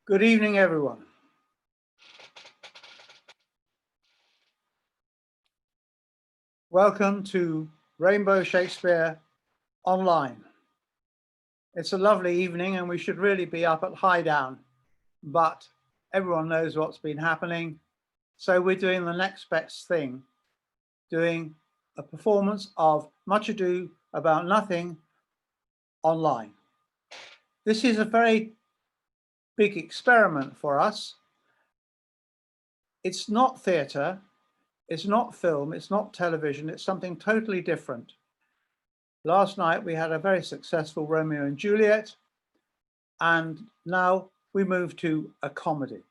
Good evening, everyone. Welcome to Rainbow Shakespeare Online. It's a lovely evening and we should really be up at Highdown, but everyone knows what's been happening. So we're doing the next best thing, doing a performance of Much Ado About Nothing online. This is a very big experiment for us. It's not theatre, it's not film, it's not television, it's something totally different. Last night we had a very successful Romeo and Juliet, and now we move to a comedy.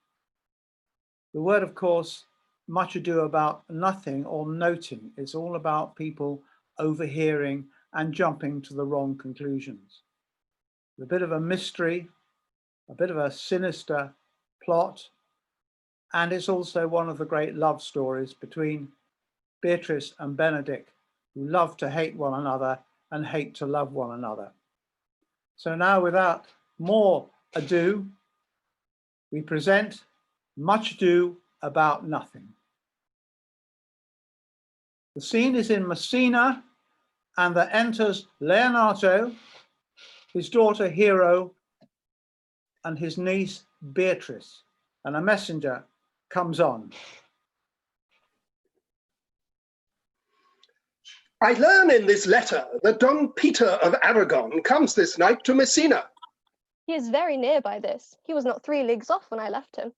The word, of course, Much Ado About Nothing or noting. It's all about people overhearing and jumping to the wrong conclusions. A bit of a mystery, a bit of a sinister plot, and it's also one of the great love stories between Beatrice and Benedick, who love to hate one another and hate to love one another. So now, without more ado, we present Much Ado About Nothing. The scene is in Messina, and there enters Leonato, his daughter Hero, and his niece Beatrice, and a messenger comes on. I learn in this letter that Don Peter of Aragon comes this night to Messina. He is very near by this. He was not 3 leagues off when I left him.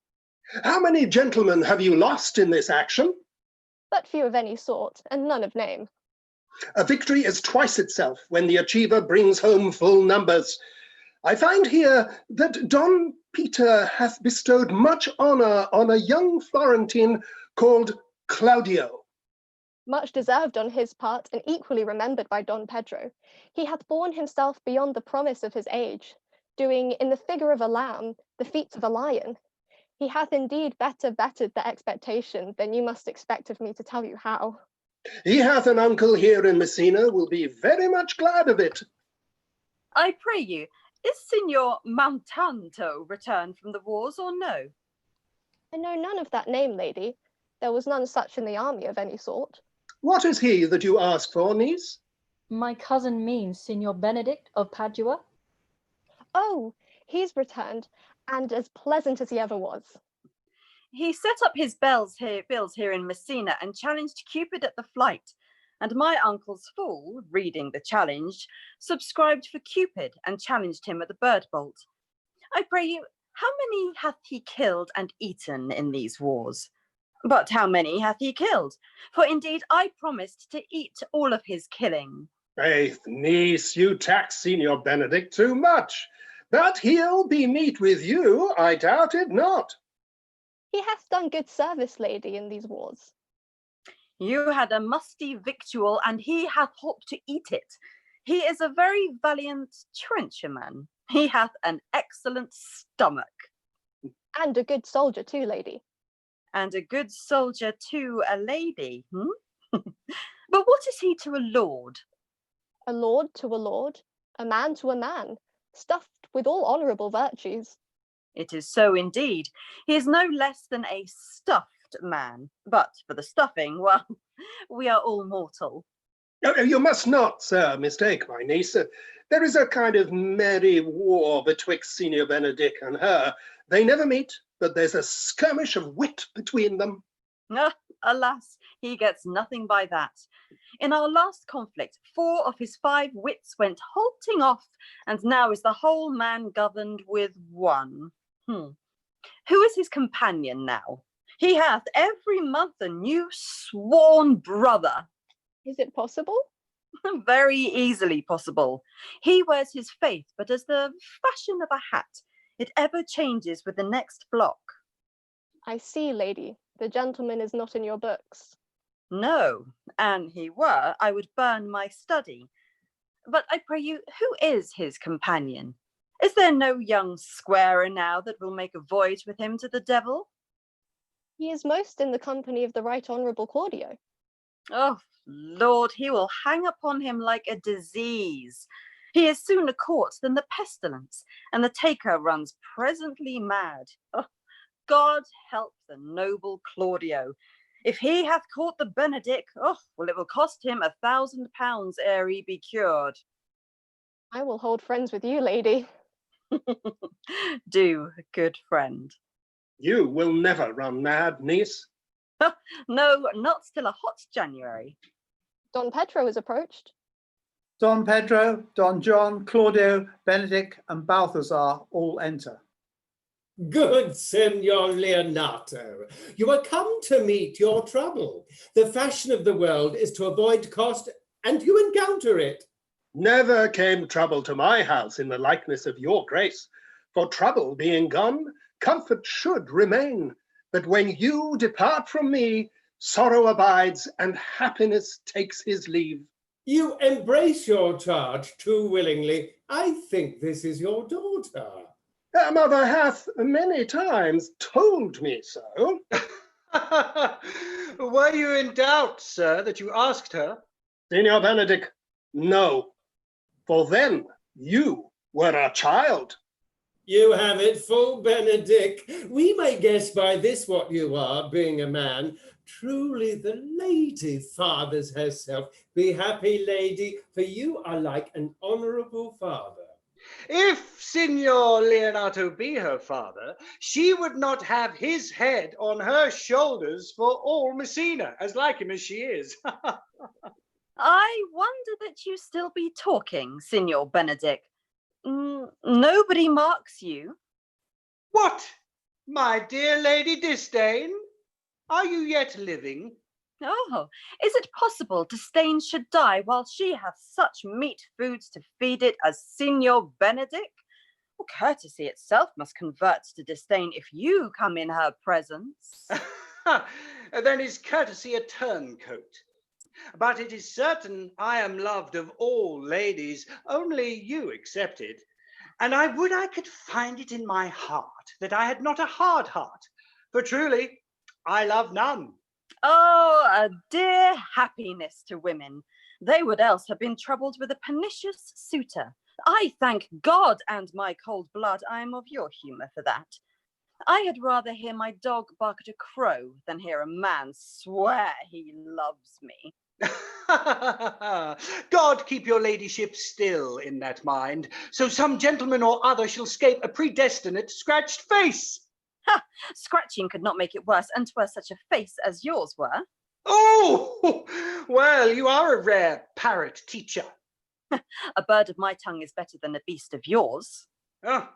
How many gentlemen have you lost in this action? But few of any sort, and none of name. A victory is twice itself when the achiever brings home full numbers. I find here that Don Peter hath bestowed much honour on a young Florentine called Claudio. Much deserved on his part, and equally remembered by Don Pedro. He hath borne himself beyond the promise of his age, doing in the figure of a lamb the feats of a lion. He hath indeed better bettered the expectation than you must expect of me to tell you how. He hath an uncle here in Messina, will be very much glad of it. I pray you, is Signor Montanto returned from the wars or no? I know none of that name, lady. There was none such in the army of any sort. What is he that you ask for, niece? My cousin means Signor Benedict of Padua. Oh, he's returned, and as pleasant as he ever was. He set up his bills here in Messina and challenged Cupid at the flight. And my uncle's fool, reading the challenge, subscribed for Cupid and challenged him at the bird bolt. I pray you, how many hath he killed and eaten in these wars? But how many hath he killed? For indeed I promised to eat all of his killing. Faith, niece, you tax Signor Benedict too much. But he'll be meet with you, I doubt it not. He hath done good service, lady, in these wars. You had a musty victual, and he hath holp to eat it. He is a very valiant trencherman. He hath an excellent stomach. And a good soldier too, lady. And a good soldier to a lady, But what is he to a lord? A lord to a lord, a man to a man, stuffed with all honourable virtues. It is so indeed. He is no less than a stuffed man. But for the stuffing, well, we are all mortal. You must not, sir, mistake my niece. There is a kind of merry war betwixt Signor Benedict and her. They never meet, but there's a skirmish of wit between them. Alas, he gets nothing by that. In our last conflict, 4 of his 5 wits went halting off, and now is the whole man governed with 1. Who is his companion now? He hath every month a new sworn brother. Is it possible? Very easily possible. He wears his faith, but as the fashion of a hat, it ever changes with the next block. I see, lady. The gentleman is not in your books. No, an he were, I would burn my study. But I pray you, who is his companion? Is there no young squarer now that will make a voyage with him to the devil? He is most in the company of the right honourable Claudio. Oh, Lord, he will hang upon him like a disease. He is sooner caught than the pestilence, and the taker runs presently mad. Oh, God help the noble Claudio. If he hath caught the Benedick, oh, well, it will cost him £1,000 ere he be cured. I will hold friends with you, lady. Do, good friend. You will never run mad, niece. No, not still a hot January. Don Pedro is approached. Don Pedro, Don John, Claudio, Benedict, and Balthazar all enter. Good Senor Leonato, you are come to meet your trouble. The fashion of the world is to avoid cost, and you encounter it. Never came trouble to my house in the likeness of your grace. For trouble being gone, comfort should remain. But when you depart from me, sorrow abides and happiness takes his leave. You embrace your charge too willingly. I think this is your daughter. Mother hath many times told me so. Were you in doubt, sir, that you asked her? Signor Benedict, no. For then you were a child. You have it full, Benedict. We may guess by this what you are, being a man. Truly the lady fathers herself. Be happy, lady, for you are like an honourable father. If Signor Leonato be her father, she would not have his head on her shoulders for all Messina, as like him as she is. I wonder that you still be talking, Signor Benedict. Nobody marks you. What, my dear Lady Disdain? Are you yet living? Oh, is it possible Disdain should die while she hath such meat foods to feed it as Signor Benedict? Well, courtesy itself must convert to disdain if you come in her presence. Then is courtesy a turncoat. But it is certain I am loved of all ladies, only you excepted. And I would I could find it in my heart that I had not a hard heart, for truly I love none. Oh, a dear happiness to women. They would else have been troubled with a pernicious suitor. I thank God and my cold blood I am of your humour for that. I had rather hear my dog bark at a crow than hear a man swear he loves me. God keep your ladyship still in that mind, so some gentleman or other shall scape a predestinate scratched face. Ha! Scratching could not make it worse, and 'twere such a face as yours were. Oh, well, you are a rare parrot teacher. A bird of my tongue is better than a beast of yours. Oh,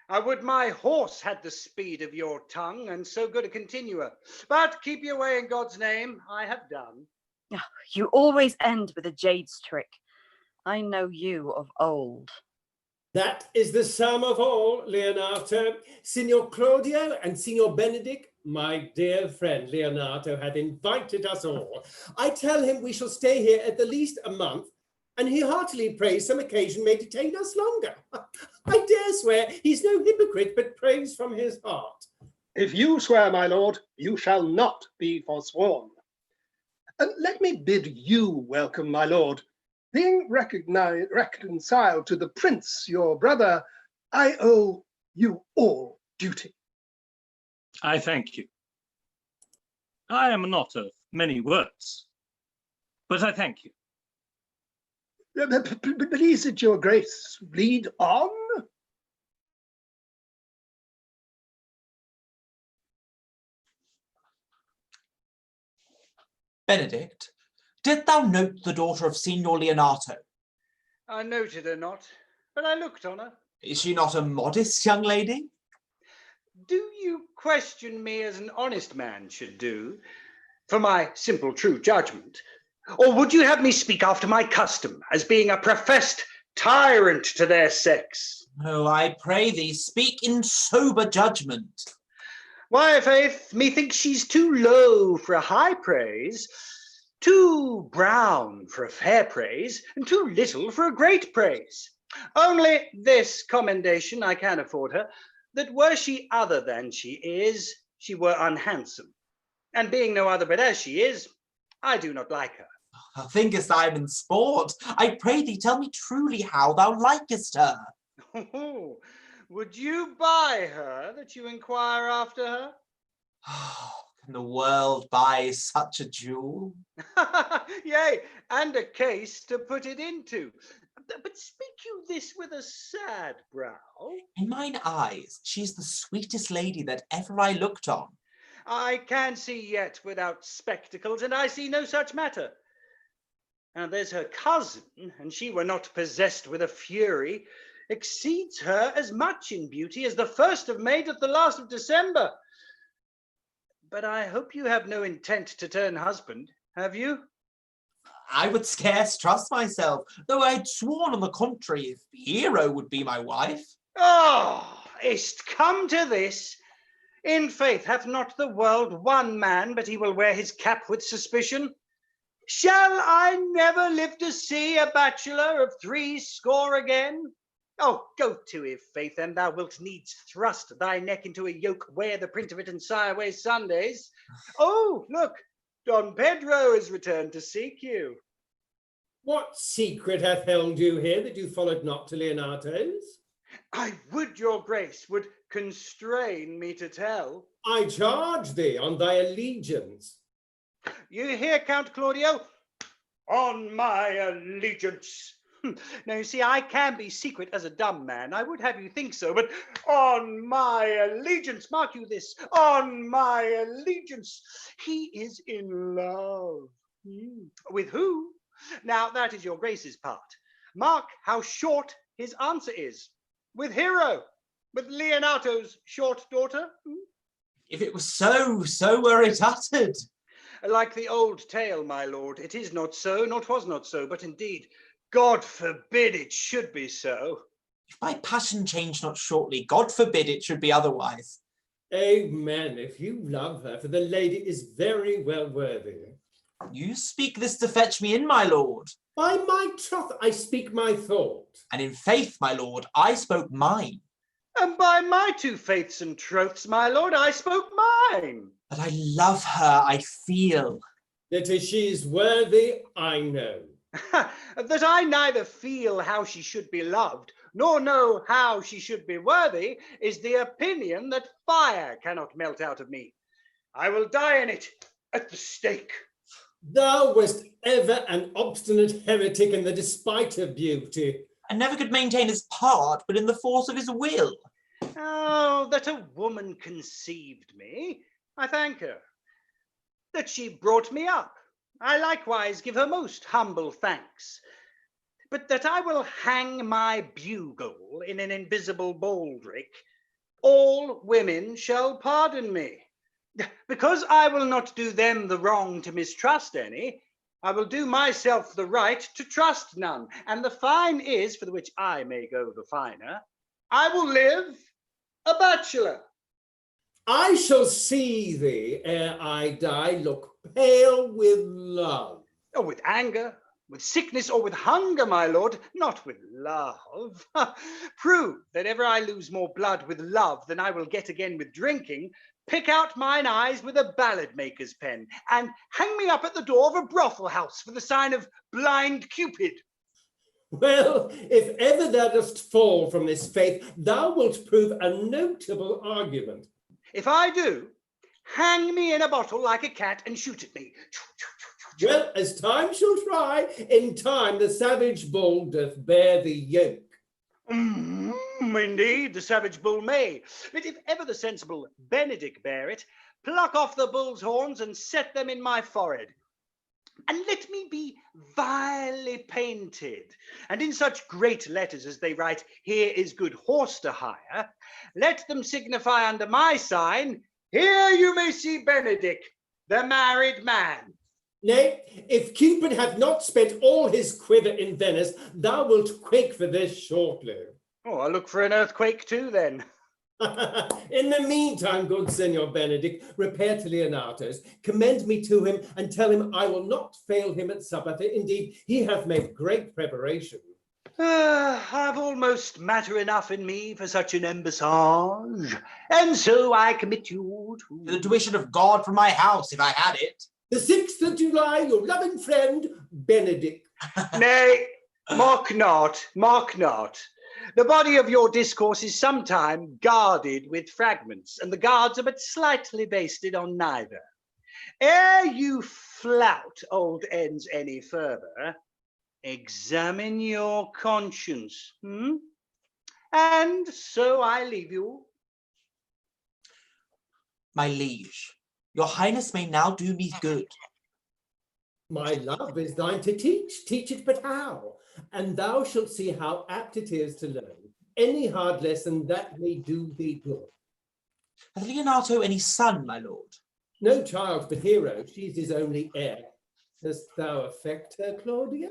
I would my horse had the speed of your tongue, and so good a continuer. But keep your way in God's name, I have done. Oh, you always end with a jade's trick. I know you of old. That is the sum of all, Leonato. Signor Claudio and Signor Benedict, my dear friend Leonato, had invited us all. I tell him we shall stay here at the least a month, and he heartily prays some occasion may detain us longer. I dare swear he's no hypocrite, but prays from his heart. If you swear, my lord, you shall not be forsworn. And let me bid you welcome, my lord. Being reconciled to the prince, your brother, I owe you all duty. I thank you. I am not of many words, but I thank you. Please, it your grace, lead on. Benedict, didst thou note the daughter of Signor Leonato? I noted her not, but I looked on her. Is she not a modest young lady? Do you question me as an honest man should do, for my simple true judgment? Or would you have me speak after my custom, as being a professed tyrant to their sex? Oh, I pray thee, speak in sober judgment. Why, faith, methinks she's too low for a high praise, too brown for a fair praise, and too little for a great praise. Only this commendation I can afford her, that were she other than she is, she were unhandsome. And being no other but as she is, I do not like her. Thou thinkest I am in sport. I pray thee tell me truly how thou likest her. Oh, would you buy her that you inquire after her? Can the world buy such a jewel? Yea, and a case to put it into. But speak you this with a sad brow? In mine eyes, she is the sweetest lady that ever I looked on. I can see yet without spectacles, and I see no such matter. Now there's her cousin, and she were not possessed with a fury, exceeds her as much in beauty as the 1st of May doth the last of December. But I hope you have no intent to turn husband, have you? I would scarce trust myself, though I had sworn on the contrary if Hero would be my wife. Oh, is't come to this? In faith, hath not the world one man, but he will wear his cap with suspicion? Shall I never live to see a bachelor of 60 again? Oh, go to, if faith, and thou wilt needs thrust thy neck into a yoke, wear the print of it, and sigh away Sundays. Oh, look, Don Pedro is returned to seek you. What secret hath held you here that you followed not to Leonato's? I would your grace would constrain me to tell. I charge thee on thy allegiance. You hear, Count Claudio? On my allegiance. Now, you see, I can be secret as a dumb man. I would have you think so, but on my allegiance, mark you this, on my allegiance, he is in love. With who? Now, that is your grace's part. Mark how short his answer is. With Hero, with Leonato's short daughter. If it was so, so were it uttered. Like the old tale, my lord, it is not so, nor 'twas not so, but indeed, God forbid it should be so. If my passion change not shortly, God forbid it should be otherwise. Amen, if you love her, for the lady is very well worthy. You speak this to fetch me in, my lord. By my troth, I speak my thought. And in faith, my lord, I spoke mine. And by my 2 faiths and troths, my lord, I spoke mine. But I love her, I feel. That she is worthy, I know. That I neither feel how she should be loved, nor know how she should be worthy, is the opinion that fire cannot melt out of me. I will die in it at the stake. Thou wast ever an obstinate heretic in the despite of beauty. And never could maintain his part, but in the force of his will. Oh, that a woman conceived me, I thank her. That she brought me up, I likewise give her most humble thanks. But that I will hang my bugle in an invisible baldric, all women shall pardon me. Because I will not do them the wrong to mistrust any, I will do myself the right to trust none. And the fine is, for the which I may go the finer, I will live a bachelor. I shall see thee, ere I die, look pale with love. Oh, with anger, with sickness, or with hunger, my lord, not with love. Prove that ever I lose more blood with love than I will get again with drinking, pick out mine eyes with a ballad maker's pen, and hang me up at the door of a brothel house for the sign of blind Cupid. Well, if ever thou dost fall from this faith, thou wilt prove a notable argument. If I do, hang me in a bottle like a cat and shoot at me. Well, as time shall try, in time the savage bull doth bear the yoke. Indeed, the savage bull may. But if ever the sensible Benedick bear it, pluck off the bull's horns and set them in my forehead. And let me be vilely painted, and in such great letters as they write, "Here is good horse to hire," let them signify under my sign, "Here you may see Benedick, the married man." Nay, if Cupid hath not spent all his quiver in Venice, thou wilt quake for this shortly. Oh, I'll look for an earthquake too, then. In the meantime, good Senor Benedick, repair to Leonato's, commend me to him, and tell him I will not fail him at supper, for indeed he hath made great preparation. I've almost matter enough in me for such an embassage, and so I commit you to The tuition of God from my house, if I had it. The 6th of July, your loving friend, Benedict. Nay, mock not, mock not. The body of your discourse is sometime guarded with fragments, and the guards are but slightly basted on neither. Ere you flout old ends any further, examine your conscience. And so I leave you. My liege, your highness may now do me good. My love is thine to teach it but how? And thou shalt see how apt it is to learn any hard lesson that may do thee good. Hath Leonato any son, my lord? No child but Hero, she's his only heir. Dost thou affect her, Claudio?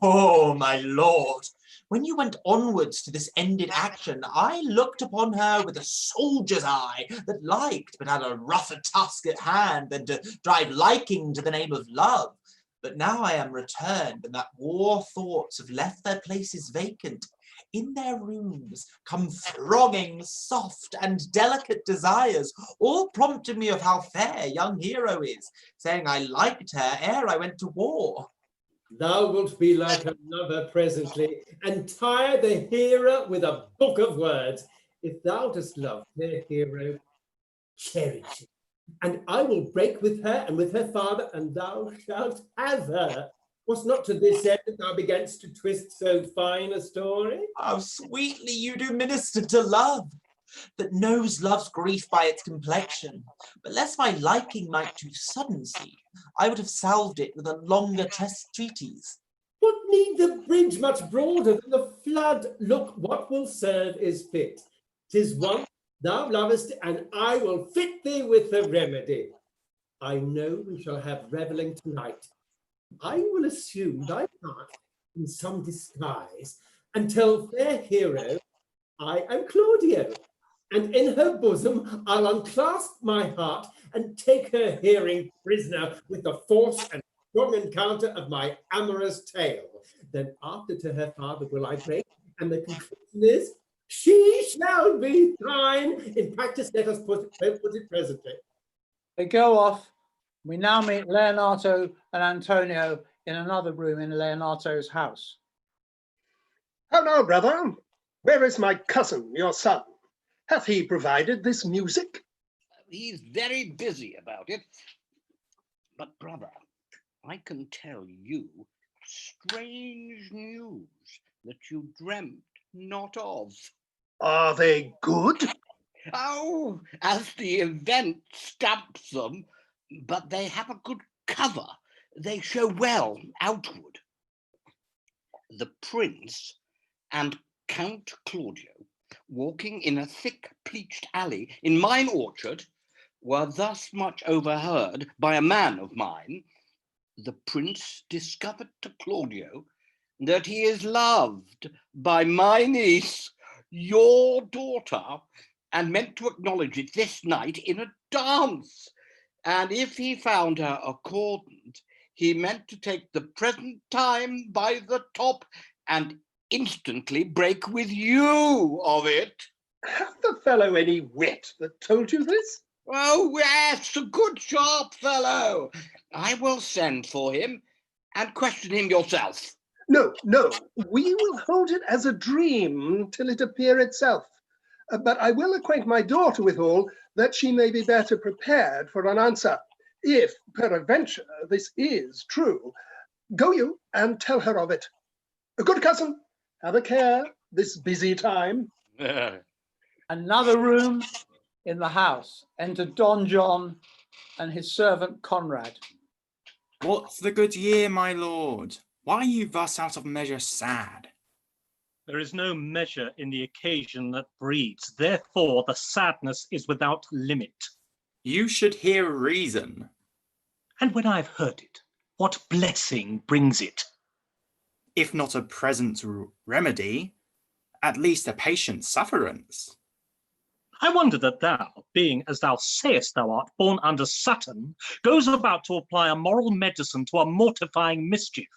Oh, my lord, when you went onwards to this ended action, I looked upon her with a soldier's eye that liked, but had a rougher task at hand than to drive liking to the name of love. But now I am returned, and that war thoughts have left their places vacant. In their rooms come thronging soft and delicate desires, all prompting me of how fair young Hero is, saying I liked her ere I went to war. Thou wilt be like her lover presently, and tire the hearer with a book of words. If thou dost love her, Hero, cherish it, and I will break with her and with her father, and thou shalt have her. Was not to this end that thou beganst to twist so fine a story? How sweetly you do minister to love, that knows love's grief by its complexion. But lest my liking might too sudden see, I would have salved it with a longer treatise. What need the bridge much broader than the flood? Look, what will serve is fit. 'Tis one thou lovest, and I will fit thee with the remedy. I know we shall have revelling tonight. I will assume thy part in some disguise, and tell fair Hero I am Claudio, and in her bosom I'll unclasp my heart and take her hearing prisoner with the force and strong encounter of my amorous tale. Then after to her father will I break, and the conclusion is, she shall be thine. In practice, let us put it presently. They go off. We now meet Leonato and Antonio in another room in Leonato's house. How now, brother? Where is my cousin, your son? Hath he provided this music? He's very busy about it. But, brother, I can tell you strange news that you dreamt not of. Are they good? Oh, as the event stamps them, but they have a good cover. They show well outward. The prince and Count Claudio, walking in a thick pleached alley in mine orchard, were thus much overheard by a man of mine. The prince discovered to Claudio that he is loved by my niece, your daughter, and meant to acknowledge it this night in a dance. And if he found her accordant, he meant to take the present time by the top and instantly break with you of it. Hath the fellow any wit that told you this? Oh, yes, a good sharp fellow. I will send for him and question him yourself. No, no, we will hold it as a dream till it appear itself. But I will acquaint my daughter withal, that she may be better prepared for an answer. If, peradventure, this is true, go you and tell her of it. A good cousin, have a care this busy time. Another room in the house. Enter Don John and his servant Conrad. What's the good year, my lord? Why are you thus out of measure sad? There is no measure in the occasion that breeds, therefore the sadness is without limit. You should hear reason. And when I've heard it, what blessing brings it? If not a present remedy, at least a patient sufferance. I wonder that thou, being as thou sayest thou art, born under Saturn, goes about to apply a moral medicine to a mortifying mischief.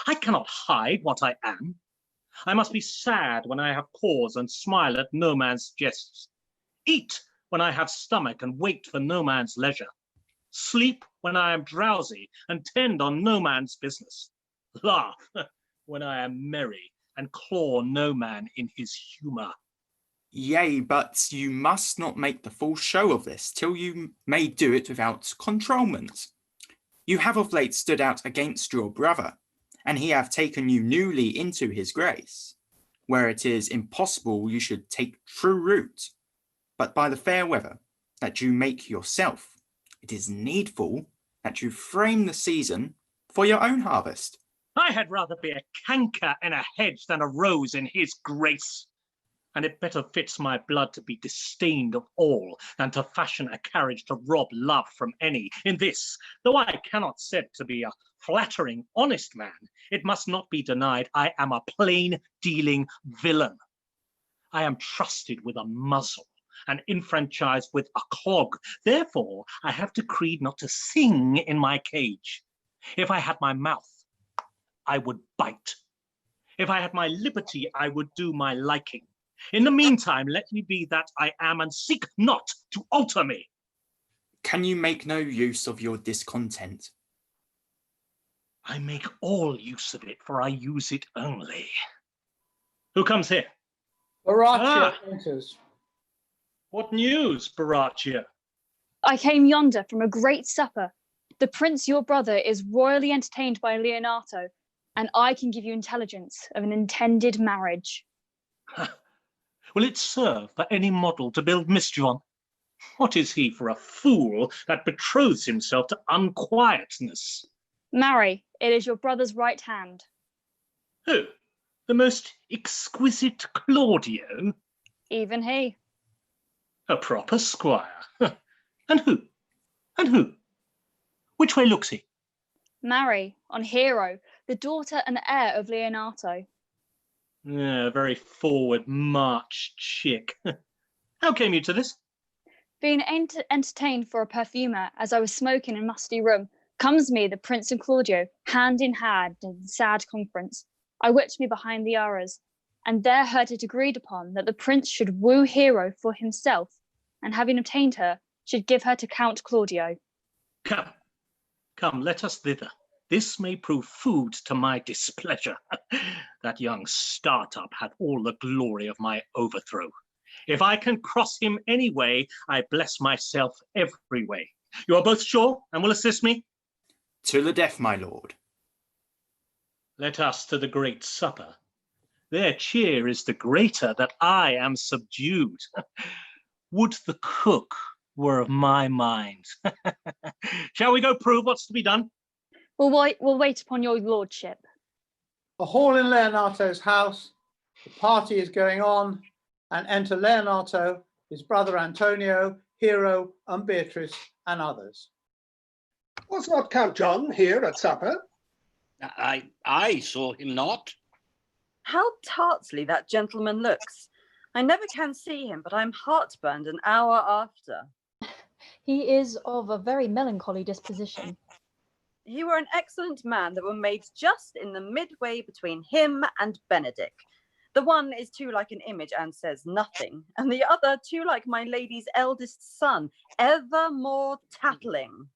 I cannot hide what I am. I must be sad when I have cause and smile at no man's jests. Eat when I have stomach and wait for no man's leisure. sleep when I am drowsy, and tend on no man's business, laugh when I am merry, and claw no man in his humour. Yea, but you must not make the full show of this till you may do it without controlment. You have of late stood out against your brother, and he hath taken you newly into his grace, where it is impossible you should take true root. But by the fair weather that you make yourself, it is needful that you frame the season for your own harvest. I had rather be a canker in a hedge than a rose in his grace. And it better fits my blood to be disdained of all than to fashion a carriage to rob love from any. In this, though I cannot said to be a flattering, honest man, it must not be denied I am a plain-dealing villain. I am trusted with a muzzle and enfranchised with a clog. Therefore, I have decreed not to sing in my cage. If I had my mouth, I would bite. If I had my liberty, I would do my liking. In the meantime, let me be that I am, and seek not to alter me. Can you make no use of your discontent? I make all use of it, for I use it only. Who comes here? Borachia enters. What news, Borachia? I came yonder from a great supper. The prince, your brother, is royally entertained by Leonato, and I can give you intelligence of an intended marriage. Will it serve for any model to build mischief on? What is he for a fool that betroths himself to unquietness? Marry, it is your brother's right hand. Who? The most exquisite Claudio? Even he. A proper squire. And who? And who? Which way looks he? Marry, on Hero, the daughter and heir of Leonato. Yeah, very forward march chick. How came you to this? Being entertained for a perfumer as I was smoking in a musty room, comes me the Prince and Claudio, hand in hand in sad conference. I whipped me behind the arras, and there heard it agreed upon that the prince should woo Hero for himself, and having obtained her, should give her to Count Claudio. Come, come, let us thither. This may prove food to my displeasure. That young startup had all the glory of my overthrow. If I can cross him any way, I bless myself every way. You are both sure and will assist me? To the death, my lord. Let us to the great supper. Their cheer is the greater that I am subdued. Would the cook were of my mind. Shall we go prove what's to be done? We'll wait upon your lordship. A hall in Leonato's house. The party is going on, and enter Leonato, his brother Antonio, Hero, and Beatrice, and others. Was not Count John here at supper? I saw him not. How tartly that gentleman looks. I never can see him, but I'm heartburned an hour after. He is of a very melancholy disposition. He were an excellent man that were made just in the midway between him and Benedick. The one is too like an image and says nothing, and the other too like my lady's eldest son, ever more tattling.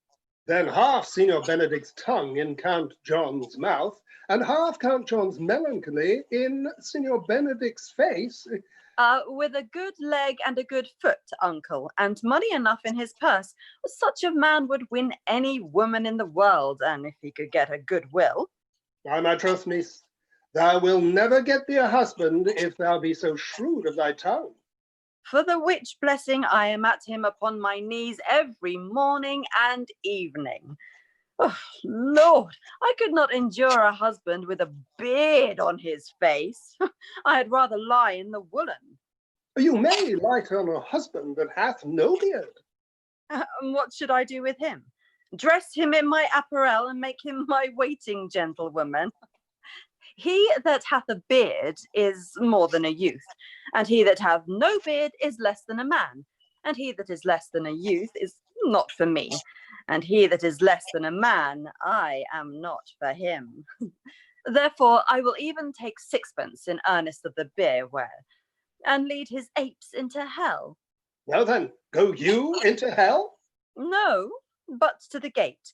Then half Signor Benedick's tongue in Count John's mouth, and half Count John's melancholy in Signor Benedick's face. With a good leg and a good foot, uncle, and money enough in his purse, such a man would win any woman in the world, and if he could get a good will. By my troth, niece, thou wilt never get thee a husband if thou be so shrewd of thy tongue. For the which blessing I am at him upon my knees every morning and evening. Oh, Lord, I could not endure a husband with a beard on his face. I had rather lie in the woolen. You may light on a husband that hath no beard. And what should I do with him? Dress him in my apparel and make him my waiting gentlewoman. He that hath a beard is more than a youth, and he that hath no beard is less than a man, and he that is less than a youth is not for me, and he that is less than a man, I am not for him. Therefore I will even take sixpence in earnest of the beer ware, and lead his apes into hell. Well then, go you into hell? No, but to the gate,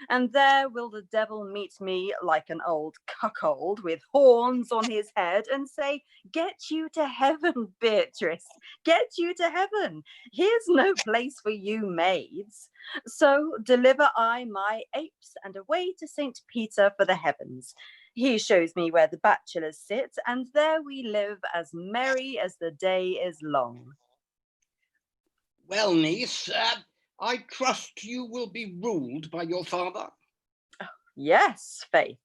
and there will the devil meet me like an old cuckold with horns on his head and say, "Get you to heaven, Beatrice, get you to heaven. Here's no place for you maids." So deliver I my apes and away to St. Peter for the heavens. He shows me where the bachelors sit, and there we live as merry as the day is long. Well, niece, I trust you will be ruled by your father. Yes, Faith.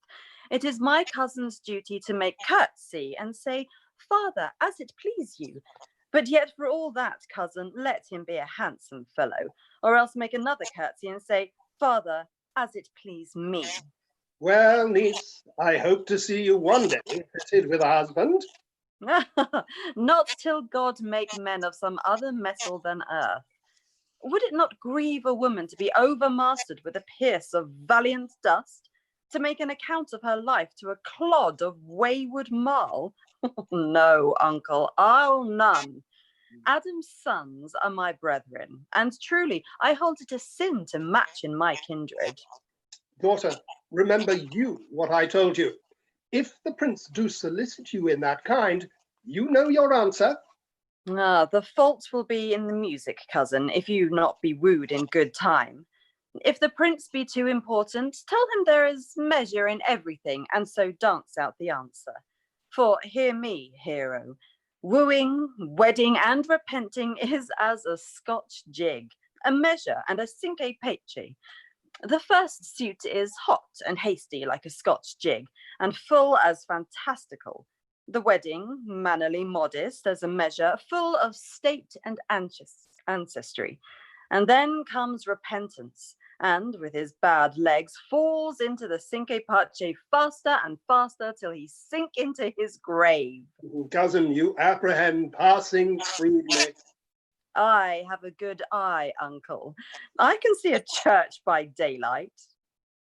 It is my cousin's duty to make curtsy and say, "Father, as it please you." But yet for all that, cousin, let him be a handsome fellow, or else make another curtsy and say, "Father, as it please me." Well, niece, I hope to see you one day fitted with a husband. Not till God make men of some other metal than earth. Would it not grieve a woman to be overmastered with a pierce of valiant dust, to make an account of her life to a clod of wayward marl? No, uncle, I'll none. Adam's sons are my brethren, and truly I hold it a sin to match in my kindred. Daughter, remember you what I told you. If the prince do solicit you in that kind, you know your answer. Ah, the fault will be in the music, cousin, if you not be wooed in good time. If the prince be too important, tell him there is measure in everything, and so dance out the answer. For hear me, hero, wooing, wedding, and repenting is as a Scotch jig, a measure and a cinque pece. The first suit is hot and hasty like a Scotch jig, and full as fantastical. The wedding, mannerly, modest as a measure, full of state and ancestry. And then comes repentance, and with his bad legs falls into the cinque pace faster and faster till he sink into his grave. Cousin, you apprehend passing freely. I have a good eye, uncle. I can see a church by daylight.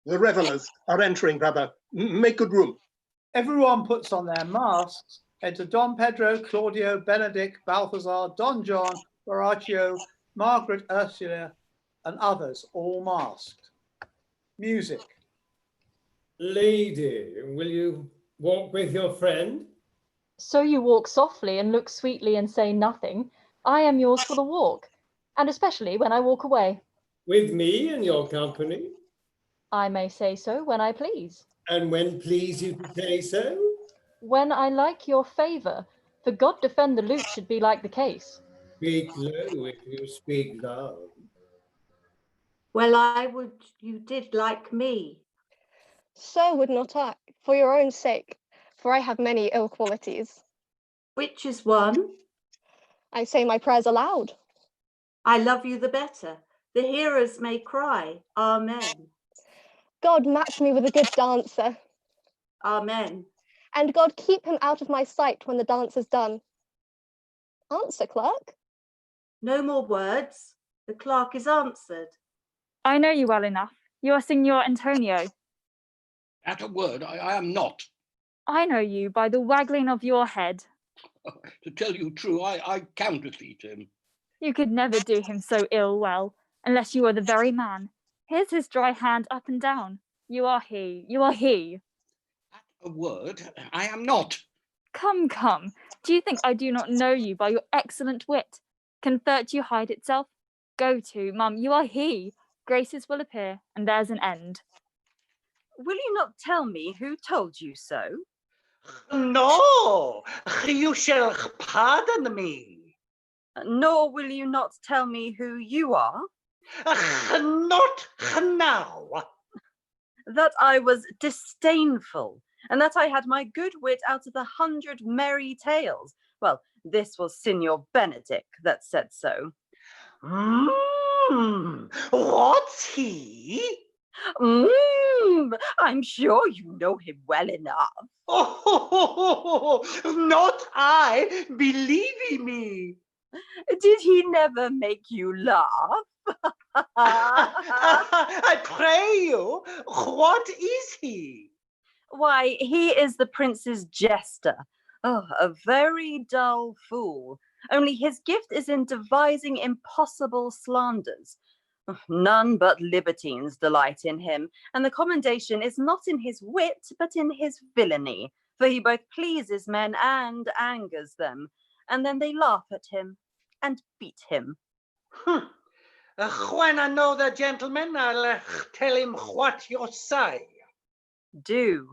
The revelers are entering, brother. Make good room. Everyone puts on their masks. Enter Don Pedro, Claudio, Benedict, Balthazar, Don John, Horatio, Margaret, Ursula, and others, all masked. Music. Lady, will you walk with your friend? So you walk softly and look sweetly and say nothing. I am yours for the walk, and especially when I walk away. With me in your company? I may say so when I please. And when please you to say so? When I like your favour, for God defend the lute should be like the case. Speak low if you speak loud. Well, I would you did like me. So would not I, for your own sake, for I have many ill qualities. Which is one? I say my prayers aloud. I love you the better. The hearers may cry, Amen. God match me with a good dancer. Amen. And God keep him out of my sight when the dance is done. Answer, clerk. No more words. The clerk is answered. I know you well enough. You are Signor Antonio. At a word, I am not. I know you by the waggling of your head. To tell you true, I counterfeit him. You could never do him so ill well, unless you are the very man. Here's his dry hand up and down. You are he, you are he. At a word, I am not. Come, come. Do you think I do not know you by your excellent wit? Can virtue hide itself? Go to, mum, you are he. Graces will appear, and there's an end. Will you not tell me who told you so? No, you shall pardon me. Nor will you not tell me who you are? Not now. That I was disdainful, and that I had my good wit out of 100 merry tales. Well, this was Signor Benedict that said so. What's he? I'm sure you know him well enough. Oh, not I, believe me. Did he never make you laugh? I pray you, what is he? Why, he is the prince's jester. Oh, a very dull fool. Only his gift is in devising impossible slanders. None but libertines delight in him, and the commendation is not in his wit, but in his villainy, for he both pleases men and angers them, and then they laugh at him and beat him. When I know the gentleman, I'll tell him what you say. Do.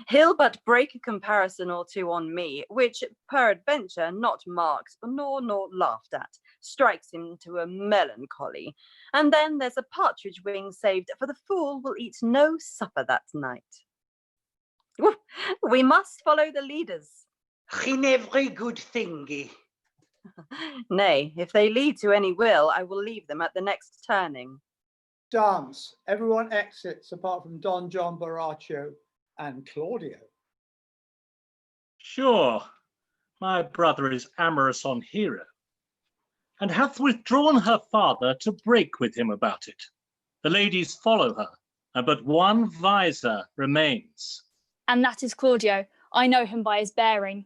He'll but break a comparison or two on me, which, peradventure, not marked nor laughed at, strikes him to a melancholy. And then there's a partridge wing saved, for the fool will eat no supper that night. We must follow the leaders. In every good thingy. Nay, if they lead to any will, I will leave them at the next turning. Dance. Everyone exits apart from Don John Baraccio and Claudio. Sure, my brother is amorous on Hero, and hath withdrawn her father to break with him about it. The ladies follow her, and but one visor remains. And that is Claudio. I know him by his bearing.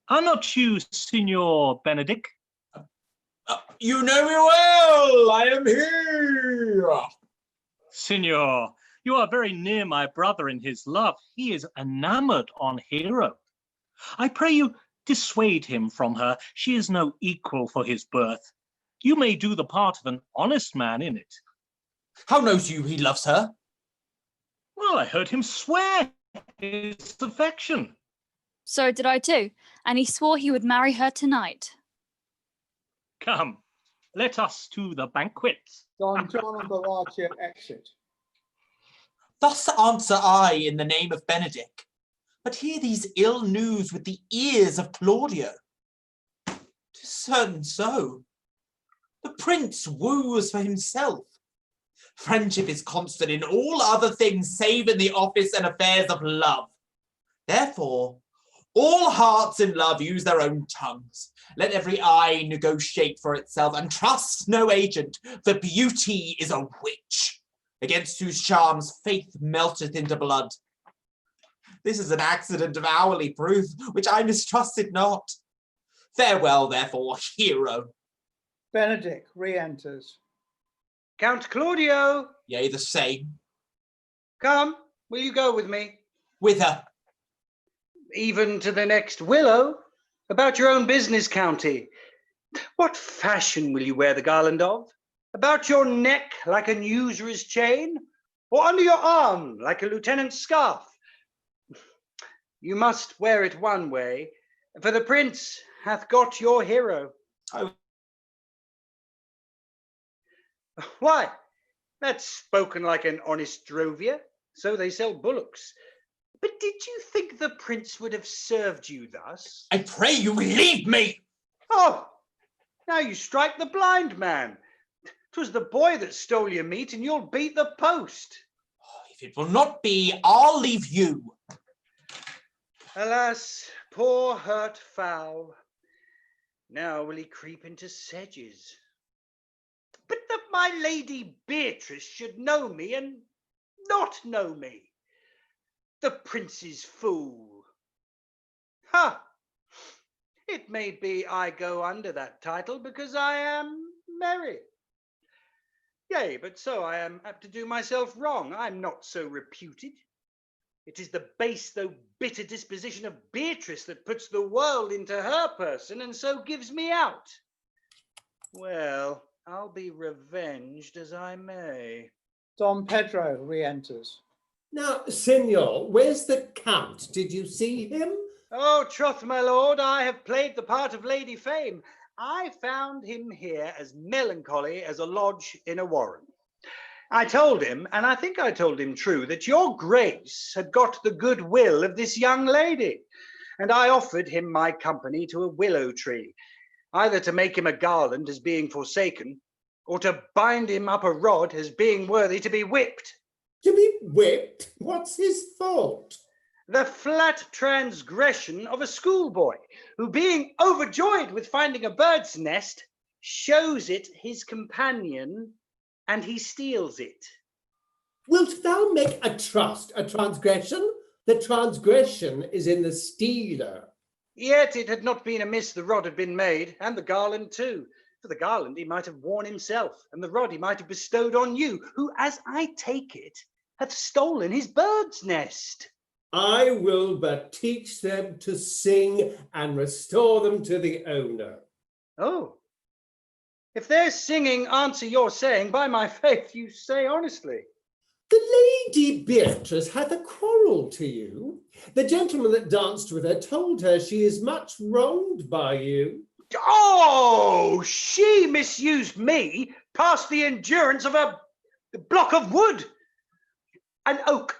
Are not you Signor Benedick? You know me well. I am here. Signor, you are very near my brother in his love. He is enamored on Hero. I pray you dissuade him from her. She is no equal for his birth. You may do the part of an honest man in it. How knows you he loves her? Well, I heard him swear his affection. So did I too, and he swore he would marry her tonight. Come, let us to the banquet. Don John and Baraccio exit. Thus answer I in the name of Benedick, but hear these ill news with the ears of Claudio. 'Tis certain so. The prince woos for himself. Friendship is constant in all other things save in the office and affairs of love. Therefore, all hearts in love use their own tongues. Let every eye negotiate for itself, and trust no agent, for beauty is a witch, against whose charms faith melteth into blood. This is an accident of hourly proof, which I mistrusted not. Farewell, therefore, Hero. Benedick re-enters. Count Claudio. Yea, the same. Come, will you go with me? Whither? Even to the next willow. About your own business, County. What fashion will you wear the garland of? About your neck like an usurer's chain? Or under your arm like a lieutenant's scarf? You must wear it one way, for the prince hath got your hero. Why, that's spoken like an honest drovier. So they sell bullocks. But did you think the prince would have served you thus? I pray you leave me! Oh, now you strike the blind man. 'Twas the boy that stole your meat, and you'll beat the post. If it will not be, I'll leave you. Alas, poor hurt fowl. Now will he creep into sedges. But that my lady Beatrice should know me and not know me. The prince's fool. Ha! It may be I go under that title because I am merry. Yea, but so I am apt to do myself wrong. I'm not so reputed. It is the base though bitter disposition of Beatrice that puts the world into her person and so gives me out. Well, I'll be revenged as I may. Don Pedro re-enters. Now, Signor, where's the Count? Did you see him? Oh, troth, my lord, I have played the part of Lady Fame. I found him here as melancholy as a lodge in a warren. I told him, and I think I told him true, that your grace had got the good will of this young lady, and I offered him my company to a willow tree, either to make him a garland as being forsaken, or to bind him up a rod as being worthy to be whipped. To be whipped? What's his fault? The flat transgression of a schoolboy, who being overjoyed with finding a bird's nest, shows it his companion, and he steals it. Wilt thou make a transgression? The transgression is in the stealer. Yet it had not been amiss the rod had been made, and the garland too. For the garland he might have worn himself, and the rod he might have bestowed on you, who, as I take it, hath stolen his bird's nest. I will but teach them to sing and restore them to the owner. Oh, if their singing answer your saying, by my faith, you say honestly. The Lady Beatrice hath a quarrel to you. The gentleman that danced with her told her she is much wronged by you. Oh, she misused me past the endurance of a block of wood. An oak,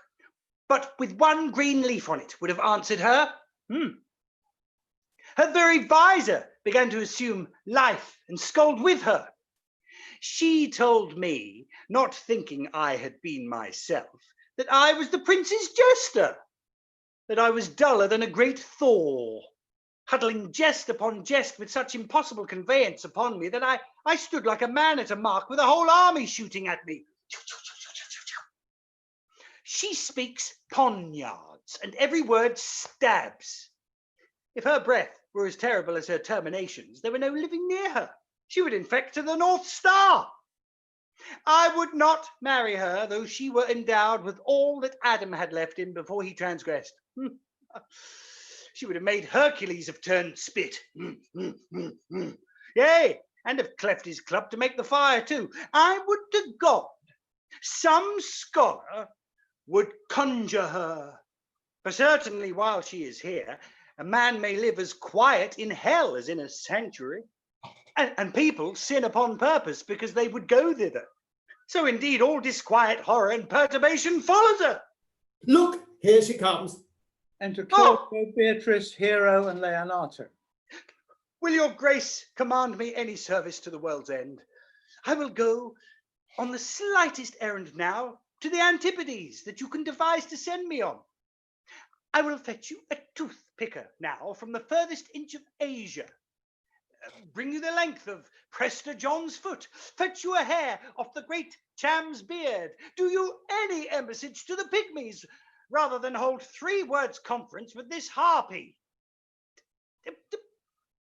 but with one green leaf on it, would have answered her. Her very visor began to assume life and scold with her. She told me, not thinking I had been myself, that I was the prince's jester, that I was duller than a great Thor, huddling jest upon jest with such impossible conveyance upon me that I stood like a man at a mark with a whole army shooting at me. She speaks poniards, and every word stabs. If her breath were as terrible as her terminations, there were no living near her. She would infect to the North Star. I would not marry her, though she were endowed with all that Adam had left him before he transgressed. She would have made Hercules have turned spit. Yea, and have cleft his club to make the fire too. I would to God some scholar would conjure her. For certainly while she is here, a man may live as quiet in hell as in a sanctuary. And people sin upon purpose because they would go thither. So indeed all disquiet, horror, and perturbation follows her. Look, here she comes. Enter Claudio, Beatrice, Hero, and Leonato. Will your grace command me any service to the world's end? I will go on the slightest errand now to the Antipodes that you can devise to send me on. I will fetch you a tooth picker now from the furthest inch of Asia. Bring you the length of Prester John's foot, fetch you a hair off the great Cham's beard, do you any embassage to the Pygmies, rather than hold 3 words conference with this harpy.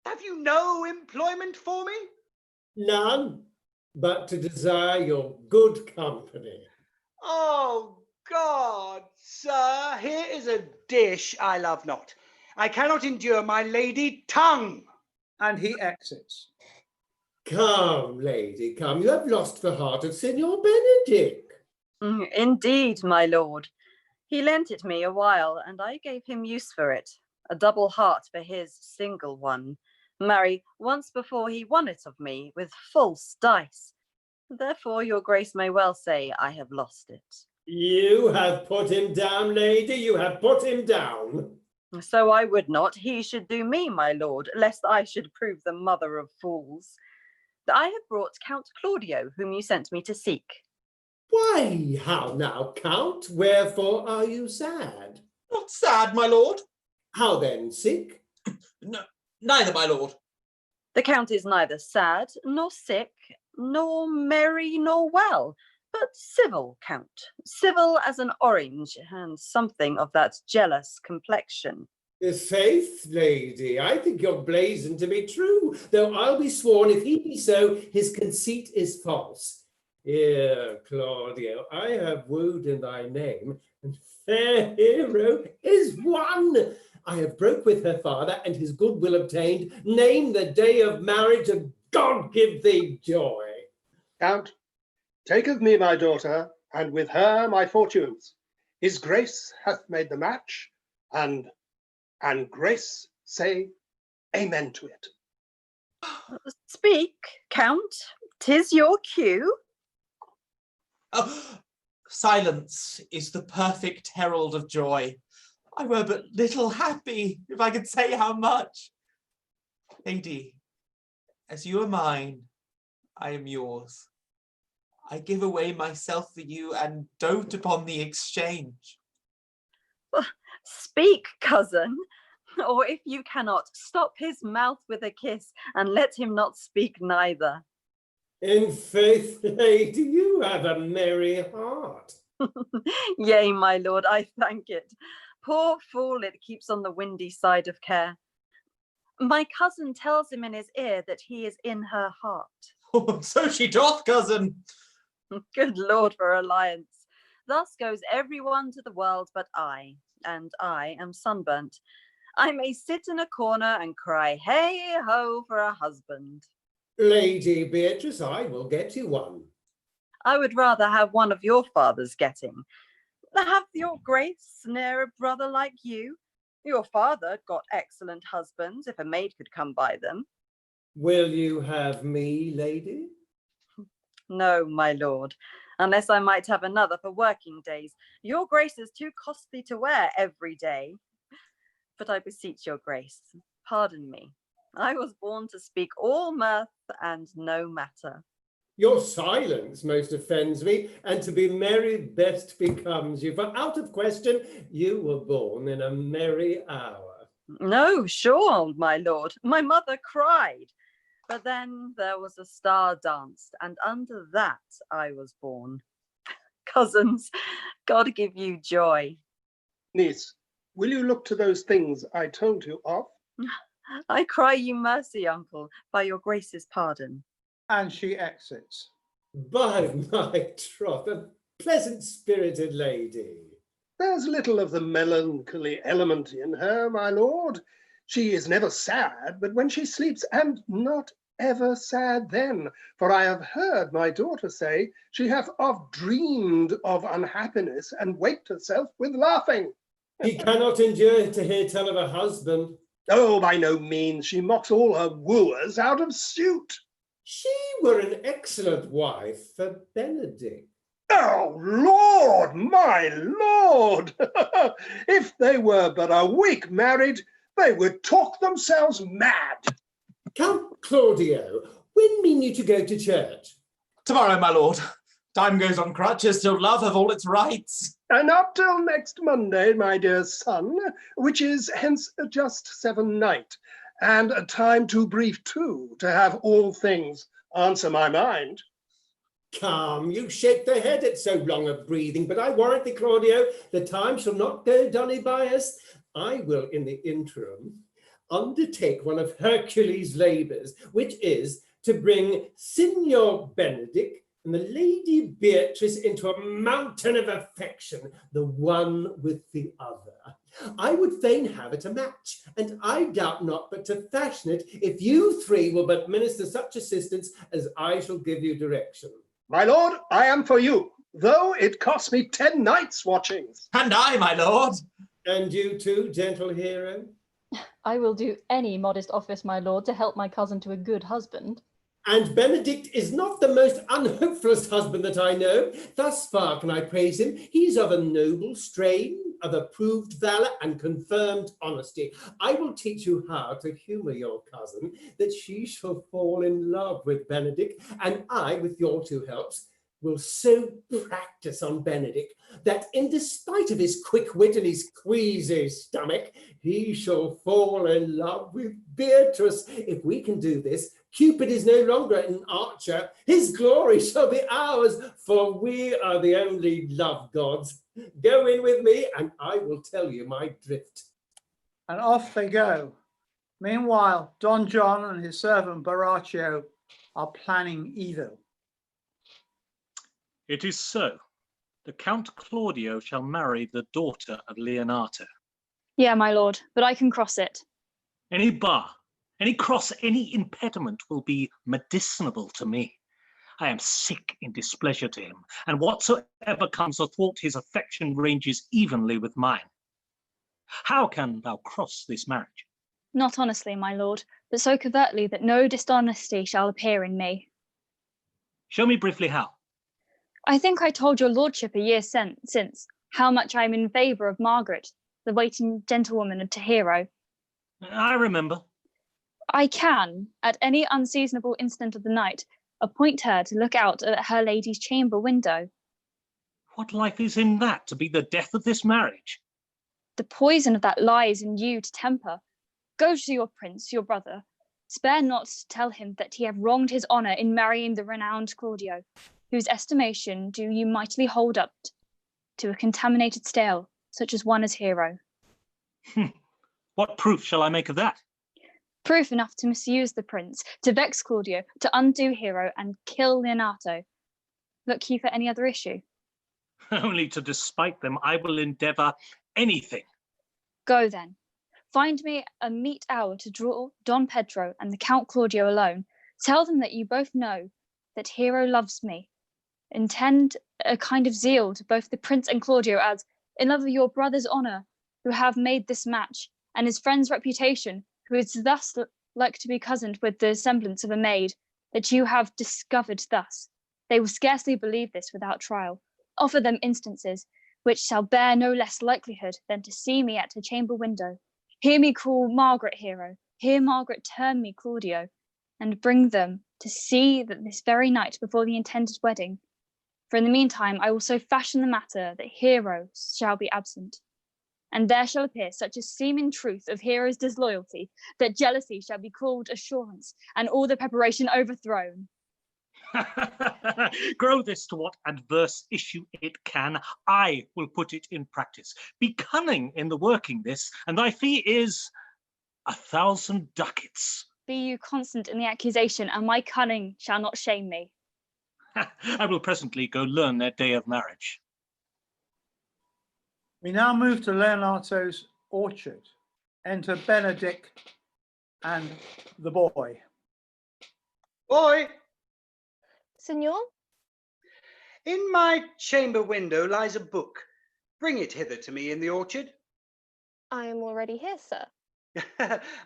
Have you no employment for me? None, but to desire your good company. Oh God, sir, here is a dish I love not. I cannot endure my lady tongue. And he exits. Come, lady, come. You have lost the heart of Signor Benedick. Indeed, my lord. He lent it me a while, and I gave him use for it. A double heart for his single one. Marry, once before he won it of me with false dice. Therefore your grace may well say I have lost it. You have put him down, lady, you have put him down. So I would not he should do me, my lord, lest I should prove the mother of fools. I have brought Count Claudio, whom you sent me to seek. Why, how now, Count? Wherefore are you sad? Not sad, my lord. How then, sick? No, neither, my lord. The Count is neither sad, nor sick, nor merry, nor well, but civil, Count, civil as an orange, and something of that jealous complexion. Faith, lady, I think you're blazoned to be true, though I'll be sworn if he be so, his conceit is false. Here, Claudio, I have wooed in thy name, and fair Hero is won. I have broke with her father, and his goodwill obtained. Name the day of marriage, and God give thee joy. Count, take of me my daughter, and with her my fortunes. His grace hath made the match, and grace say amen to it. Speak, Count, 'tis your cue. Oh, silence is the perfect herald of joy. I were but little happy if I could say how much. Lady, as you are mine, I am yours. I give away myself for you and dote upon the exchange. Speak, cousin, or if you cannot, stop his mouth with a kiss, and let him not speak neither. In faith, lady, you have a merry heart. Yea, my lord, I thank it. Poor fool, it keeps on the windy side of care. My cousin tells him in his ear that he is in her heart. So she doth, cousin. Good Lord for alliance. Thus goes everyone to the world but I, and I am sunburnt. I may sit in a corner and cry, hey ho for a husband. Lady Beatrice, I will get you one. I would rather have one of your father's getting. Have your grace ne'er a brother like you? Your father got excellent husbands, if a maid could come by them. Will you have me, lady? No, my lord, unless I might have another for working days. Your grace is too costly to wear every day. But I beseech your grace, pardon me. I was born to speak all mirth and no matter. Your silence most offends me, and to be merry best becomes you. For out of question, you were born in a merry hour. No, sure, my lord. My mother cried. But then there was a star danced, and under that I was born. Cousins, God give you joy. Niece, will you look to those things I told you of? I cry you mercy, uncle, by your grace's pardon. And she exits. By my troth, a pleasant-spirited lady. There's little of the melancholy element in her, my lord. She is never sad, but when she sleeps, and not ever sad then, for I have heard my daughter say she hath oft dreamed of unhappiness and waked herself with laughing. He cannot endure to hear tell of a husband. Oh, by no means. She mocks all her wooers out of suit. She were an excellent wife for Benedict. Oh, Lord, my lord! If they were but a week married, they would talk themselves mad. Count Claudio, when mean you to go to church? Tomorrow, my lord. Time goes on crutches till love have all its rights. And up till next Monday, my dear son, which is hence just 7 night, and a time too brief too, to have all things answer my mind. Come, you shake the head at so long a breathing, but I warrant thee, Claudio, the time shall not go dunny by us. I will, in the interim, undertake one of Hercules' labours, which is to bring Signor Benedict and the Lady Beatrice into a mountain of affection, the one with the other. I would fain have it a match, and I doubt not but to fashion it, if you three will but minister such assistance as I shall give you direction. My lord, I am for you, though it cost me 10 nights' watchings. And I, my lord. And you too, gentle hero? I will do any modest office, my lord, to help my cousin to a good husband. And Benedict is not the most unhopefullest husband that I know. Thus far can I praise him. He's of a noble strain, of approved valour and confirmed honesty. I will teach you how to humour your cousin, that she shall fall in love with Benedict, and I, with your two helps, will so practice on Benedict that in despite of his quick wit and his queasy stomach, he shall fall in love with Beatrice. If we can do this, Cupid is no longer an archer. His glory shall be ours, for we are the only love gods. Go in with me, and I will tell you my drift. And off they go. Meanwhile, Don John and his servant Baraccio are planning evil. It is so. The Count Claudio shall marry the daughter of Leonato. Yeah, my lord, but I can cross it. Any bar, any cross, any impediment will be medicinable to me. I am sick in displeasure to him, and whatsoever comes athwart his affection ranges evenly with mine. How can thou cross this marriage? Not honestly, my lord, but so covertly that no dishonesty shall appear in me. Show me briefly how. I think I told your lordship a year since how much I am in favour of Margaret, the waiting gentlewoman to Hero. I remember. I can, at any unseasonable instant of the night, appoint her to look out at her lady's chamber window. What life is in that to be the death of this marriage? The poison of that lies in you to temper. Go to your prince, your brother. Spare not to tell him that he have wronged his honour in marrying the renowned Claudio, whose estimation do you mightily hold up to a contaminated stale, such as one as Hero. What proof shall I make of that? Proof enough to misuse the prince, to vex Claudio, to undo Hero and kill Leonato. Look you for any other issue? Only to despite them, I will endeavour anything. Go then. Find me a meet hour to draw Don Pedro and the Count Claudio alone. Tell them that you both know that Hero loves me. Intend a kind of zeal to both the prince and Claudio as, in love of your brother's honour, who have made this match, and his friend's reputation, who is thus like to be cozened with the semblance of a maid, that you have discovered thus. They will scarcely believe this without trial. Offer them instances which shall bear no less likelihood than to see me at a chamber window. Hear me call Margaret Hero, hear Margaret term me Claudio, and bring them to see that this very night before the intended wedding. For in the meantime I will so fashion the matter that Hero shall be absent. And there shall appear such a seeming truth of Hero's disloyalty, that jealousy shall be called assurance, and all the preparation overthrown. Grow this to what adverse issue it can, I will put it in practice. Be cunning in the working this, and thy fee is 1,000 ducats. Be you constant in the accusation, and my cunning shall not shame me. I will presently go learn their day of marriage. We now move to Leonato's orchard. Enter Benedick and the boy. Boy! Signor? In my chamber window lies a book. Bring it hither to me in the orchard. I am already here, sir.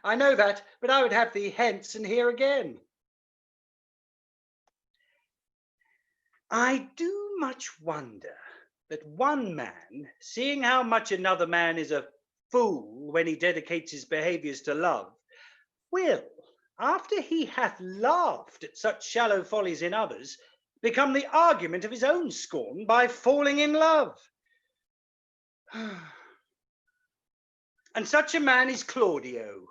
I know that, but I would have thee hence and here again. I do much wonder that one man, seeing how much another man is a fool when he dedicates his behaviours to love, will, after he hath laughed at such shallow follies in others, become the argument of his own scorn by falling in love. And such a man is Claudio.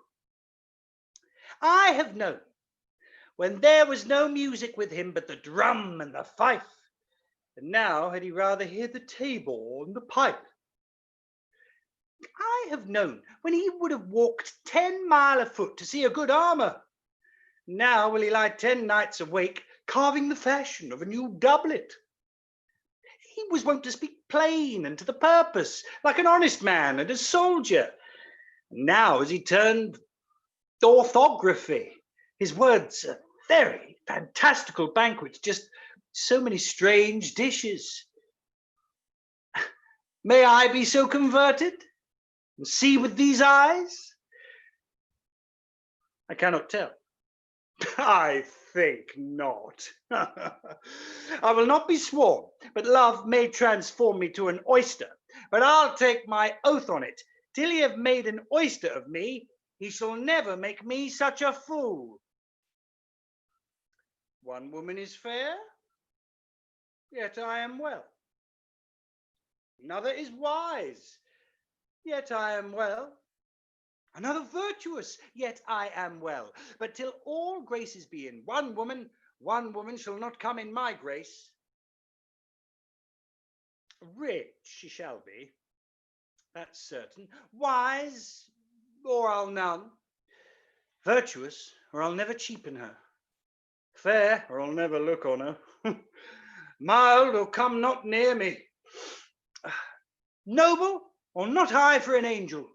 I have known when there was no music with him but the drum and the fife, and now had he rather hear the tabor and the pipe. I have known when he would have walked 10 mile afoot to see a good armour. Now will he lie 10 nights awake carving the fashion of a new doublet. He was wont to speak plain and to the purpose, like an honest man and a soldier. Now has he turned orthography. His words are very fantastical banquets, just so many strange dishes. May I be so converted and see with these eyes? I cannot tell. I think not. I will not be sworn, but love may transform me to an oyster. But I'll take my oath on it. Till he have made an oyster of me, he shall never make me such a fool. One woman is fair, yet I am well. Another is wise, yet I am well. Another virtuous, yet I am well. But till all graces be in one woman shall not come in my grace. Rich she shall be, that's certain. Wise, or I'll none. Virtuous, or I'll never cheapen her. Fair, or I'll never look on her. Mild, or come not near me. Noble, or not I for an angel.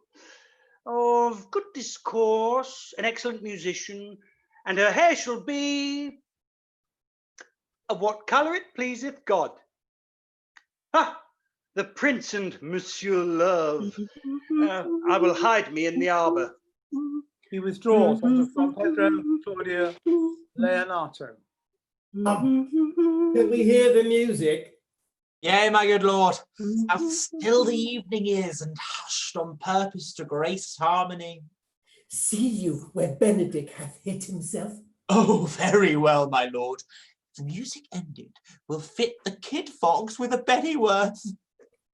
Of good discourse, an excellent musician, and her hair shall be of what colour it pleaseth God. Ha! The Prince and Monsieur Love. I will hide me in the arbour. He withdraws under Don Pedro, Claudio, Leonato. Can we hear the music? Yea, my good lord, how still the evening is, and hushed on purpose to grace harmony. See you where Benedick hath hit himself? Oh, very well, my lord. The music ended, we'll fit the kid fox with a Bettyworth.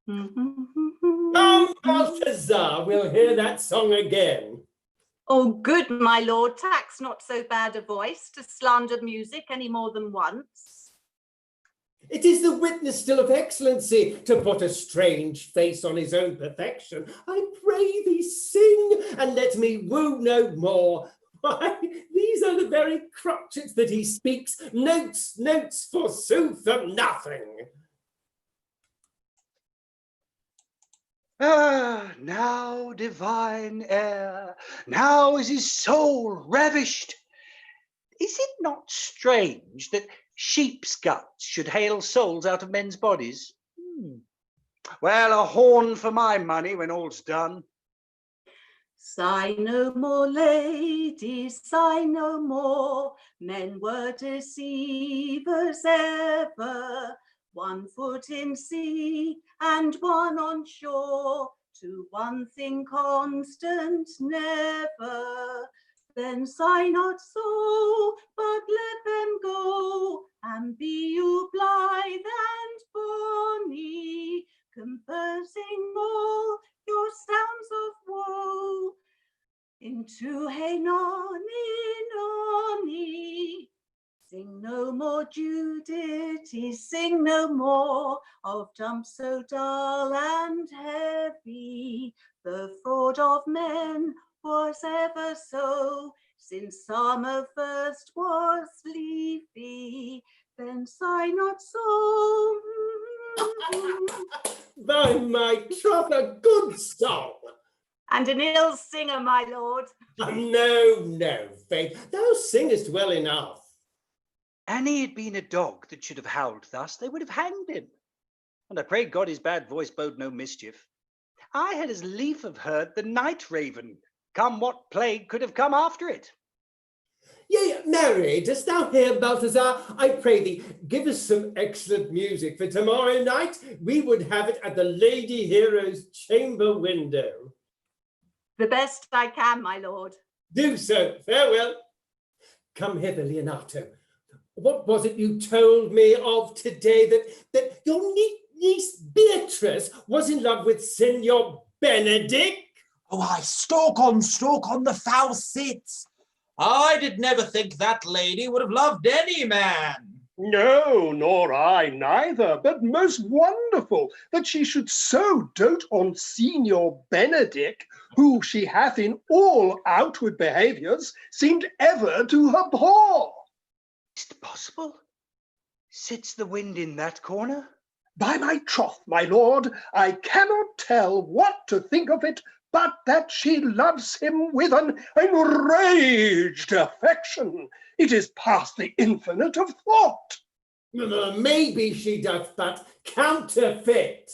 Come, Balthazar, we'll hear that song again. Oh, good, my lord, tax not so bad a voice to slander music any more than once. It is the witness still of excellency to put a strange face on his own perfection. I pray thee sing, and let me woo no more. Why, these are the very crotchets that he speaks. Notes, notes, forsooth, of nothing. Ah, now divine air, now is his soul ravished. Is it not strange that sheep's guts should hale souls out of men's bodies? Well, a horn for my money when all's done. Sigh no more, ladies, sigh no more. Men were deceivers ever. 1 foot in sea and 1 on shore. To one thing constant never. Then sigh not so, but let them go. And be you blithe and bonny, conversing all your sounds of woe into hey nonny nonny. Sing no more Judith, sing no more of dumps so dull and heavy. The fraud of men was ever so, since summer first was leafy. Then sigh not so. By my troth, a good song. And an ill singer, my lord. No, no, Faith, thou singest well enough. An he had been a dog that should have howled thus, they would have hanged him. And I pray God his bad voice bode no mischief. I had as lief have heard the night raven, come what plague could have come after it. Yea, Mary, dost thou hear, Balthazar? I pray thee, give us some excellent music, for tomorrow night we would have it at the Lady Hero's chamber window. The best I can, my lord. Do so, farewell. Come hither, Leonato. What was it you told me of today, that your niece Beatrice was in love with Signor Benedick? Oh, I stalk on, the foul cits. I did never think that lady would have loved any man. No, nor I neither, but most wonderful that she should so dote on Signor Benedick, who she hath in all outward behaviours seemed ever to abhor. Is it possible? Sits the wind in that corner? By my troth, my lord, I cannot tell what to think of it, but that she loves him with an enraged affection. It is past the infinite of thought. Maybe she doth but counterfeit.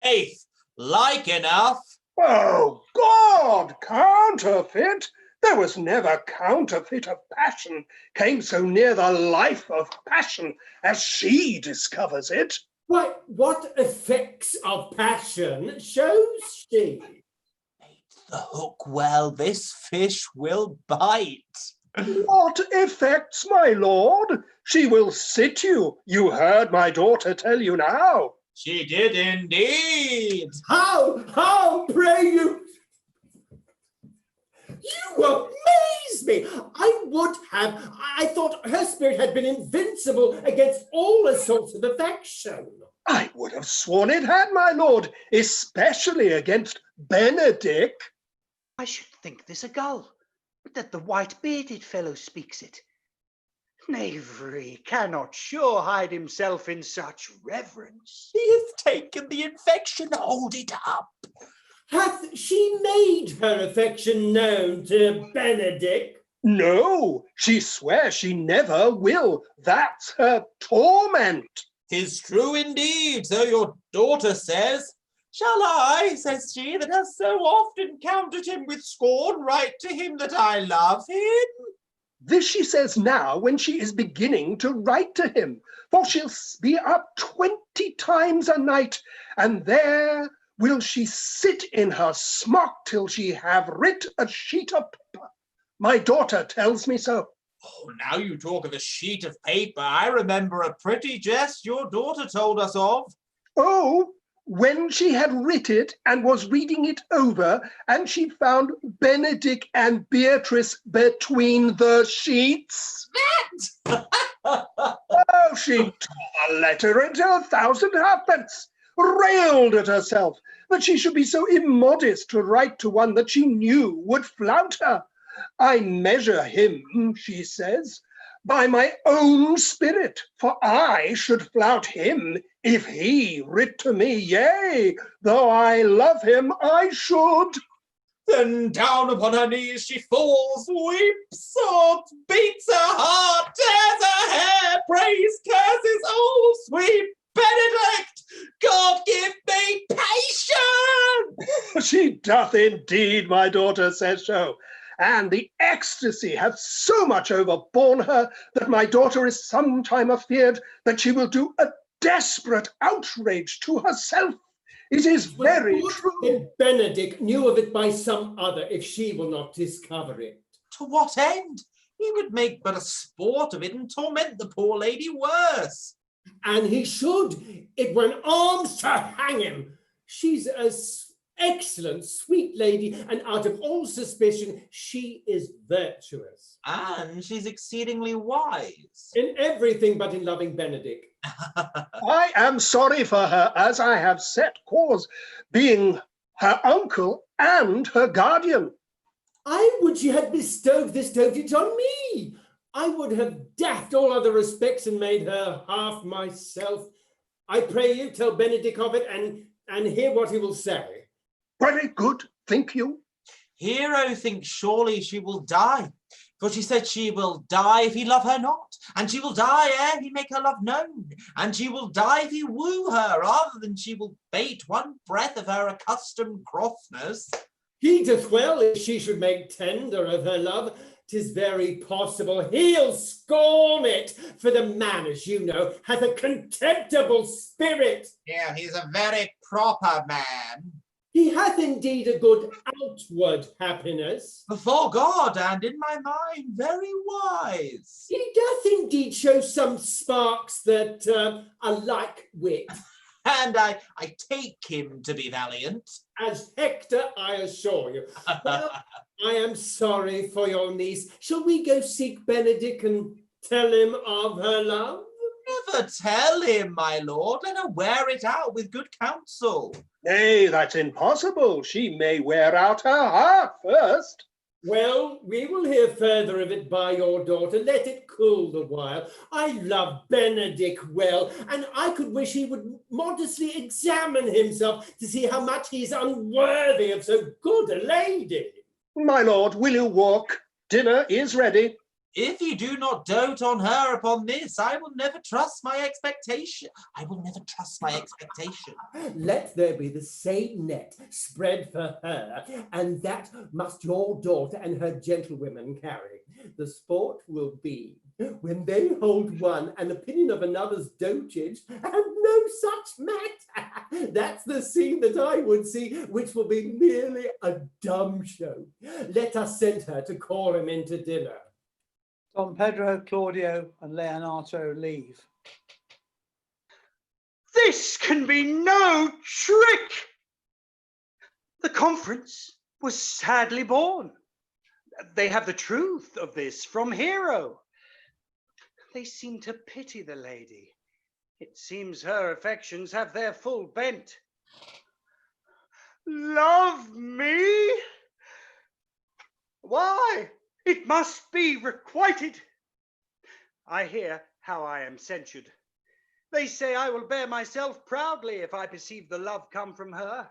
Faith, like enough. Oh, God, counterfeit? There was never counterfeit of passion came so near the life of passion as she discovers it. Why, what effects of passion shows she? The hook well, this fish will bite. What effects, my lord? She will sit you. You heard my daughter tell you now. She did indeed. How, pray you? You amaze me. I thought her spirit had been invincible against all assaults of affection. I would have sworn it had, my lord, especially against Benedick. I should think this a gull, but that the white-bearded fellow speaks it. Knavery cannot sure hide himself in such reverence. He hath taken the infection, hold it up. Hath she made her affection known to Benedick? No, she swears she never will. That's her torment. 'Tis true indeed, so your daughter says. Shall I, says she, that has so often counted him with scorn, write to him that I love him? This she says now when she is beginning to write to him, for she'll be up 20 times a night, and there will she sit in her smock till she have writ a sheet of paper. My daughter tells me so. Oh, now you talk of a sheet of paper, I remember a pretty jest your daughter told us of. Oh, when she had writ it and was reading it over, and she found Benedick and Beatrice between the sheets. That! Oh, she tore the letter into 1,000 halfpence, railed at herself that she should be so immodest to write to one that she knew would flout her, I measure him, she says, by my own spirit, for I should flout him if he writ to me, yea, though I love him, I should. Then down upon her knees she falls, weeps, sobs, beats her heart, tears her hair, prays, curses, oh, sweet Benedict! God give me patience! She doth indeed, my daughter says so. And the ecstasy hath so much overborne her that my daughter is sometime afeard that she will do a desperate outrage to herself. It is very true. That Benedict knew of it by some other, if she will not discover it. To what end? He would make but a sport of it and torment the poor lady worse. And he should. It were an arms to hang him. She's a excellent, sweet lady, and out of all suspicion, she is virtuous. And she's exceedingly wise. In everything but in loving Benedict. I am sorry for her, as I have set cause, being her uncle and her guardian. I would she had bestowed this dotage on me. I would have daffed all other respects and made her half myself. I pray you tell Benedict of it and hear what he will say. Very good, think you? Hero thinks surely she will die, for she said she will die if he love her not, and she will die ere he make her love known, and she will die if he woo her, rather than she will bate one breath of her accustomed croftness. He doth well if she should make tender of her love. 'Tis very possible he'll scorn it, for the man, as you know, hath a contemptible spirit. Yeah, he's a very proper man. He hath indeed a good outward happiness. Before God and in my mind, very wise. He doth indeed show some sparks that are like wit. And I take him to be valiant. As Hector, I assure you. Well, I am sorry for your niece. Shall we go seek Benedict and tell him of her love? Never tell him, my lord. Let her wear it out with good counsel. Nay, that's impossible. She may wear out her heart first. Well, we will hear further of it by your daughter. Let it cool the while. I love Benedict well, and I could wish he would modestly examine himself to see how much he is unworthy of so good a lady. My lord, will you walk? Dinner is ready. If you do not dote on her upon this, I will never trust my expectation. I will never trust my expectation. Let there be the same net spread for her, and that must your daughter and her gentlewomen carry. The sport will be when they hold one an opinion of another's dotage, and no such matter. That's the scene that I would see, which will be merely a dumb show. Let us send her to call him into dinner. Don Pedro, Claudio, and Leonato leave. This can be no trick. The conference was sadly born. They have the truth of this from Hero. They seem to pity the lady. It seems her affections have their full bent. Love me? Why? It must be requited. I hear how I am censured. They say I will bear myself proudly if I perceive the love come from her.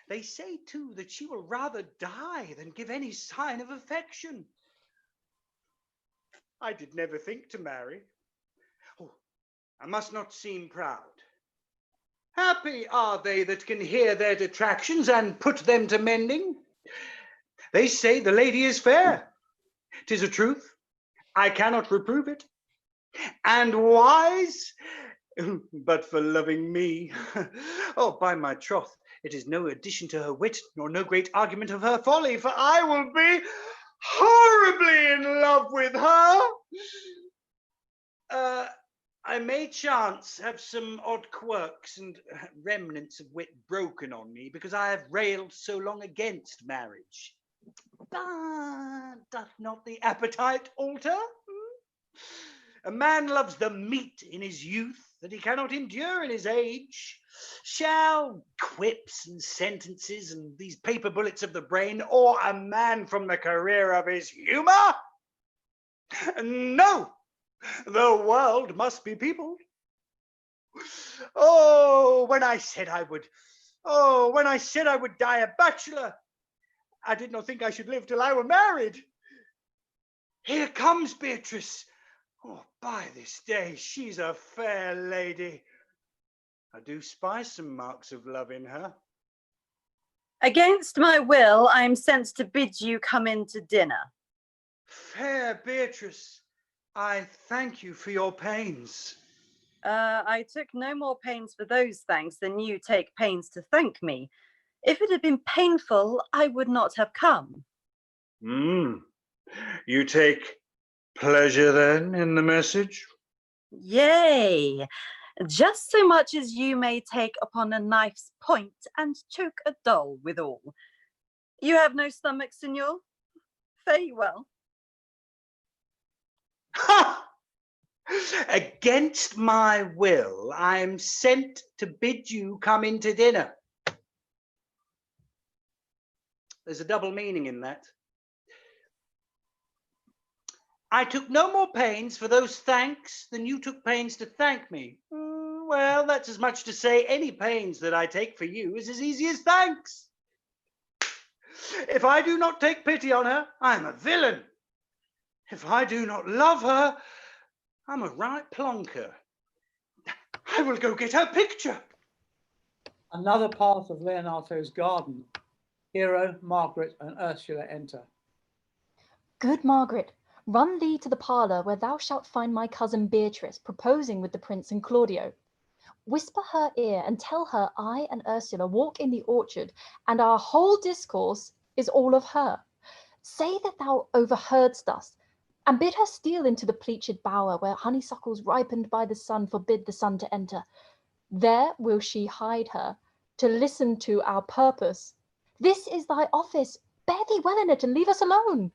They say, too, that she will rather die than give any sign of affection. I did never think to marry. Oh, I must not seem proud. Happy are they that can hear their detractions and put them to mending. They say the lady is fair. 'Tis a truth. I cannot reprove it. And wise, but for loving me. Oh, by my troth, it is no addition to her wit, nor no great argument of her folly, for I will be horribly in love with her. I may chance have some odd quirks and remnants of wit broken on me, because I have railed so long against marriage. But doth not the appetite alter? A man loves the meat in his youth that he cannot endure in his age. Shall quips and sentences and these paper bullets of the brain awe a man from the career of his humour? No, the world must be peopled. When I said I would die a bachelor, I did not think I should live till I were married. Here comes Beatrice. By this day, she's a fair lady. I do spy some marks of love in her. Against my will, I am sent to bid you come in to dinner. Fair Beatrice, I thank you for your pains. I took no more pains for those thanks than you take pains to thank me. If it had been painful, I would not have come. You take pleasure then in the message? Yea, just so much as you may take upon a knife's point and choke a doll withal. You have no stomach, signor? Fare you well. Ha! Against my will, I am sent to bid you come in to dinner. There's a double meaning in that. I took no more pains for those thanks than you took pains to thank me. Well, that's as much to say any pains that I take for you is as easy as thanks. If I do not take pity on her, I'm a villain. If I do not love her, I'm a right plonker. I will go get her picture. Another part of Leonato's garden. Hero, Margaret, and Ursula enter. Good Margaret, run thee to the parlour where thou shalt find my cousin Beatrice proposing with the Prince and Claudio. Whisper her ear and tell her I and Ursula walk in the orchard and our whole discourse is all of her. Say that thou overheardst us and bid her steal into the pleached bower where honeysuckles ripened by the sun forbid the sun to enter. There will she hide her to listen to our purpose. This is thy office. Bear thee well in it and leave us alone.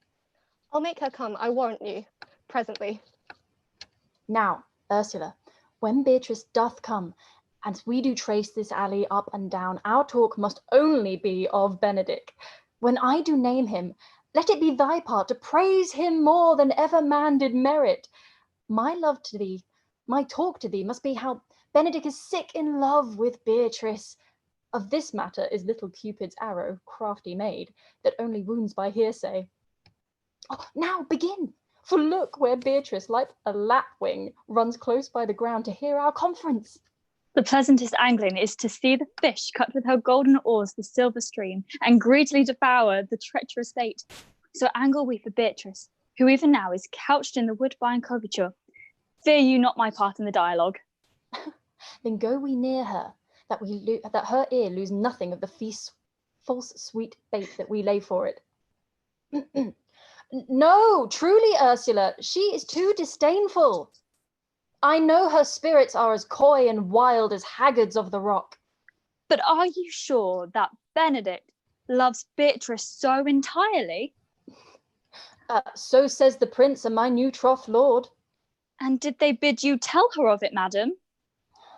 I'll make her come, I warrant you, presently. Now, Ursula, when Beatrice doth come, and we do trace this alley up and down, our talk must only be of Benedick. When I do name him, let it be thy part to praise him more than ever man did merit. My love to thee, my talk to thee must be how Benedick is sick in love with Beatrice. Of this matter is little Cupid's arrow, crafty made, that only wounds by hearsay. Now begin, for look where Beatrice, like a lapwing, runs close by the ground to hear our conference. The pleasantest angling is to see the fish cut with her golden oars the silver stream, and greedily devour the treacherous bait. So angle we for Beatrice, who even now is couched in the woodbine coverture. Fear you not my part in the dialogue. Then go we near her, that her ear lose nothing of the false sweet bait that we lay for it. No, truly, Ursula, she is too disdainful. I know her spirits are as coy and wild as haggards of the rock. But are you sure that Benedick loves Beatrice so entirely? So says the prince and my new troth lord. And did they bid you tell her of it, madam?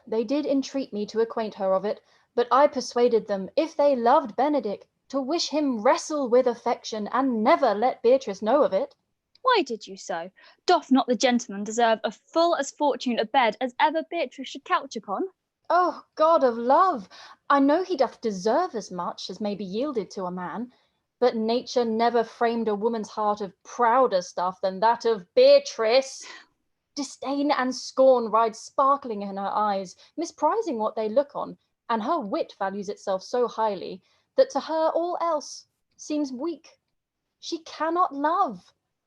They did entreat me to acquaint her of it, but I persuaded them, if they loved Benedick, to wish him wrestle with affection and never let Beatrice know of it. Why did you so? Doth not the gentleman deserve a full as fortune a bed as ever Beatrice should couch upon? Oh, God of love, I know he doth deserve as much as may be yielded to a man, but nature never framed a woman's heart of prouder stuff than that of Beatrice. Disdain and scorn ride sparkling in her eyes, misprizing what they look on, and her wit values itself so highly that to her all else seems weak. She cannot love,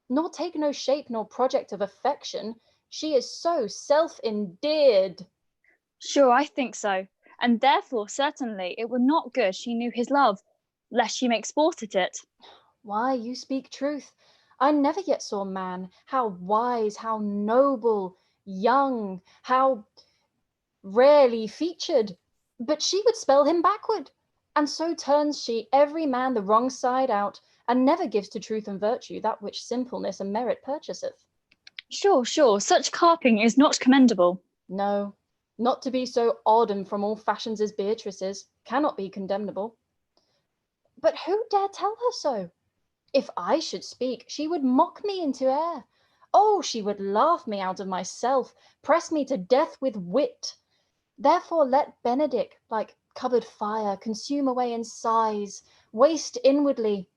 nor take no shape nor project of affection. She is so self-endeared. Sure, I think so, and therefore certainly it were not good she knew his love, lest she make sport at it. Why, you speak truth. I never yet saw man, how wise, how noble, young, how rarely featured, but she would spell him backward, and so turns she every man the wrong side out, and never gives to truth and virtue that which simpleness and merit purchaseth. Sure, sure, such carping is not commendable. No, not to be so odd and from all fashions as Beatrice is, cannot be condemnable. But who dare tell her so? If I should speak, she would mock me into air. Oh, she would laugh me out of myself, press me to death with wit. Therefore let Benedick, like covered fire, consume away in sighs, waste inwardly.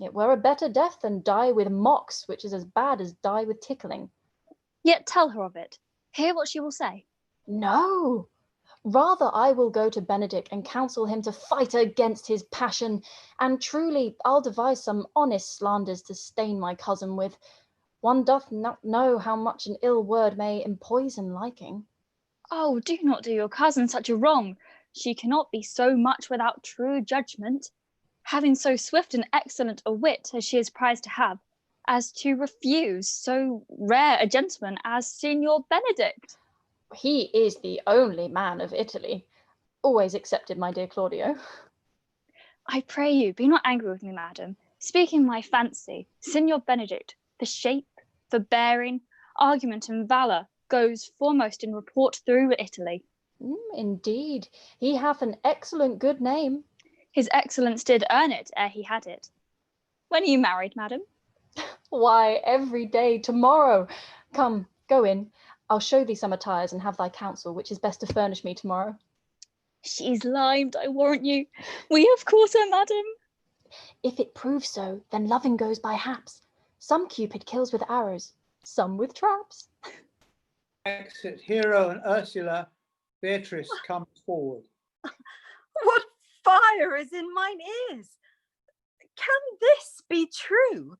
It were a better death than die with mocks, which is as bad as die with tickling. Yet tell her of it. Hear what she will say. No, rather I will go to Benedick and counsel him to fight against his passion, and truly I'll devise some honest slanders to stain my cousin with. One doth not know how much an ill word may empoison liking. Oh, do not do your cousin such a wrong. She cannot be so much without true judgment, having so swift and excellent a wit as she is prized to have, as to refuse so rare a gentleman as Signor Benedict. He is the only man of Italy, always excepted my dear Claudio. I pray you, be not angry with me, madam. Speaking my fancy, Signor Benedict, the shape, the bearing, argument and valour, goes foremost in report through Italy. Indeed, he hath an excellent good name. His excellence did earn it ere he had it. When are you married, madam? Why, every day, tomorrow. Come, go in. I'll show thee some attires and have thy counsel, which is best to furnish me tomorrow. She's limed, I warrant you. We have caught her, madam. If it prove so, then loving goes by haps. Some Cupid kills with arrows, some with traps. Exit Hero and Ursula. Beatrice comes forward. What fire is in mine ears? Can this be true?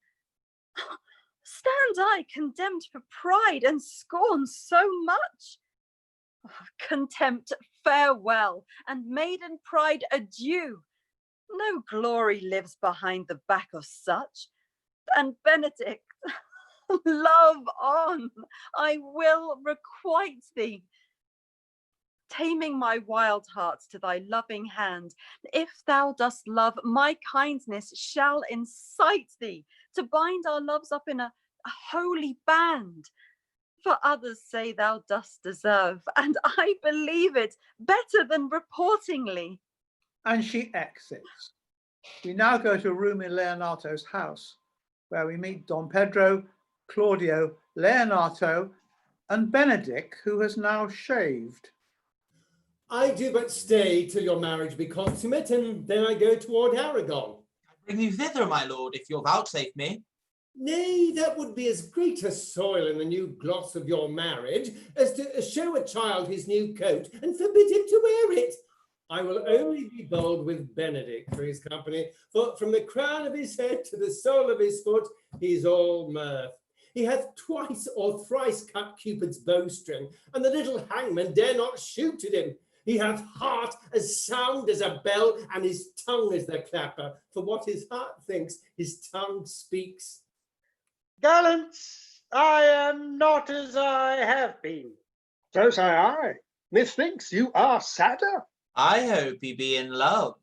Stand I condemned for pride and scorn so much? Contempt, farewell, and maiden pride, adieu. No glory lives behind the back of such. And Benedict, love on, I will requite thee. Taming my wild heart to thy loving hand, if thou dost love, my kindness shall incite thee to bind our loves up in a holy band. For others say thou dost deserve, and I believe it better than reportingly. And she exits. We now go to a room in Leonato's house, where we meet Don Pedro, Claudio, Leonato, and Benedick, who has now shaved. I do but stay till your marriage be consummate, and then I go toward Aragon. I bring you thither, my lord, if you'll vouchsafe me. Nay, that would be as great a soil in the new gloss of your marriage as to show a child his new coat and forbid him to wear it. I will only be bold with Benedick for his company, for from the crown of his head to the sole of his foot, he's all mirth. He hath twice or thrice cut Cupid's bowstring, and the little hangman dare not shoot at him. He hath heart as sound as a bell, and his tongue as the clapper. For what his heart thinks, his tongue speaks. Gallants, I am not as I have been. So say I. Methinks you are sadder. I hope he be in love.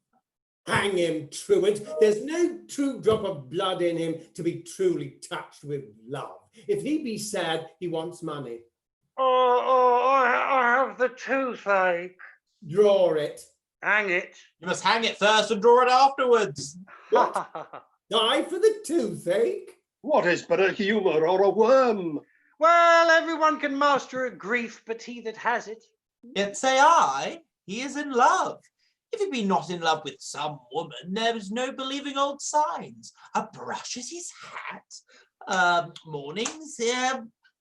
Hang him, truant. There's no true drop of blood in him to be truly touched with love. If he be sad, he wants money. I have the toothache. Draw it. Hang it. You must hang it first and draw it afterwards. What? Die for the toothache? What is but a humour or a worm? Well, everyone can master a grief, but he that has it. Yet say I, he is in love. If he be not in love with some woman, there is no believing old signs. A brush is his hat. Mornings,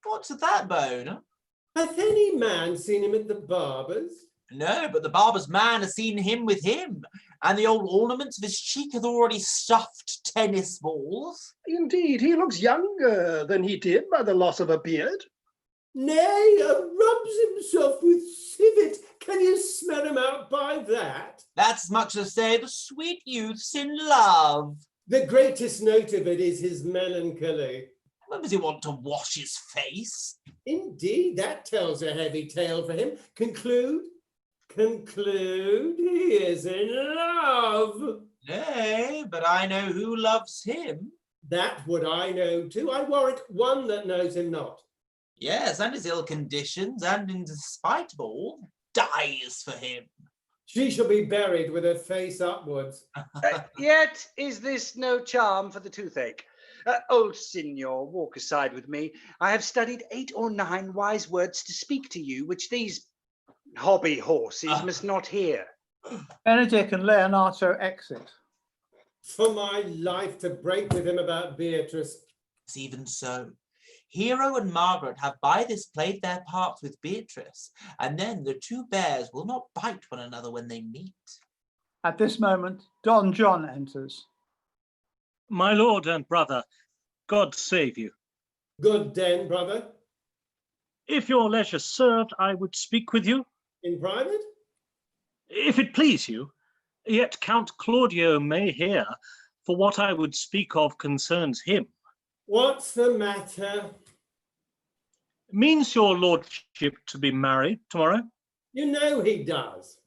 what's at that bone? Hath any man seen him at the barber's? No, but the barber's man has seen him with him, and the old ornaments of his cheek hath already stuffed tennis balls. Indeed, he looks younger than he did by the loss of a beard. Nay, rubs himself with civet. Can you smell him out by that? That's as much as say the sweet youth's in love. The greatest note of it is his melancholy. When does he want to wash his face? Indeed, that tells a heavy tale for him. Conclude. Conclude, he is in love. Nay, but I know who loves him. That would I know too. I warrant one that knows him not. Yes, and his ill conditions, and in spite of all, dies for him. She shall be buried with her face upwards. Yet is this no charm for the toothache? Old Signor, walk aside with me. I have studied 8 or 9 wise words to speak to you, which these hobby horses must not hear. Benedick and Leonato exit. For my life to break with him about Beatrice. Even so, Hero and Margaret have by this played their parts with Beatrice, and then the 2 bears will not bite one another when they meet. At this moment, Don John enters. My lord and brother, God save you. Good den, brother. If your leisure served, I would speak with you. In private? If it please you, yet Count Claudio may hear, for what I would speak of concerns him. What's the matter? Means your lordship to be married tomorrow? You know he does.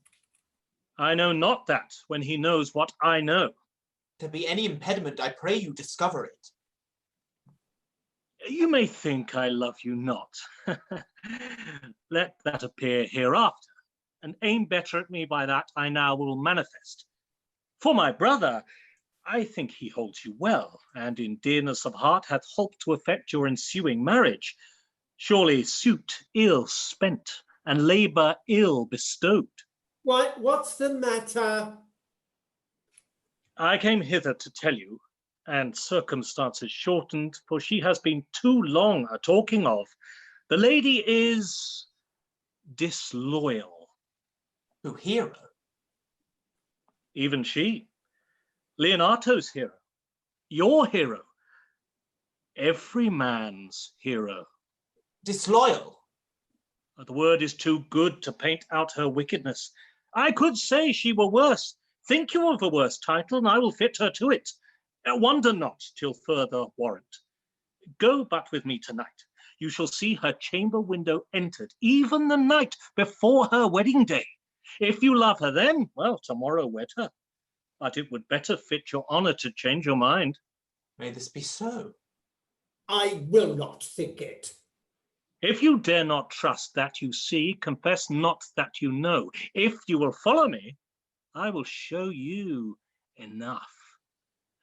I know not that, when he knows what I know. If there be any impediment, I pray you discover it. You may think I love you not. Let that appear hereafter, and aim better at me by that I now will manifest. For my brother, I think he holds you well, and in dearness of heart hath holp to effect your ensuing marriage. Surely suit ill spent, and labour ill bestowed. What's the matter? I came hither to tell you, and circumstances shortened, for she has been too long a talking of. The lady is disloyal. Who, Hero? Even she. Leonato's hero. Your hero. Every man's hero. Disloyal? The word is too good to paint out her wickedness. I could say she were worse. Think you of a worse title, and I will fit her to it. Wonder not till further warrant. Go but with me tonight. You shall see her chamber window entered, even the night before her wedding day. If you love her then, well, tomorrow wed her. But it would better fit your honour to change your mind. May this be so? I will not think it. If you dare not trust that you see, confess not that you know. If you will follow me, I will show you enough.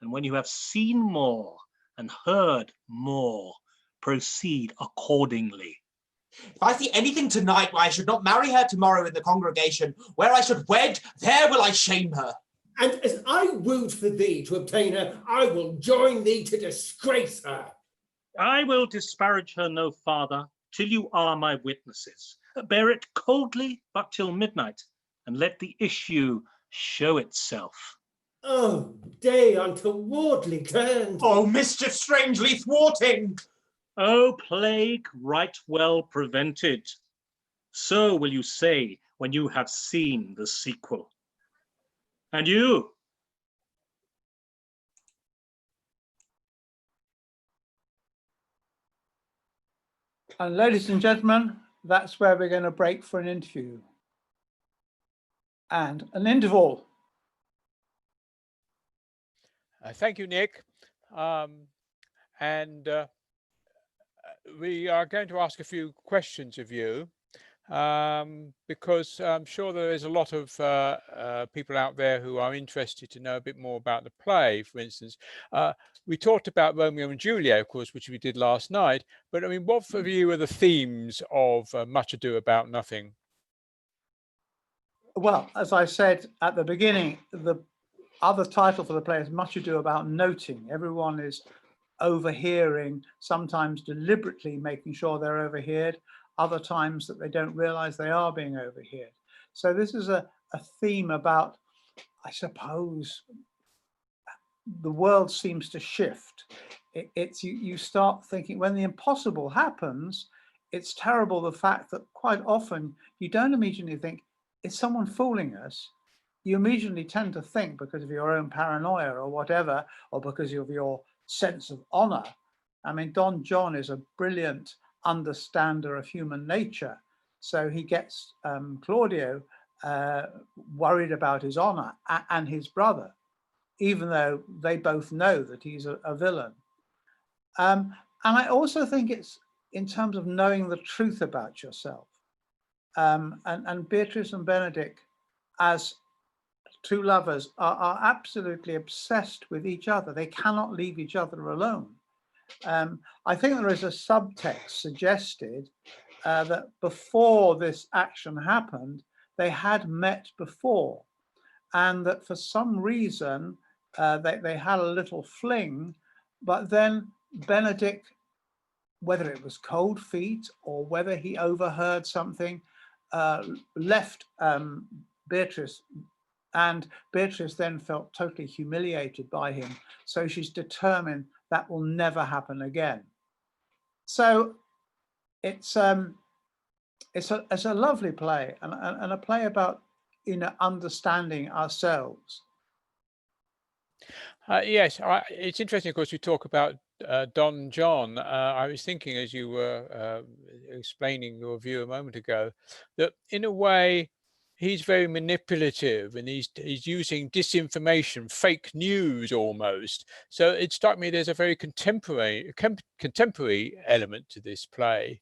And when you have seen more and heard more, proceed accordingly. If I see anything tonight why I should not marry her tomorrow in the congregation, where I should wed, there will I shame her. And as I wooed for thee to obtain her, I will join thee to disgrace her. I will disparage her no farther till you are my witnesses. Bear it coldly, but till midnight, and let the issue show itself. Oh, day untowardly turned. Oh, mischief strangely thwarting. Oh, plague right well prevented. So will you say when you have seen the sequel. And you? And ladies and gentlemen, that's where we're going to break for an interview. And an interval. Thank you, Nick. We are going to ask a few questions of you because I'm sure there is a lot of people out there who are interested to know a bit more about the play. For instance, we talked about Romeo and Juliet, of course, which we did last night. But I mean, what for you are the themes of Much Ado About Nothing? Well, as I said at the beginning, the other title for the play is Much Ado About Noting. Everyone is overhearing, sometimes deliberately making sure they're overheard, other times that they don't realize they are being overheard. So this is a theme about, I suppose, the world seems to shift. It's you start thinking when the impossible happens, it's terrible the fact that quite often you don't immediately think, is someone fooling us? You immediately tend to think, because of your own paranoia or whatever, or because of your sense of honor. I mean, Don John is a brilliant understander of human nature. So he gets Claudio worried about his honor and his brother, even though they both know that he's a villain. And I also think it's in terms of knowing the truth about yourself. And Beatrice and Benedick, as two lovers, are absolutely obsessed with each other. They cannot leave each other alone. I think there is a subtext suggested that before this action happened, they had met before, and that for some reason they had a little fling, but then Benedick, whether it was cold feet or whether he overheard something, left Beatrice, and Beatrice then felt totally humiliated by him. So she's determined that will never happen again. So it's a lovely play, and a play about, you know, understanding ourselves. Yes, it's interesting, of course, we talk about Don John. I was thinking as you were explaining your view a moment ago, that in a way he's very manipulative, and he's using disinformation, fake news almost. So it struck me there's a very contemporary element to this play.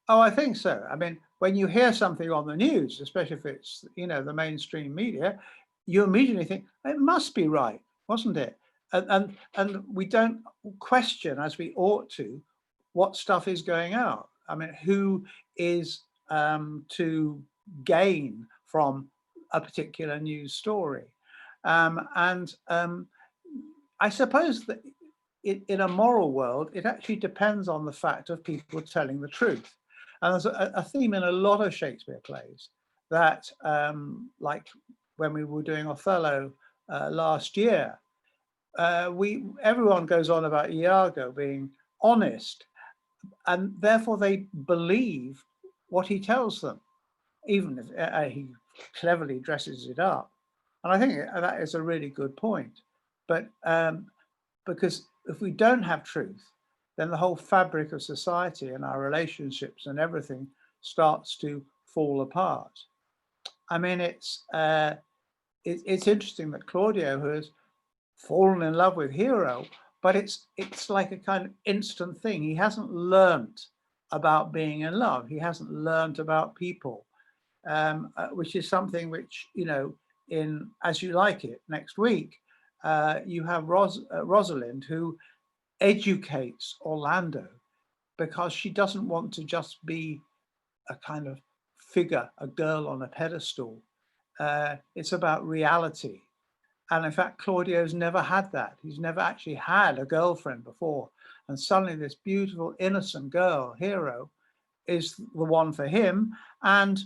Oh, I think so. I mean, when you hear something on the news, especially if it's, you know, the mainstream media, you immediately think it must be right, wasn't it? And we don't question, as we ought to, what stuff is going out. I mean, who is to gain from a particular news story? I suppose that in a moral world, it actually depends on the fact of people telling the truth. And there's a theme in a lot of Shakespeare plays that, like when we were doing Othello last year, everyone goes on about Iago being honest, and therefore they believe what he tells them, even if he cleverly dresses it up. And I think that is a really good point. But because if we don't have truth, then the whole fabric of society and our relationships and everything starts to fall apart. I mean, it's interesting that Claudio has fallen in love with Hero, but it's like a kind of instant thing. He hasn't learnt about being in love. He hasn't learnt about people, which is something which, you know, in As You Like It next week, you have Rosalind, who educates Orlando because she doesn't want to just be a kind of figure, a girl on a pedestal. It's about reality. And in fact, Claudio's never had that. He's never actually had a girlfriend before. And suddenly this beautiful, innocent girl, Hero, is the one for him. And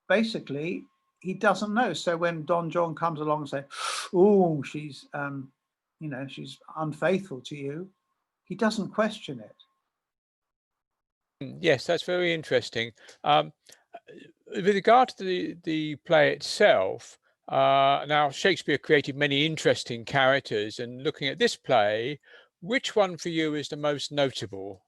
basically, he doesn't know. So when Don John comes along and says, oh, she's, you know, she's unfaithful to you, he doesn't question it. Yes, that's very interesting. With regard to the play itself, now Shakespeare created many interesting characters, and looking at this play, which one for you is the most notable?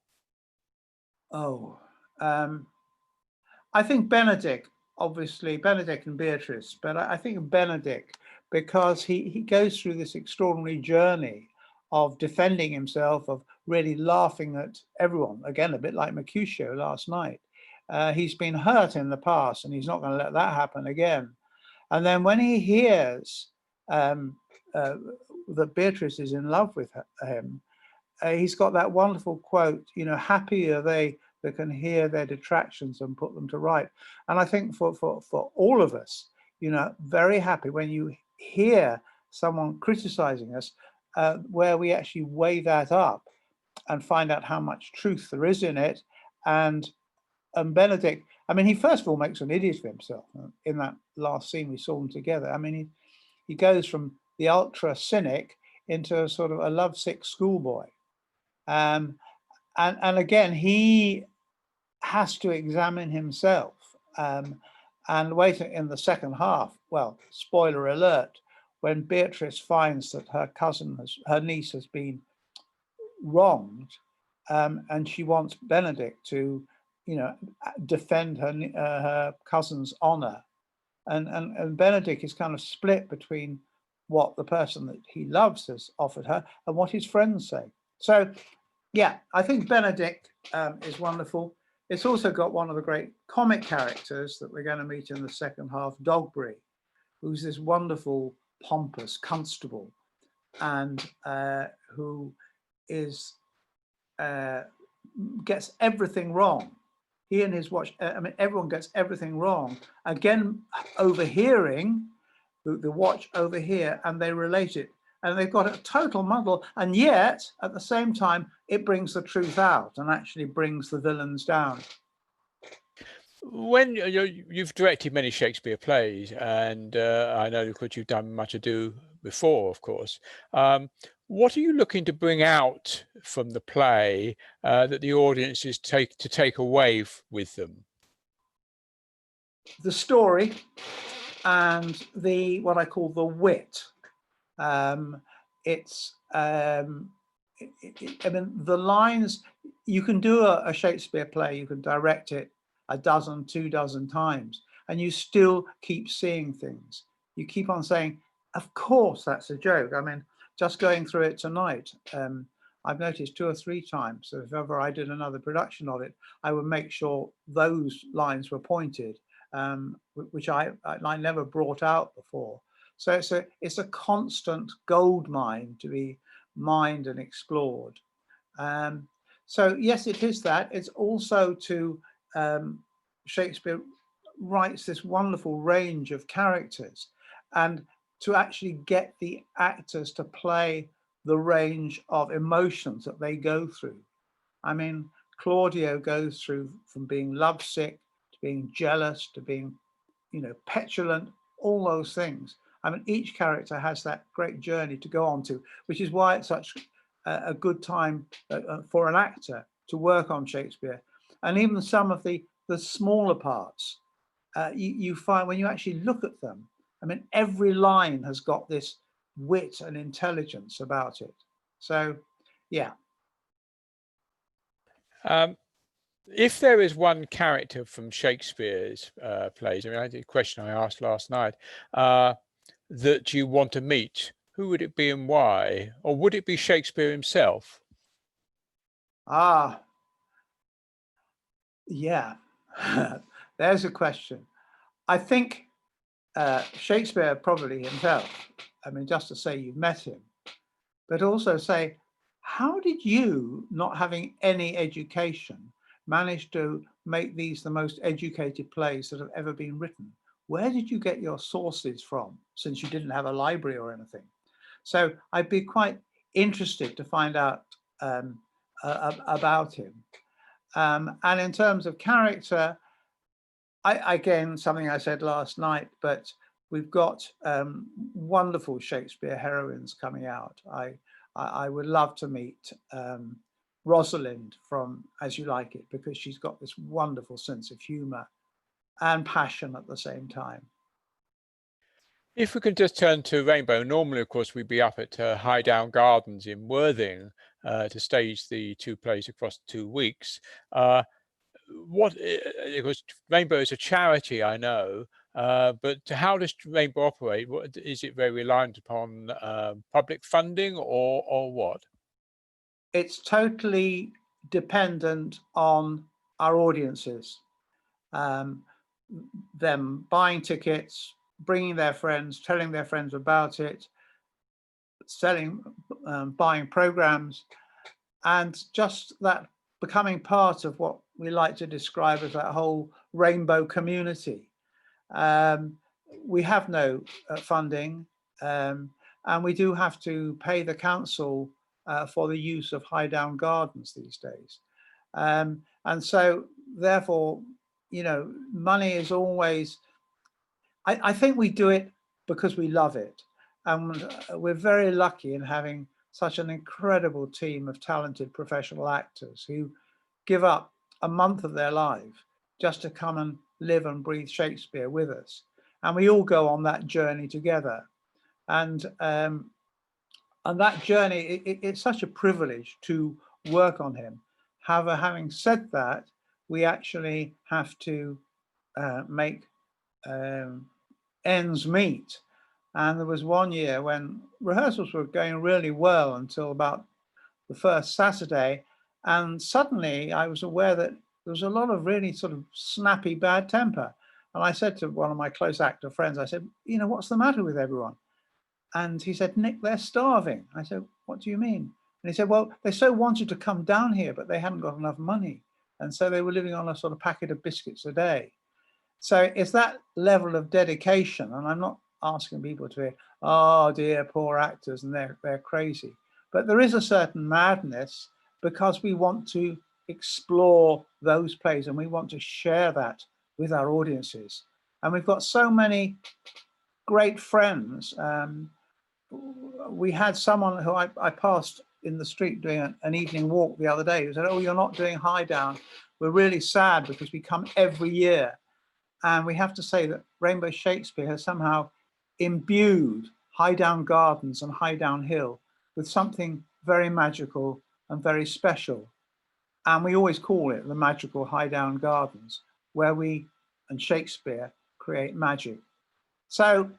Oh, I think Benedick, obviously, Benedick and Beatrice, but I think Benedick, because he goes through this extraordinary journey of defending himself, of really laughing at everyone, again, a bit like Mercutio last night. He's been hurt in the past, and he's not going to let that happen again. And then when he hears that Beatrice is in love with him, he's got that wonderful quote, you know, happy are they that can hear their detractions and put them to right. And I think for all of us, you know, very happy when you hear someone criticizing us, where we actually weigh that up and find out how much truth there is in it. And Benedick, I mean, he first of all makes an idiot of himself in that last scene we saw them together. I mean, he goes from the ultra cynic into a sort of a lovesick schoolboy. And again, he has to examine himself. And wait in the second half, well, spoiler alert, when Beatrice finds that her niece has been wronged, and she wants Benedick to, you know, defend her cousin's honor, and Benedick is kind of split between what the person that he loves has offered her and what his friends say. So Yeah, I think Benedict is wonderful. It's also got one of the great comic characters that we're going to meet in the second half, Dogberry, who's this wonderful, pompous constable, and who is gets everything wrong. He and his watch, I mean, everyone gets everything wrong. Again, overhearing, the watch overhear, and they relate it. And they've got a total muddle. And yet, at the same time, it brings the truth out and actually brings the villains down. When you've directed many Shakespeare plays, and I know, of course, you've done Much Ado before, of course. What are you looking to bring out from the play that the audiences take away with them? The story and what I call the wit. I mean, the lines, you can do a Shakespeare play, you can direct it a dozen, 2 dozen times, and you still keep seeing things. You keep on saying, of course, that's a joke. I mean, just going through it tonight, I've noticed 2 or 3 times that if ever I did another production of it, I would make sure those lines were pointed, which I never brought out before. So it's a constant gold mine to be mined and explored. So yes, it is that. It's also to Shakespeare writes this wonderful range of characters, and to actually get the actors to play the range of emotions that they go through. I mean, Claudio goes through from being lovesick to being jealous to being, you know, petulant, all those things. I mean, each character has that great journey to go on to, which is why it's such a good time for an actor to work on Shakespeare. And even some of the smaller parts, you find when you actually look at them, I mean, every line has got this wit and intelligence about it. So, yeah. If there is one character from Shakespeare's plays, I mean, I did a question I asked last night, that you want to meet, who would it be and why? Or would it be Shakespeare himself? Ah, yeah, there's a question. I think Shakespeare probably himself, I mean, just to say you've met him, but also say, how did you, not having any education, manage to make these the most educated plays that have ever been written? Where did you get your sources from, since you didn't have a library or anything? So I'd be quite interested to find out about him. And in terms of character, again, something I said last night, but we've got wonderful Shakespeare heroines coming out. I would love to meet Rosalind from As You Like It, because she's got this wonderful sense of humor and passion at the same time. If we could just turn to Rainbow, normally, of course, we'd be up at Highdown Gardens in Worthing to stage the 2 plays across 2 weeks. Because Rainbow is a charity, I know, but how does Rainbow operate? Is it very reliant upon public funding or what? It's totally dependent on our audiences, them buying tickets, bringing their friends, telling their friends about it, selling, buying programs, and just that becoming part of what we like to describe as that whole rainbow community. We have no funding, and we do have to pay the council for the use of Highdown Gardens these days. And so therefore, you know, money is always, I think we do it because we love it. And we're very lucky in having such an incredible team of talented professional actors who give up a month of their life just to come and live and breathe Shakespeare with us. And we all go on that journey together. And that journey, it's such a privilege to work on him. However, having said that, we actually have to make ends meet. And there was one year when rehearsals were going really well until about the first Saturday, And suddenly I was aware that there was a lot of really sort of snappy bad temper. And I said to one of my close actor friends, I said, you know, what's the matter with everyone? And he said, Nick, they're starving. I said, what do you mean? And he said, well, they so wanted to come down here, but they hadn't got enough money. And so they were living on a sort of packet of biscuits a day. So it's that level of dedication. And I'm not asking people to, oh dear, poor actors, and they're crazy. But there is a certain madness because we want to explore those plays and we want to share that with our audiences. And we've got so many great friends. We had someone who I passed in the street doing an evening walk the other day who said, oh, you're not doing Highdown. We're really sad because we come every year. And we have to say that Rainbow Shakespeare has somehow imbued Highdown Gardens and Highdown Hill with something very magical and very special. And we always call it the magical Highdown Gardens, where we and Shakespeare create magic. So,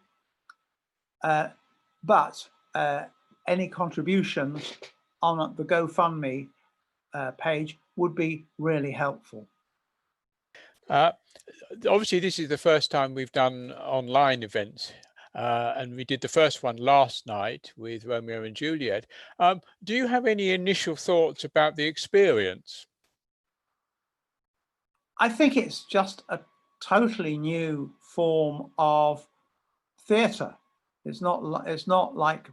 any contributions on the GoFundMe page would be really helpful. Obviously, this is the first time we've done online events, and we did the first one last night with Romeo and Juliet. Do you have any initial thoughts about the experience? I think it's just a totally new form of theatre. It's not like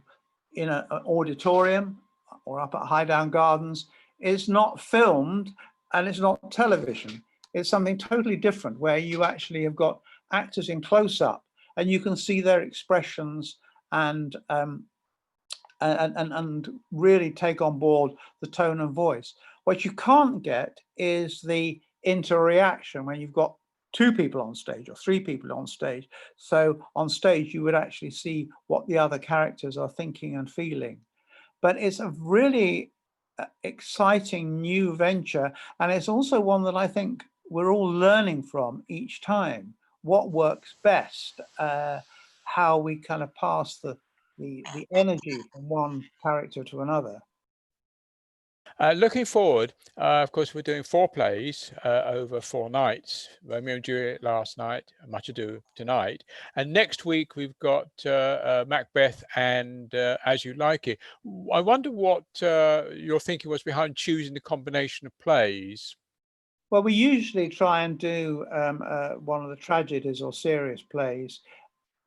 in an auditorium or up at Highdown Gardens. It's not filmed and it's not television. It's something totally different where you actually have got actors in close-up and you can see their expressions and really take on board the tone and voice. What you can't get is the inter-reaction when you've got 2 people on stage or 3 people on stage. So on stage, you would actually see what the other characters are thinking and feeling. But it's a really exciting new venture. And it's also one that I think we're all learning from each time, what works best, how we kind of pass the energy from one character to another. Looking forward, of course, we're doing 4 plays over 4 nights. Romeo and Juliet last night, Much Ado tonight. And next week, we've got Macbeth and As You Like It. I wonder what your thinking was behind choosing the combination of plays. Well, we usually try and do one of the tragedies or serious plays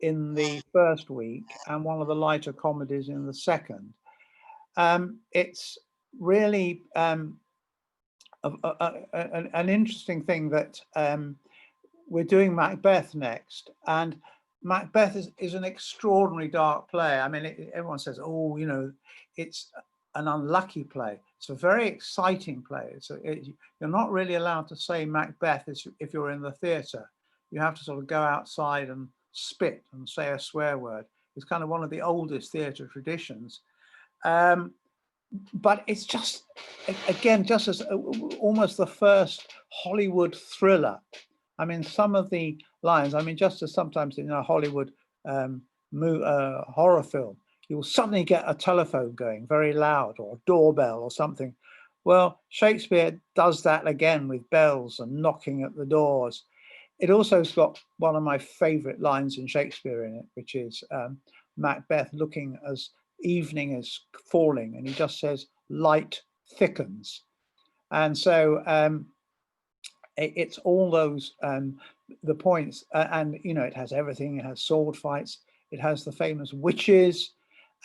in the first week and one of the lighter comedies in the second. It's really an interesting thing that we're doing Macbeth next, and Macbeth is an extraordinary dark play. I mean, everyone says, oh, you know, it's an unlucky play. It's a very exciting play. You're not really allowed to say Macbeth if you're in the theatre. You have to sort of go outside and spit and say a swear word. It's kind of one of the oldest theatre traditions. But it's just, again, just as almost the first Hollywood thriller. I mean, some of the lines, I mean, just as sometimes in a Hollywood horror film, you'll suddenly get a telephone going very loud or a doorbell or something. Well, Shakespeare does that again with bells and knocking at the doors. It also has got one of my favorite lines in Shakespeare in it, which is Macbeth looking as evening is falling, and he just says, light thickens. And so it's all those, the points, and, you know, it has everything. It has sword fights. It has the famous witches.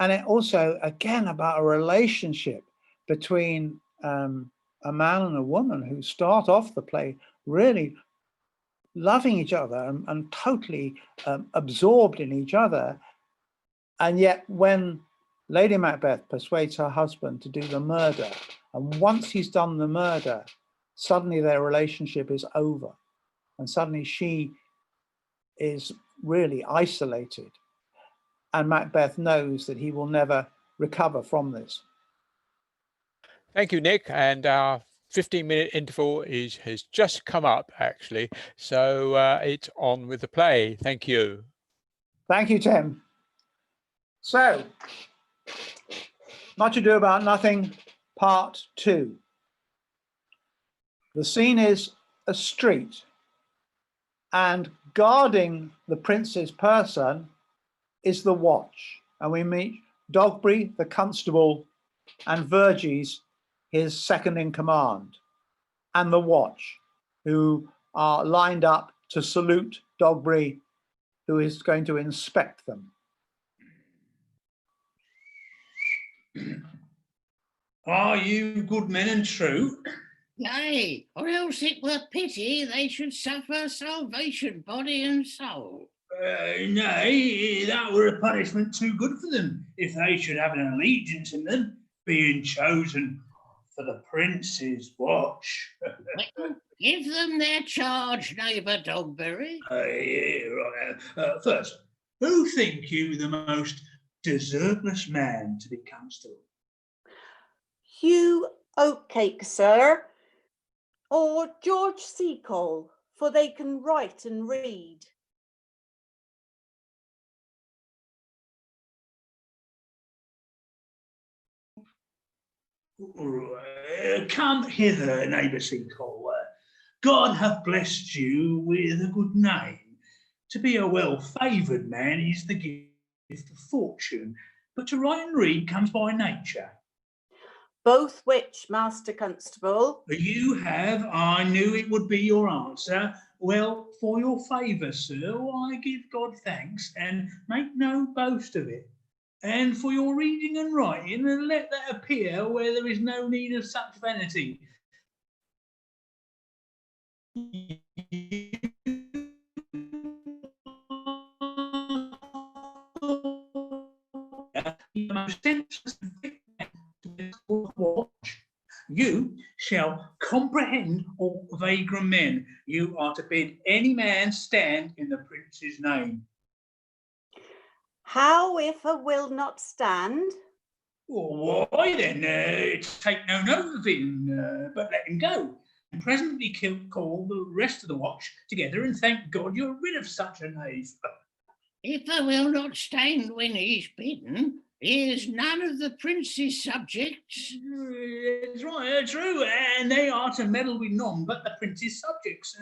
And it also, again, about a relationship between a man and a woman who start off the play really loving each other and totally absorbed in each other. And yet when Lady Macbeth persuades her husband to do the murder, and once he's done the murder, suddenly their relationship is over. And suddenly she is really isolated. And Macbeth knows that he will never recover from this. Thank you, Nick. And our 15-minute interval has just come up, actually. So it's on with the play. Thank you. Thank you, Tim. So, Much Ado About Nothing, Part 2. The scene is a street, and guarding the prince's person is the watch. And we meet Dogberry, the constable, and Verges, his second in command, and the watch, who are lined up to salute Dogberry, who is going to inspect them. Are you good men and true? Nay, or else it were pity they should suffer salvation, body and soul. Nay, that were a punishment too good for them, if they should have an allegiance in them, being chosen for the prince's watch. Well, give them their charge, neighbour Dogberry. Right. First, who think you the most desertless man to be constable? Hugh Oatcake, sir, or George Seacole, for they can write and read. Come hither, neighbour Seacole. God hath blessed you with a good name. To be a well-favoured man is the gift of fortune, but to write and read comes by nature. Both which, Master Constable? You have, I knew it would be your answer. Well, for your favour, sir, I give God thanks and make no boast of it. And for your reading and writing, and let that appear where there is no need of such vanity. You shall comprehend all vagrant men. You are to bid any man stand in the prince's name. How if a will not stand? Well, why then? Take no note of him, but let him go. And presently call the rest of the watch together and thank God you're rid of such a knave. If I will not stand when he's bidden, he is none of the prince's subjects. That's right, true, and they are to meddle with none but the prince's subjects.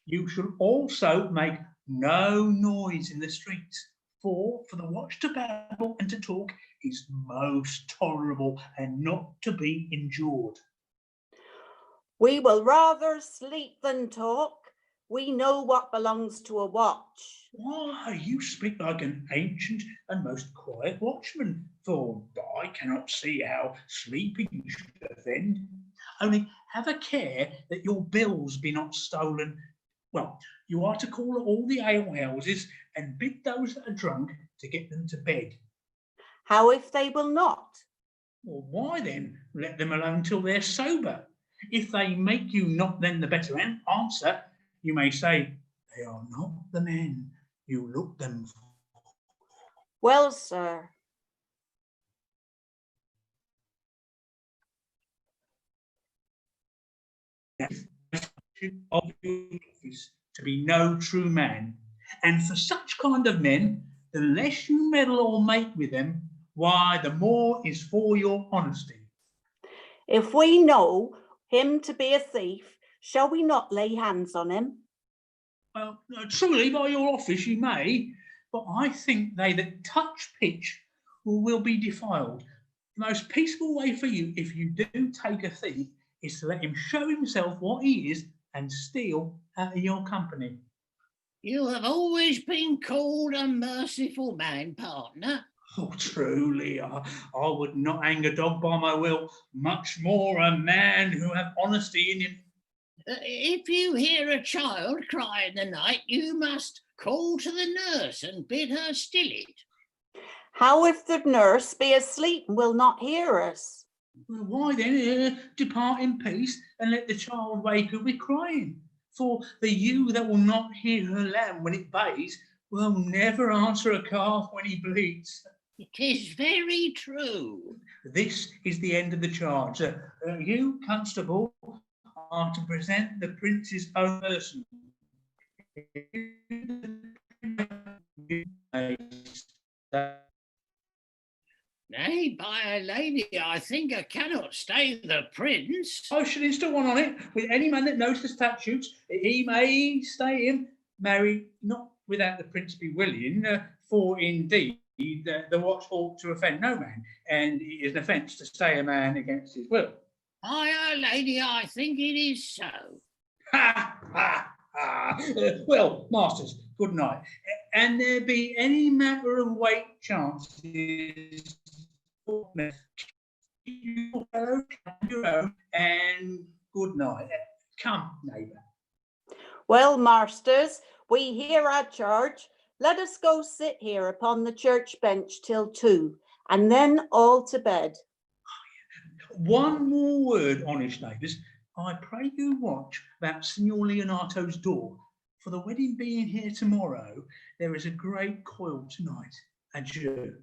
You should also make no noise in the streets, for the watch to babble and to talk is most tolerable and not to be endured. We will rather sleep than talk. We know what belongs to a watch. Why, you speak like an ancient and most quiet watchman, for I cannot see how sleeping should offend. Only have a care that your bills be not stolen. Well, you are to call at all the alehouses and bid those that are drunk to get them to bed. How if they will not? Well, why then let them alone till they're sober? If they make you not then the better answer, you may say, they are not the men you look them for. Well, sir. Of your office to be no true man, and for such kind of men, the less you meddle or make with them, why, the more is for your honesty. If we know him to be a thief, shall we not lay hands on him? Well, truly, by your office you may, but I think they that touch pitch will be defiled. The most peaceful way for you, if you do take a thief, is to let him show himself what he is and steal out of your company. You have always been called a merciful man, partner. Oh, truly, I would not hang a dog by my will, much more a man who have honesty in him. If you hear a child cry in the night, you must call to the nurse and bid her still it. How if the nurse be asleep and will not hear us? Well, why then depart in peace and let the child wake up with crying? For the ewe that will not hear her lamb when it bays will never answer a calf when he bleats. It is very true. This is the end of the charge. You, constable, are to present the prince's own person. Nay, by a lady, I think I cannot stay the prince. I should install one on it. With any man that knows the statutes, he may stay him, marry, not without the prince be willing, for indeed the watch ought to offend no man, and it is an offence to stay a man against his will. By a lady, I think it is so. Ha, ha, ha. Well, masters, good night. And there be any matter of weight chances, you your own, and good night. Come, neighbour. Well, masters, we hear our charge. Let us go sit here upon the church bench till 2, and then all to bed. One more word, honest neighbours. I pray you watch that Signor Leonato's door. For the wedding being here tomorrow, there is a great coil tonight. Adieu.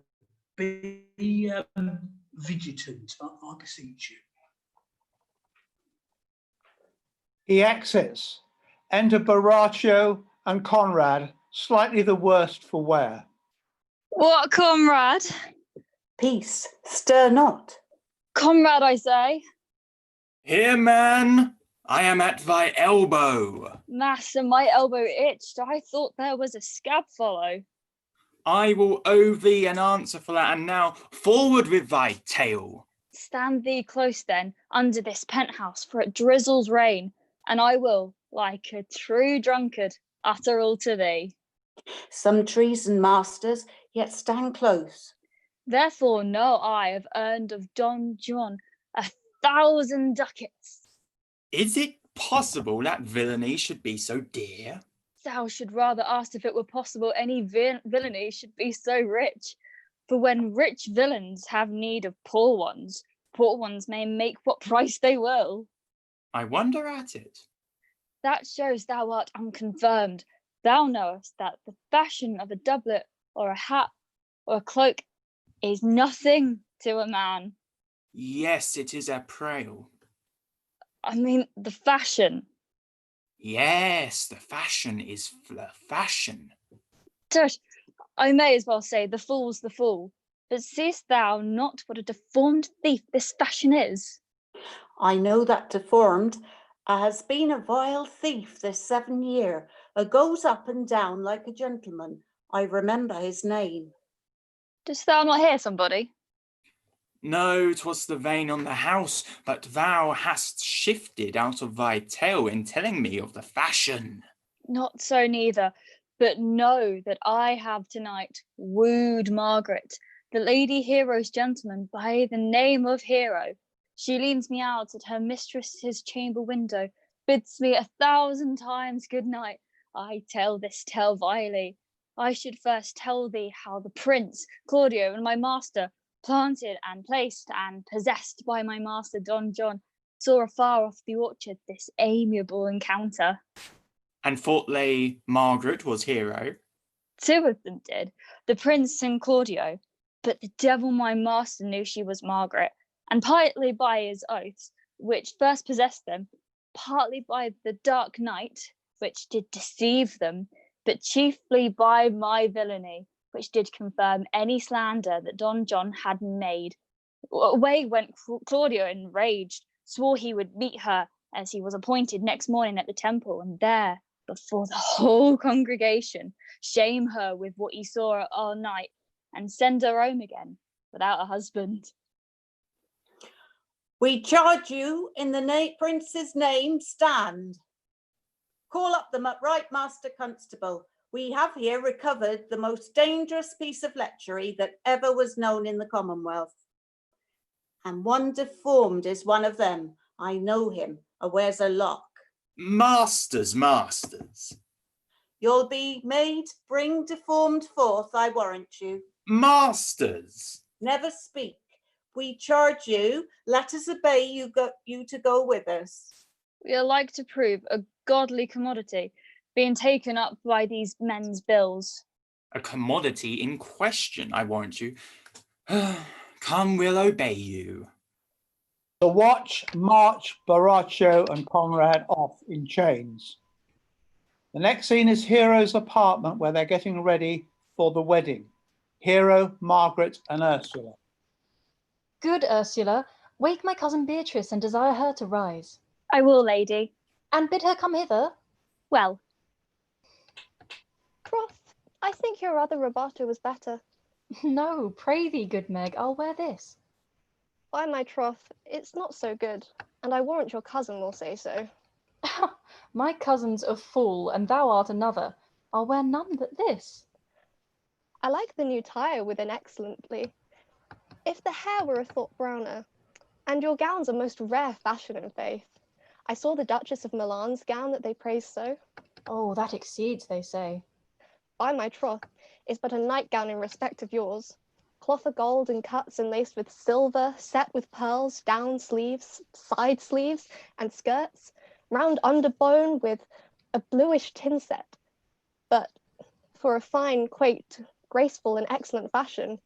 Be vigilant, I beseech you. He exits. Enter Baraccio and Conrad, slightly the worst for wear. What, comrade? Peace, stir not. Comrade, I say. Here, man, I am at thy elbow. Master, my elbow itched. I thought there was a scab follow. I will owe thee an answer for that, and now forward with thy tale. Stand thee close then, under this penthouse, for it drizzles rain, and I will, like a true drunkard, utter all to thee. Some treason, masters, yet stand close. Therefore know I have earned of Don John 1,000 ducats. Is it possible that villainy should be so dear? Thou should rather ask if it were possible any villainy should be so rich. For when rich villains have need of poor ones may make what price they will. I wonder at it. That shows thou art unconfirmed. Thou knowest that the fashion of a doublet or a hat or a cloak is nothing to a man. Yes, it is a prail. I mean, the fashion. Yes, the fashion is the fashion. Tush, I may as well say the fool's the fool. But seest thou not what a deformed thief this fashion is? I know that deformed has been a vile thief this 7 year. Goes up and down like a gentleman. I remember his name. Dost thou not hear somebody? No, 'twas the vein on the house, but thou hast shifted out of thy tale in telling me of the fashion. Not so neither, but know that I have tonight wooed Margaret, the Lady Hero's gentleman by the name of Hero. She leans me out at her mistress's chamber window, bids me 1,000 times good night. I tell this tale vilely. I should first tell thee how the prince, Claudio, and my master, planted and placed and possessed by my master Don John, saw afar off the orchard this amiable encounter. And thought they Margaret was Hero? 2 of them did, the prince and Claudio, but the devil my master knew she was Margaret, and partly by his oaths, which first possessed them, partly by the dark night, which did deceive them, but chiefly by my villainy, which did confirm any slander that Don John had made. Away went Claudio enraged, swore he would meet her, as he was appointed next morning at the temple, and there, before the whole congregation, shame her with what he saw all night, and send her home again, without a husband. We charge you in the prince's name, stand. Call up the right master constable. We have here recovered the most dangerous piece of lechery that ever was known in the Commonwealth. And one deformed is one of them. I know him, wears a lock. Masters, masters. You'll be made bring deformed forth, I warrant you. Masters. Never speak. We charge you, let us obey you to go with us. We are like to prove a godly commodity, being taken up by these men's bills. A commodity in question, I warrant you. Come, we'll obey you. The watch march Baraccio and Conrad off in chains. The next scene is Hero's apartment where they're getting ready for the wedding. Hero, Margaret and Ursula. Good, Ursula. Wake my cousin Beatrice and desire her to rise. I will, lady. And bid her come hither. Well. Troth, I think your other rabato was better. No, pray thee, good Meg, I'll wear this. By my troth, it's not so good, and I warrant your cousin will say so. My cousin's a fool, and thou art another. I'll wear none but this. I like the new tire within excellently. If the hair were a thought browner, and your gown's a most rare fashion in faith. I saw the Duchess of Milan's gown that they praise so. Oh, that exceeds, they say. By my troth, is but a nightgown in respect of yours. Cloth of gold and cuts and laced with silver, set with pearls, down sleeves, side sleeves, and skirts, round underbone with a bluish tinset. But for a fine, quaint, graceful, and excellent fashion,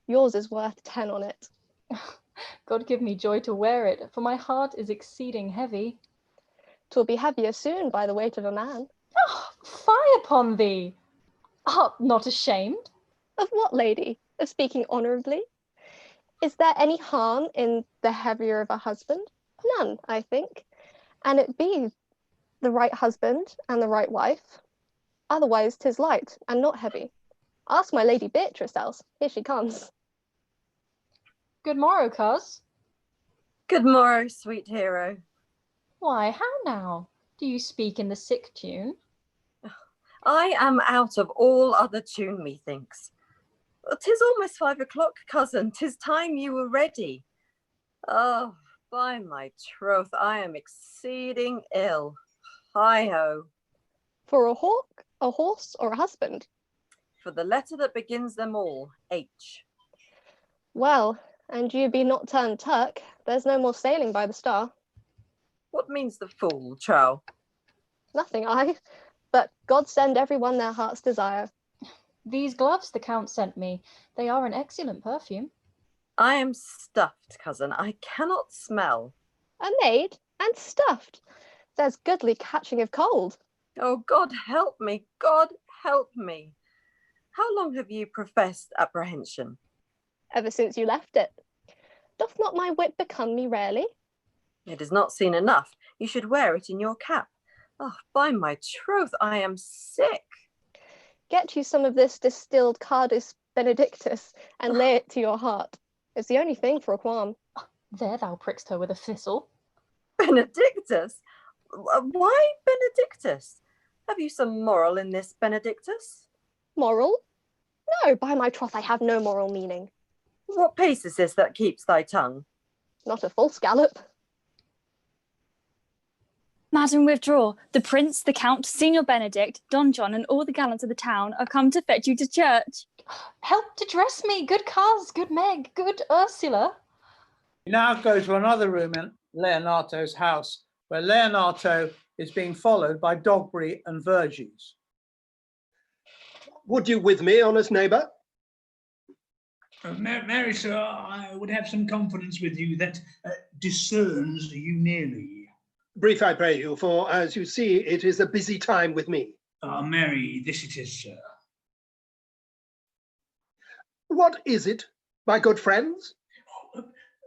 yours is worth 10 on it. God give me joy to wear it, for my heart is exceeding heavy. 'Twill be heavier soon by the weight of a man. Oh, fie upon thee! Art not ashamed? Of what, lady? Of speaking honourably? Is there any harm in the heavier of a husband? None, I think. And it be the right husband and the right wife. Otherwise 'tis light and not heavy. Ask my lady Beatrice else. Here she comes. Good morrow, coz. Good morrow, sweet hero. Why, how now? Do you speak in the sick tune? I am out of all other tune, methinks. 'Tis almost 5 o'clock, cousin. 'Tis time you were ready. Oh, by my troth, I am exceeding ill. Hi-ho. For a hawk, a horse, or a husband? For the letter that begins them all, H. Well, and you be not turned Turk, there's no more sailing by the star. What means the fool, Chow? Nothing, I. But God send everyone their heart's desire. These gloves the Count sent me. They are an excellent perfume. I am stuffed, cousin. I cannot smell. A maid and stuffed. There's goodly catching of cold. Oh, God help me. God help me. How long have you professed apprehension? Ever since you left it. Doth not my wit become me rarely? It is not seen enough. You should wear it in your cap. Oh, by my troth, I am sick. Get you some of this distilled Cardis Benedictus and lay it to your heart. It's the only thing for a qualm. There thou prickst her with a thistle. Benedictus? Why Benedictus? Have you some moral in this Benedictus? Moral? No, by my troth, I have no moral meaning. What pace is this that keeps thy tongue? Not a false gallop. Madam, withdraw. The Prince, the Count, Signor Benedict, Don John, and all the gallants of the town are come to fetch you to church. Help to dress me, good coz, good Meg, good Ursula. We now go to another room in Leonato's house, where Leonato is being followed by Dogberry and Verges. Would you with me, honest neighbour? Mary, sir, I would have some confidence with you that discerns you nearly. Brief, I pray you, for as you see, it is a busy time with me. Mary, this it is, sir. What is it, my good friends?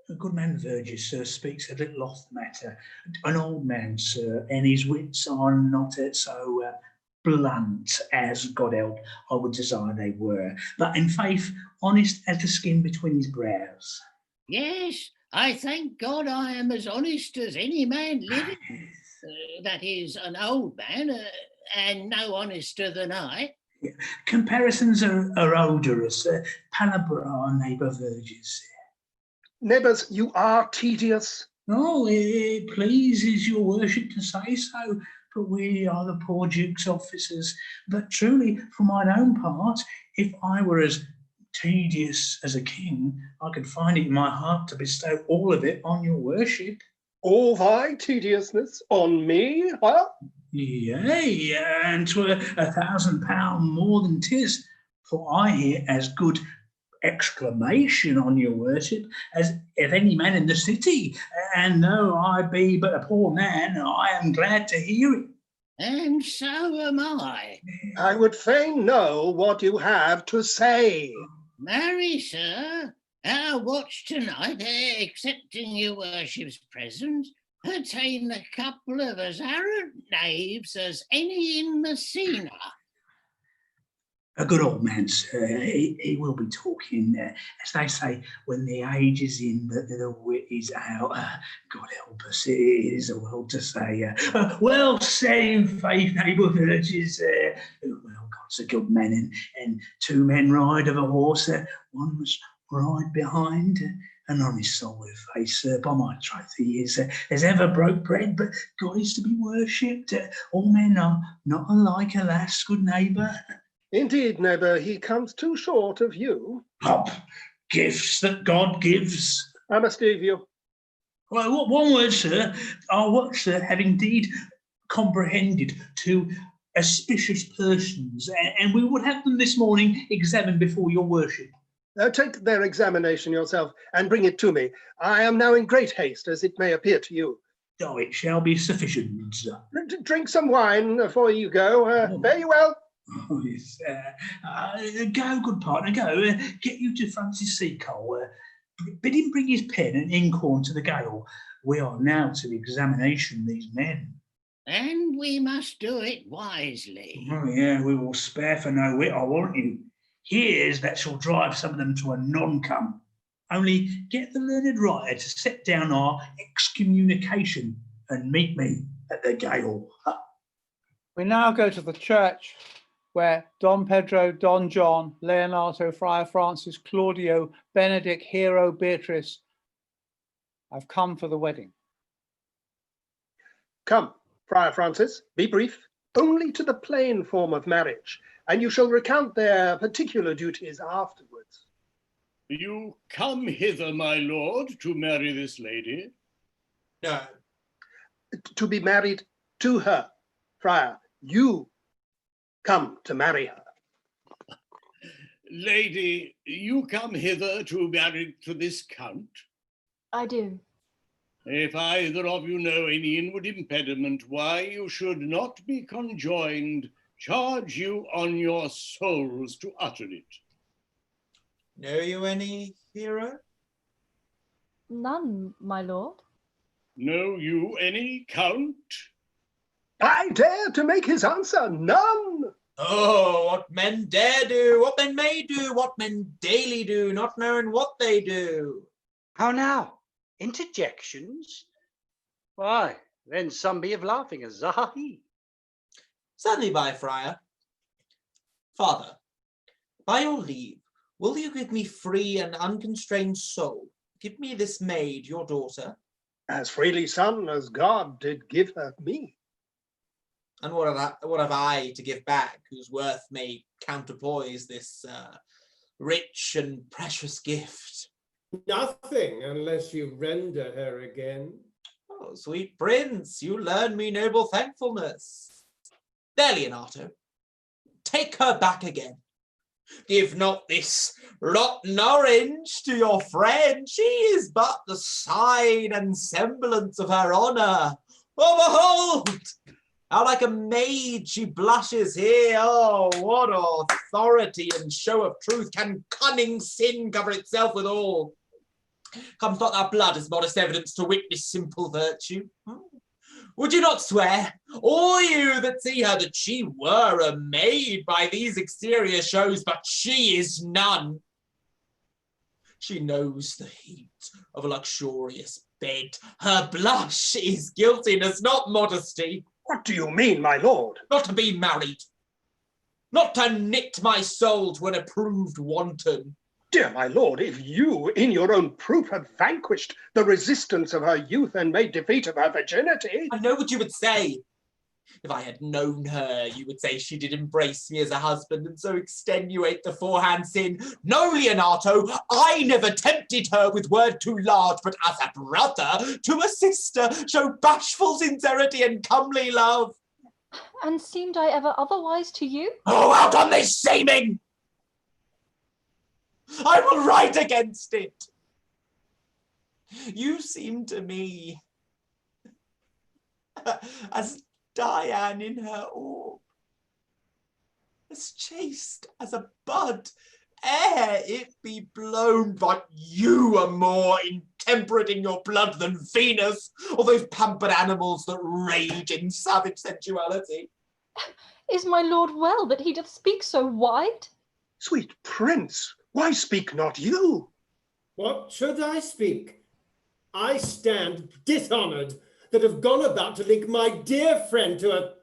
A good man Verges, sir, speaks a little off the matter. An old man, sir, and his wits are not so blunt as, God help, I would desire they were, but in faith, honest as the skin between his brows. Yes, I thank God I am as honest as any man living. That is, an old man, and no honester than I. Yeah. Comparisons are odorous. Palabra, neighbour Verges. Neighbours, you are tedious. Oh, it pleases your worship to say so, but we are the poor Duke's officers. But truly, for mine own part, if I were as tedious as a king, I could find it in my heart to bestow all of it on your worship. All thy tediousness on me, huh? Yea, and 'twere £1,000 more than 'tis, for I hear as good exclamation on your worship as if any man in the city, and though I be but a poor man, I am glad to hear it. And so am I. I would fain know what you have to say. Marry, sir, Our watch tonight, accepting your worship's present, attain a couple of as arrant knaves as any in Messina. A good old man, sir. He will be talking, as they say, when the age is in, the wit is out. God help us, it is a world to say. Well said in faith, neighbour villages. Well, God's a good man, and two men ride of a horse. One must ride behind. An honest soul with face, by my troth, he is as ever broke bread, but God is to be worshipped. All men are not alike, alas, good neighbour. Indeed, neighbour, he comes too short of you. Hop, gifts that God gives. I must leave you. Well, one word, sir. Our watch, sir, have indeed comprehended two auspicious persons, and we would have them this morning examined before your worship. Take their examination yourself and bring it to me. I am now in great haste, as it may appear to you. Oh, it shall be sufficient, sir. Drink some wine before you go. Fare you well. Oh, yes. Go, good partner, go. Get you to Francis Seacole. Bid him bring his pen and inkhorn to the gale. We are now to the examination of these men. And we must do it wisely. Oh, yeah, we will spare for no wit, I warrant you. Here's that shall drive some of them to a non-cum. Only get the learned writer to set down our excommunication and meet me at the gale. We now go to the church where Don Pedro, Don John, Leonato, Friar Francis, Claudio, Benedict, Hero, Beatrice have come for the wedding. Come, Friar Francis, be brief, only to the plain form of marriage, and you shall recount their particular duties afterwards. You come hither, my lord, to marry this lady? No. To be married to her, Friar. You come to marry her. Lady, you come hither to marry to this count? I do. If either of you know any inward impediment why you should not be conjoined, charge you on your souls to utter it. Know you any, Hero? None, my lord. Know you any, Count? I dare to make his answer, none. Oh, what men dare do, what men may do, what men daily do, not knowing what they do. How now? Interjections? Why, then some be of laughing as Zahi. Certainly, by Friar. Father, by your leave, will you give me free and unconstrained soul? Give me this maid, your daughter. As freely, son, as God did give her me. And what have I to give back, whose worth may counterpoise this rich and precious gift? Nothing, unless you render her again. Oh, sweet prince, you learn me noble thankfulness. There, Leonato, take her back again. Give not this rotten orange to your friend. She is but the sign and semblance of her honour. Oh, behold! How like a maid she blushes here. Oh, what authority and show of truth can cunning sin cover itself withal? Comes not our blood as modest evidence to witness simple virtue? Would you not swear, all you that see her, that she were a maid by these exterior shows, but she is none? She knows the heat of a luxurious bed. Her blush is guiltiness, not modesty. What do you mean, my lord? Not to be married. Not to knit my soul to an approved wanton. Dear my lord, if you, in your own proof, have vanquished the resistance of her youth and made defeat of her virginity... I know what you would say. If I had known her, you would say she did embrace me as a husband and so extenuate the forehand sin. No, Leonato, I never tempted her with word too large, but as a brother to a sister, show bashful sincerity and comely love. And seemed I ever otherwise to you? Oh, out on this seeming! I will write against it. You seem to me as Diane in her orb, as chaste as a bud ere it be blown, but you are more intemperate in your blood than Venus, or those pampered animals that rage in savage sensuality. Is my lord well that he doth speak so wide? Sweet prince, why speak not you? What should I speak? I stand dishonoured that have gone about to link my dear friend to a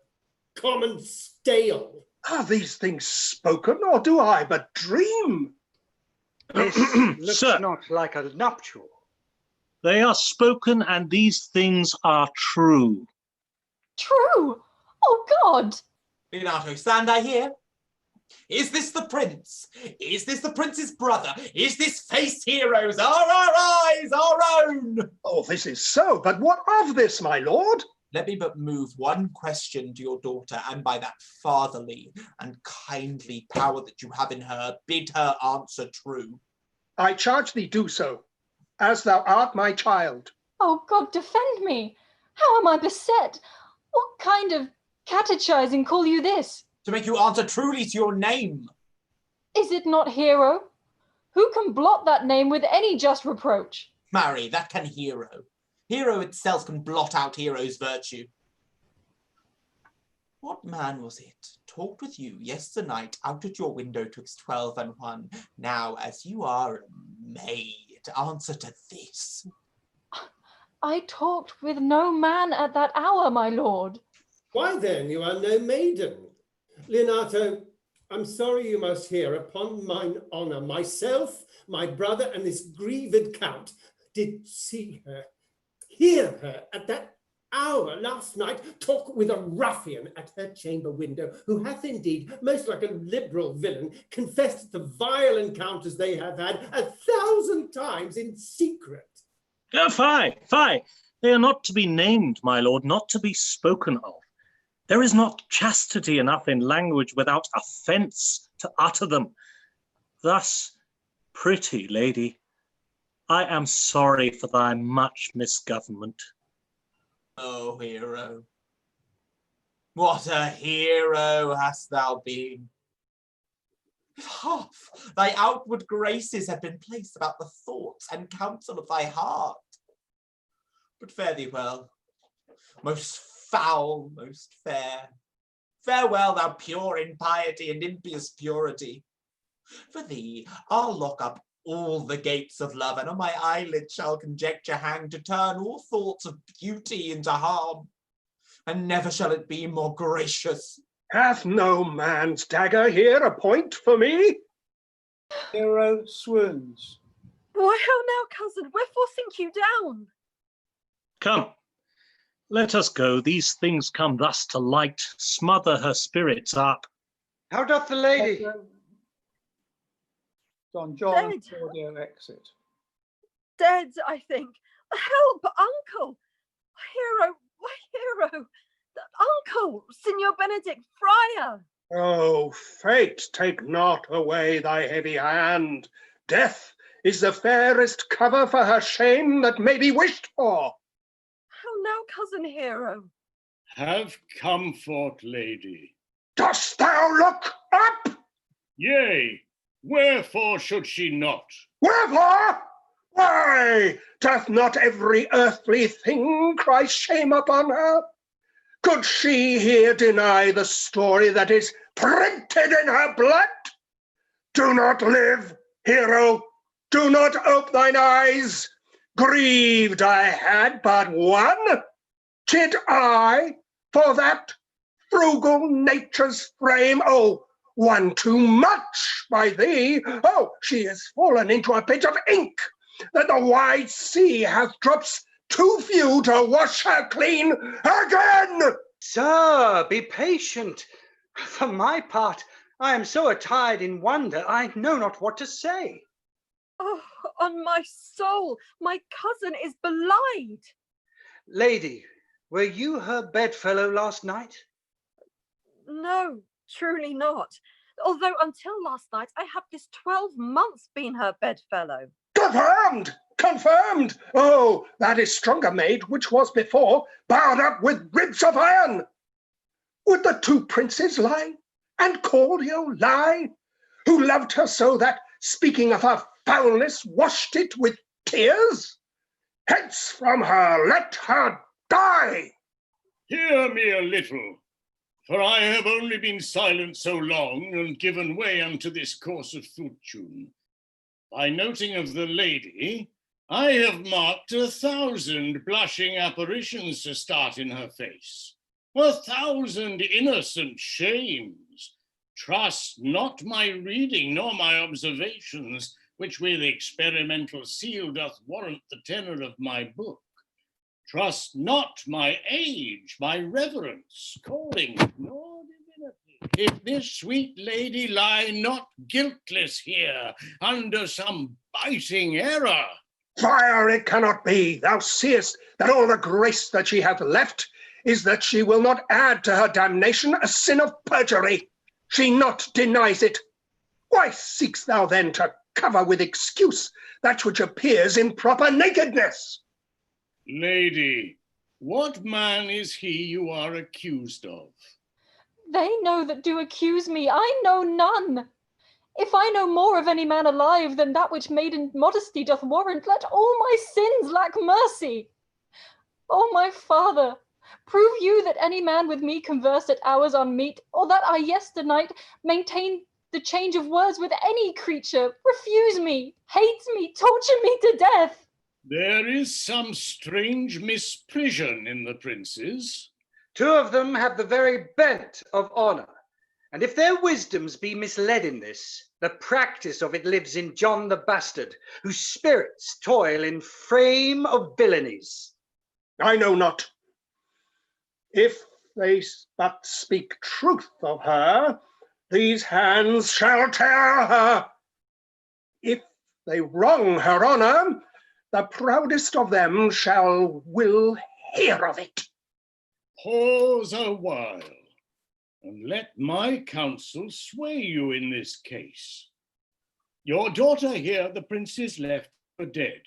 common stale. Are these things spoken, or do I but dream? This looks Sir. not like a nuptial. They are spoken, and these things are true. True! Oh God! Leonato, stand I here? Is this the prince? Is this the prince's brother? Is this face heroes? Are our eyes our own? Oh, this is so, but what of this, my lord? Let me but move one question to your daughter, and by that fatherly and kindly power that you have in her, bid her answer true. I charge thee do so, as thou art my child. Oh God, defend me! How am I beset? What kind of catechizing call you this? To make you answer truly to your name. Is it not Hero? Who can blot that name with any just reproach? Marry, that can Hero. Hero itself can blot out Hero's virtue. What man was it talked with you yesternight out at your window twixt 12 and 1? Now, as you are a maid, answer to this. I talked with no man at that hour, my lord. Why then you are no maiden? Leonato, I'm sorry you must hear, upon mine honour, myself, my brother, and this grieved count did see her, hear her at that hour last night talk with a ruffian at her chamber window, who hath indeed, most like a liberal villain, confessed the vile encounters they have had 1,000 times in secret. Fie, fie. They are not to be named, my lord, not to be spoken of. There is not chastity enough in language without offence to utter them. Thus, pretty lady, I am sorry for thy much misgovernment. Oh, Hero. What a hero hast thou been. If half thy outward graces had been placed about the thoughts and counsel of thy heart. But fare thee well, most foul, most fair. Farewell, thou pure in piety and impious purity. For thee, I'll lock up all the gates of love, and on my eyelid shall conjecture hang to turn all thoughts of beauty into harm. And never shall it be more gracious. Hath no man's dagger here a point for me? Hero swoons. Why, how now, cousin? Wherefore sink you down? Come, let us go. These things come thus to light. Smother her spirits up. How doth the lady? John and Dead. Claudio exit. Dead, I think. Help, uncle! Hero, why, Hero? Uncle, Signor Benedict Friar! Oh, fate, take not away thy heavy hand. Death is the fairest cover for her shame that may be wished for. How now, cousin Hero? Have comfort, lady. Dost thou look up? Yea, wherefore should she not? Wherefore? Why, doth not every earthly thing cry shame upon her? Could she here deny the story that is printed in her blood? Do not live, Hero. Do not ope thine eyes. Grieved I had but one. Chid I for that frugal nature's frame? Oh, one too much by thee. Oh, she is fallen into a pit of ink, that the wide sea hath drops too few to wash her clean again. Sir, be patient. For my part, I am so attired in wonder, I know not what to say. Oh, on my soul, my cousin is belied. Lady, were you her bedfellow last night? No, truly not. Although until last night, I have this 12 months been her bedfellow. Confirmed! Confirmed! Oh, that is stronger maid, which was before barred up with ribs of iron. Would the two princes lie, and Claudio lie? who loved her so that, speaking of her foulness, washed it with tears? Hence from her, let her die! Hear me a little, for I have only been silent so long and given way unto this course of fortune. By noting of the lady, I have marked 1,000 blushing apparitions to start in her face, 1,000 innocent shames. Trust not my reading nor my observations, which with experimental seal doth warrant the tenor of my book. Trust not my age, my reverence, calling, nor divinity, if this sweet lady lie not guiltless here under some biting error. Fire, it cannot be. Thou seest that all the grace that she hath left is that she will not add to her damnation a sin of perjury. She not denies it. Why seekst thou then to cover with excuse that which appears in proper nakedness? Lady, what man is he you are accused of? They know that do accuse me, I know none. If I know more of any man alive than that which maiden modesty doth warrant, let all my sins lack mercy. O my father, prove you that any man with me conversed at hours unmeet, or that I yesternight maintained the change of words with any creature, refuse me, hates me, torture me to death. There is some strange misprision in the princes. 2 of them have the very bent of honour, and if their wisdoms be misled in this, the practice of it lives in John the Bastard, whose spirits toil in frame of villainies. I know not. If they but speak truth of her, these hands shall tear her. If they wrong her honour, the proudest of them will hear of it. Pause a while, and let my counsel sway you in this case. Your daughter here the princess left for dead.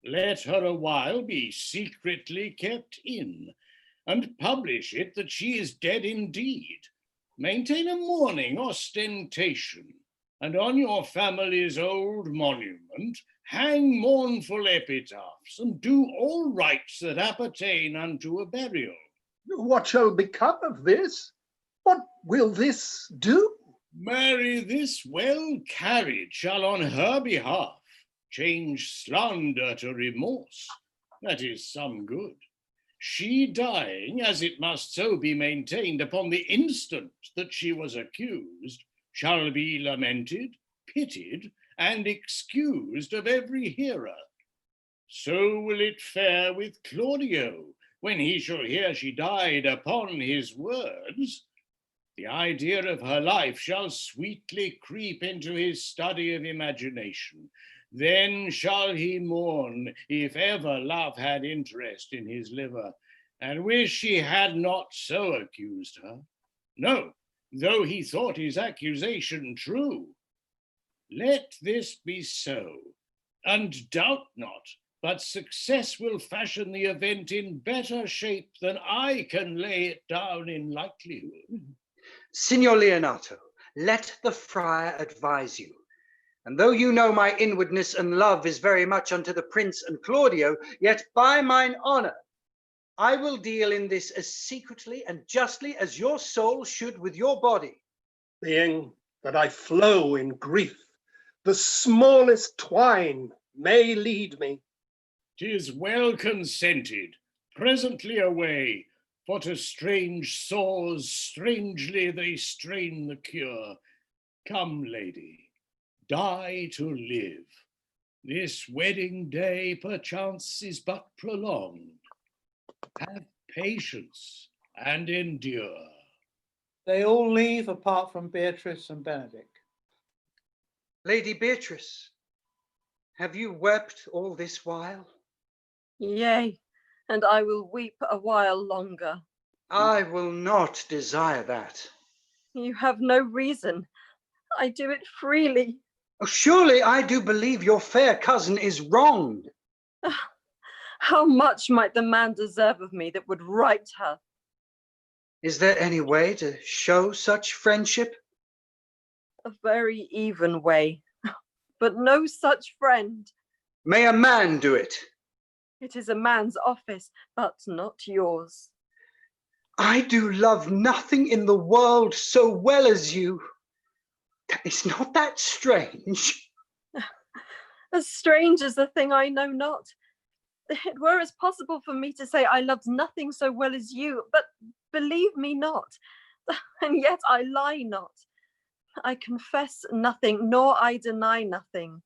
Let her a while be secretly kept in, and publish it that she is dead indeed. Maintain a mourning ostentation, and on your family's old monument hang mournful epitaphs, and do all rites that appertain unto a burial. What shall become of this? What will this do? Marry, this well carried shall on her behalf change slander to remorse. That is some good. She dying, as it must so be maintained upon the instant that she was accused, shall be lamented, pitied, and excused of every hearer. So will it fare with Claudio, when he shall hear she died upon his words. The idea of her life shall sweetly creep into his study of imagination. Then shall he mourn, if ever love had interest in his liver, and wish she had not so accused her. No, though he thought his accusation true. Let this be so, and doubt not, but success will fashion the event in better shape than I can lay it down in likelihood. Signor Leonato, let the friar advise you. And though you know my inwardness and love is very much unto the prince and Claudio, yet by mine honour, I will deal in this as secretly and justly as your soul should with your body. Being that I flow in grief, the smallest twine may lead me. 'Tis well consented. Presently away, for to strange sores strangely they strain the cure. Come, lady, die to live. This wedding day perchance is but prolonged. Have patience and endure. They all leave apart from Beatrice and Benedick. Lady Beatrice, have you wept all this while? Yea, and I will weep a while longer. I will not desire that. You have no reason. I do it freely. Oh, surely I do believe your fair cousin is wronged. How much might the man deserve of me that would right her? Is there any way to show such friendship? A very even way, but no such friend. May a man do it. It is a man's office, but not yours. I do love nothing in the world so well as you. Is not that strange? As strange as the thing I know not. It were as possible for me to say I loved nothing so well as you, but believe me not, and yet I lie not. I confess nothing, nor I deny nothing.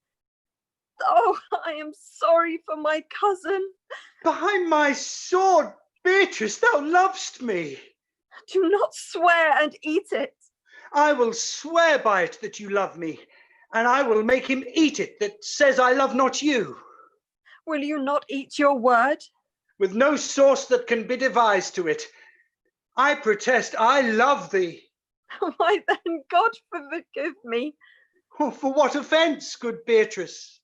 Oh, I am sorry for my cousin. By my sword, Beatrice, thou lovest me. Do not swear and eat it. I will swear by it that you love me, and I will make him eat it that says I love not you. Will you not eat your word? With no sauce that can be devised to it. I protest I love thee. Why then, God forgive me. Oh, for what offence, good Beatrice?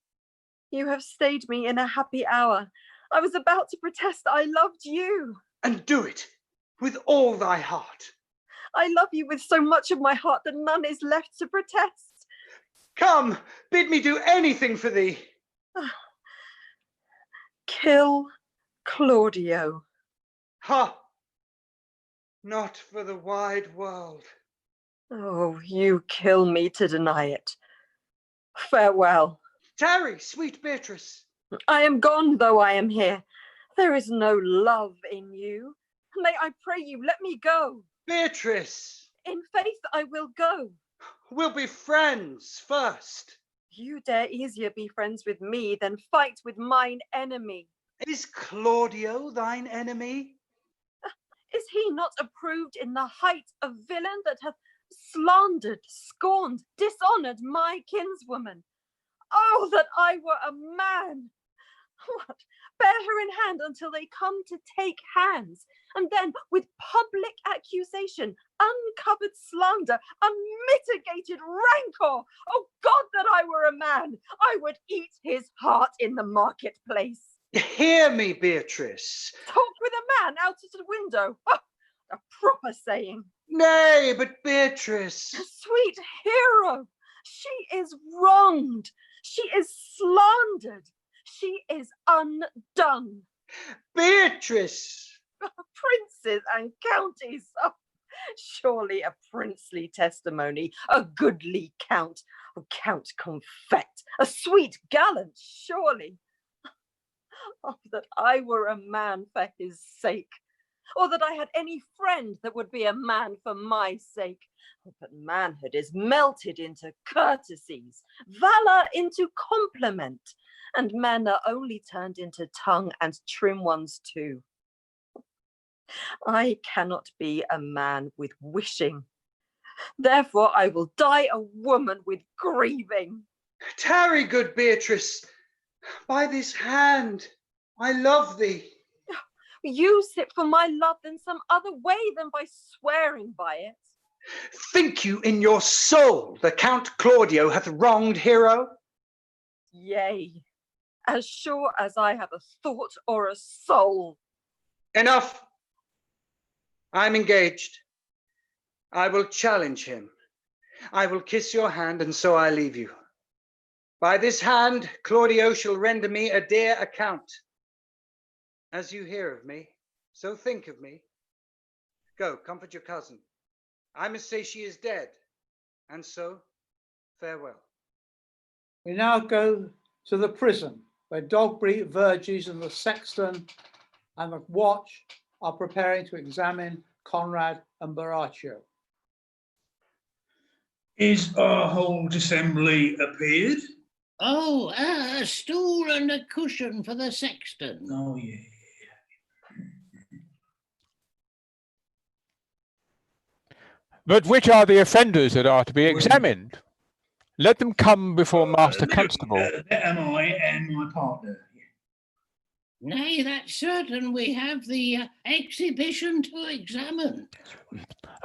You have stayed me in a happy hour. I was about to protest I loved you. And do it with all thy heart. I love you with so much of my heart that none is left to protest. Come, bid me do anything for thee. Kill Claudio. Ha! Not for the wide world. Oh, you kill me to deny it. Farewell. Tarry, sweet Beatrice. I am gone, though I am here. There is no love in you. May I pray you, let me go. Beatrice. In faith, I will go. We'll be friends first. You dare easier be friends with me than fight with mine enemy. Is Claudio thine enemy? Is he not approved in the height a villain that hath slandered, scorned, dishonoured my kinswoman? Oh, that I were a man! What? Bear her in hand until they come to take hands, and then with public accusation, uncovered slander, unmitigated rancour. Oh God, that I were a man! I would eat his heart in the marketplace. Hear me, Beatrice. Talk with a man out of the window. Oh, a proper saying. Nay, but Beatrice. Sweet hero, she is wronged. She is slandered. She is undone. Beatrice. Princes and counties. Oh, surely a princely testimony, a goodly count. Oh, Count Confet, a sweet gallant, surely. Oh, that I were a man for his sake, or that I had any friend that would be a man for my sake. Oh, but manhood is melted into courtesies, valor into compliment, and men are only turned into tongue and trim ones too. I cannot be a man with wishing. Therefore I will die a woman with grieving. Tarry, good Beatrice. By this hand, I love thee. Use it for my love in some other way than by swearing by it. Think you in your soul the Count Claudio hath wronged Hero? Yea, as sure as I have a thought or a soul. Enough. I'm engaged. I will challenge him. I will kiss your hand, and so I leave you. By this hand, Claudio shall render me a dear account. As you hear of me, so think of me. Go, comfort your cousin. I must say she is dead, and so farewell. We now go to the prison, where Dogberry, Verges, and the sexton and the watch are preparing to examine Conrad and Baraccio. Is our whole assembly appeared? Oh, a stool and a cushion for the sexton. Oh, yeah. But which are the offenders that are to be examined? Let them come before Master Constable. That am I and my partner. Nay, that's certain. We have the exhibition to examine.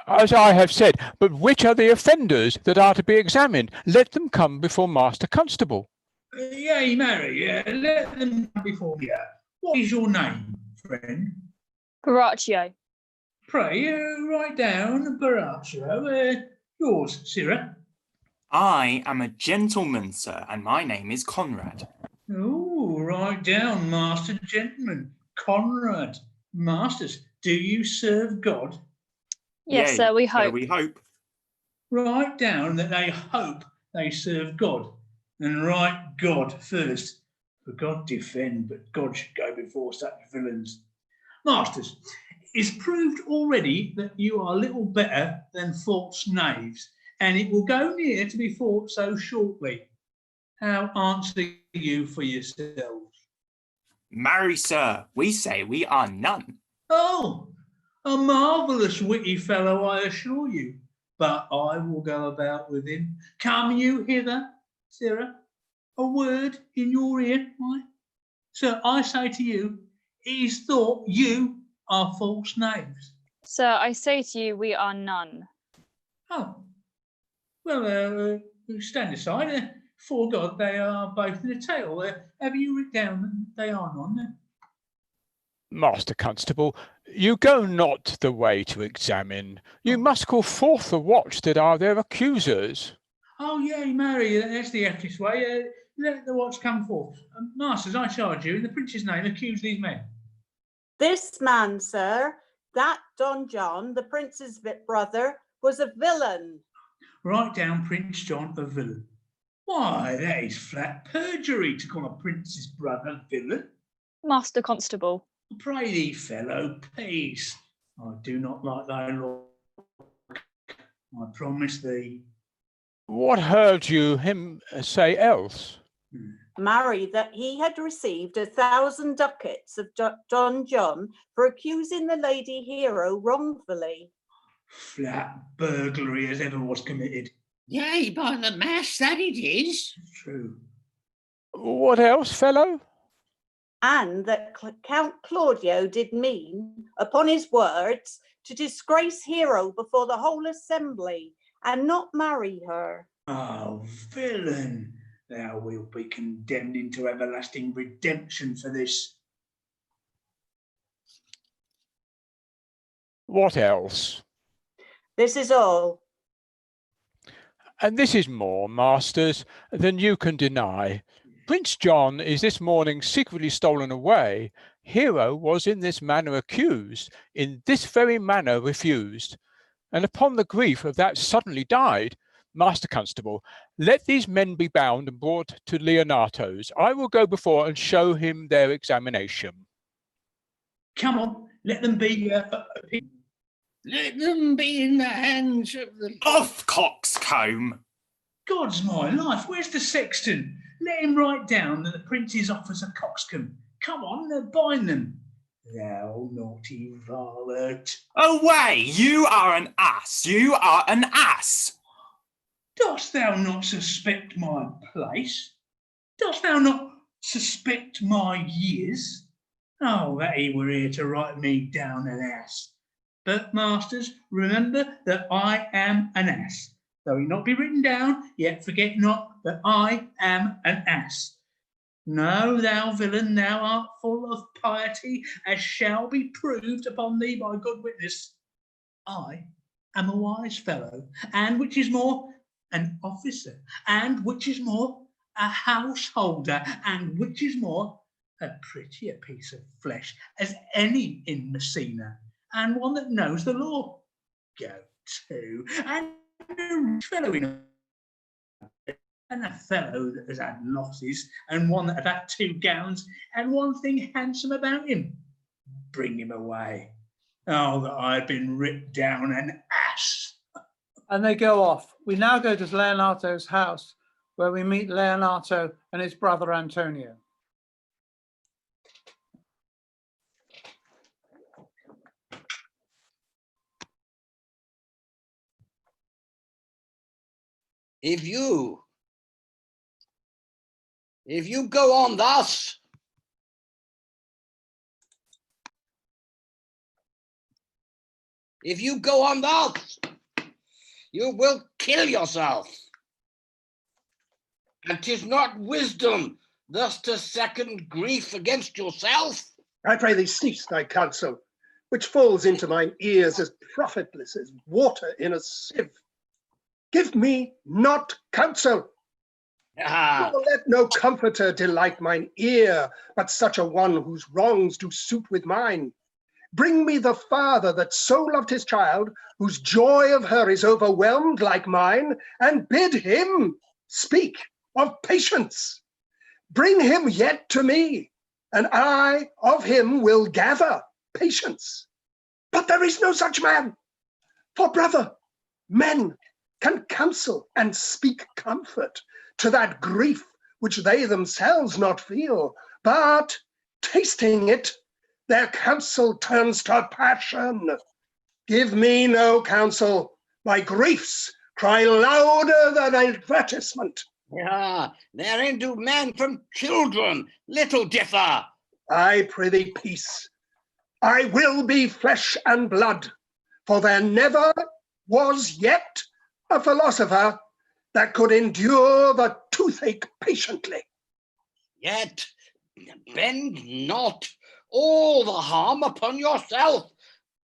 As I have said, but which are the offenders that are to be examined? Let them come before Master Constable. Yea, marry, let them come before me. What is your name, friend? Baraccio. Pray, write down Baraccio. Yours, Sirrah. I am a gentleman, sir, and my name is Conrad. Oh, right down, Master Gentleman. Conrad. Masters, do you serve God? Yes, Yea, sir, we so hope. we hope. Write down that they hope they serve God. And write God first. For God defend, but God should go before such villains. Masters, it's proved already that you are little better than false knaves, and it will go near to be thought so shortly. How answer you for yourselves? Marry, sir, we say we are none. Oh, a marvellous witty fellow, I assure you. But I will go about with him. Come you hither, Sirrah. A word in your ear, why? Sir, I say to you, he's thought you are false knaves. Sir, I say to you, we are none. Oh, well, stand aside. For God, they are both in the tale. Have you written down that they are none then? Master Constable, you go not the way to examine. You must call forth the watch that are their accusers. Oh, yea, marry, that's the eftest way. Let the watch come forth. Masters, I charge you, in the prince's name, accuse these men. This man, sir, that Don John, the prince's brother, was a villain. Write down Prince John a villain. Why, that is flat perjury to call a prince's brother villain. Master Constable. Pray thee, fellow, peace. I do not like thy law. I promise thee. What heard you him say else? Marry, that he had received 1,000 ducats of Don John for accusing the lady hero wrongfully. Flat burglary as ever was committed. Yea, by the mass, that it is. True. What else, fellow? And that Count Claudio did mean, upon his words, to disgrace Hero before the whole assembly, and not marry her. Oh, villain, thou wilt be condemned into everlasting redemption for this. What else? This is all. And this is more, masters, than you can deny. Prince John is this morning secretly stolen away. Hero was in this manner accused, in this very manner refused. And upon the grief of that suddenly died, Master Constable, let these men be bound and brought to Leonato's. I will go before and show him their examination. Come on, let them be. Let them be in the hands of the... Off, coxcomb! God's my life, where's the sexton? Let him write down that the prince's offers a coxcomb. Come on, bind them. Thou naughty varlet. Away! You are an ass! You are an ass! Dost thou not suspect my place? Dost thou not suspect my years? Oh, that he were here to write me down an ass. But, masters, remember that I am an ass. Though he not be written down, yet forget not that I am an ass. No, thou villain, thou art full of piety, as shall be proved upon thee by good witness. I am a wise fellow, and which is more, an officer, and which is more, a householder, and which is more, a prettier piece of flesh as any in Messina, and one that knows the law. Go to, and a fellow in and a fellow that has had losses, and one that had had 2 gowns, and one thing handsome about him. Bring him away. Oh, that I had been ripped down an ass. And they go off. We now go to Leonato's house, where we meet Leonato and his brother Antonio. If you go on thus, you will kill yourself. And 'tis not wisdom thus to second grief against yourself. I pray thee cease thy counsel, which falls into mine ears as profitless as water in a sieve. Give me not counsel. Ah, Nor let no comforter delight mine ear, but such a one whose wrongs do suit with mine. Bring me the father that so loved his child, whose joy of her is overwhelmed like mine, and bid him speak of patience. Bring him yet to me, and I of him will gather patience. But there is no such man. For, brother, men can counsel and speak comfort to that grief which they themselves not feel, but tasting it, their counsel turns to passion. Give me no counsel. My griefs cry louder than advertisement. ah, therein do men from children little differ. I prithee peace. I will be flesh and blood, for there never was yet a philosopher that could endure the toothache patiently. Yet bend not all the harm upon yourself.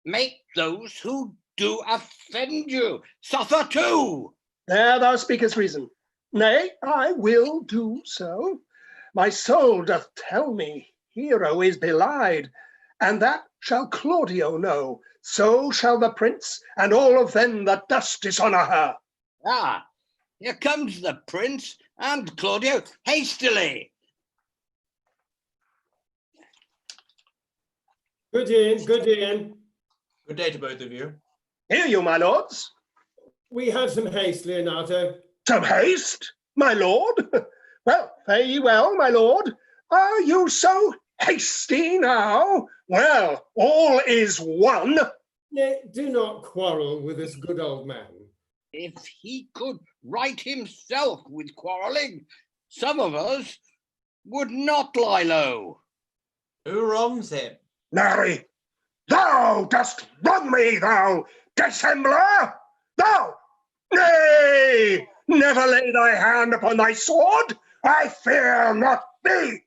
Make those who do offend you suffer too. There thou speakest reason. Nay, I will do so. My soul doth tell me Hero is belied, and that shall Claudio know. So shall the prince and all of them that thus dishonor her. Ah, here comes the prince and Claudio hastily. Good in, good in. Good day to both of you. Hear you, my lords. We have some haste, Leonardo. Some haste, my lord? Well, fare ye well, my lord. Are you so hasty now? Well, all is one. Nay, do not quarrel with this good old man. If he could right himself with quarrelling, some of us would not lie low. Who wrongs him? Marry, thou dost wrong me, thou dissembler! Thou! Nay, never lay thy hand upon thy sword. I fear not thee.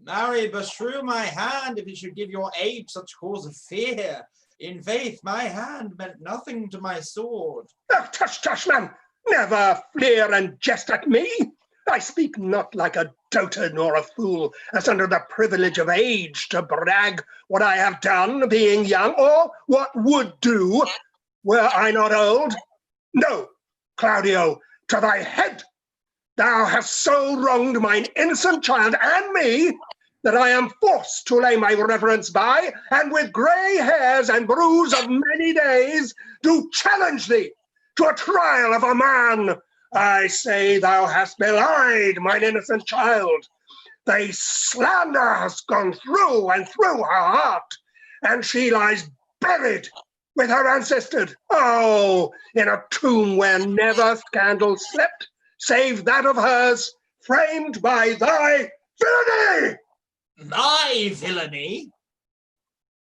Marry, beshrew my hand if it should give your age such cause of fear. In faith, my hand meant nothing to my sword. Oh, tush, tush, man, never fleer and jest at me. I speak not like a dotard nor a fool, as under the privilege of age to brag what I have done, being young, or what would do, were I not old. No, Claudio, to thy head. Thou hast so wronged mine innocent child and me, that I am forced to lay my reverence by, and with grey hairs and bruise of many days, do challenge thee to a trial of a man. I say thou hast belied mine innocent child. Thy slander has gone through and through her heart, and she lies buried with her ancestors. Oh, in a tomb where never scandal slept, save that of hers, framed by thy villainy. My villainy?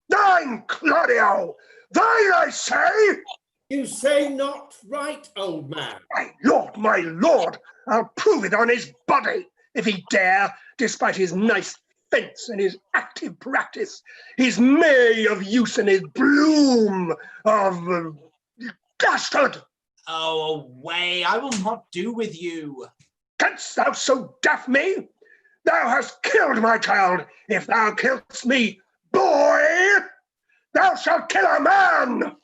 Thine, Claudio! Thine, I say! You say not right, old man. My lord, I'll prove it on his body, if he dare, despite his nice fence and his active practice, his May of use and his bloom of dastard. Oh, away, I will not do with you. Canst thou so daff me? Thou hast killed my child. If thou killst me, boy, thou shalt kill a man.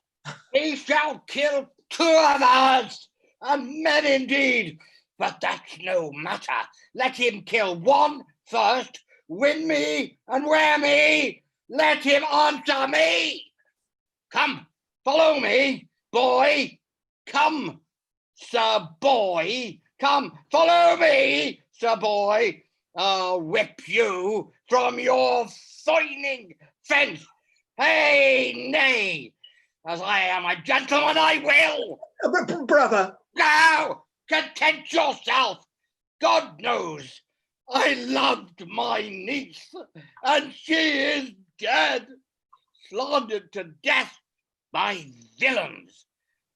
He shall kill two of us, and men indeed. But that's no matter. Let him kill one first, win me and wear me. Let him answer me. Come, follow me, boy. Come, sir boy. Come, follow me, sir boy. I'll whip you from your foining fence. Hey, nay. As I am a gentleman, I will. Brother. Now, content yourself. God knows I loved my niece, and she is dead, slandered to death by villains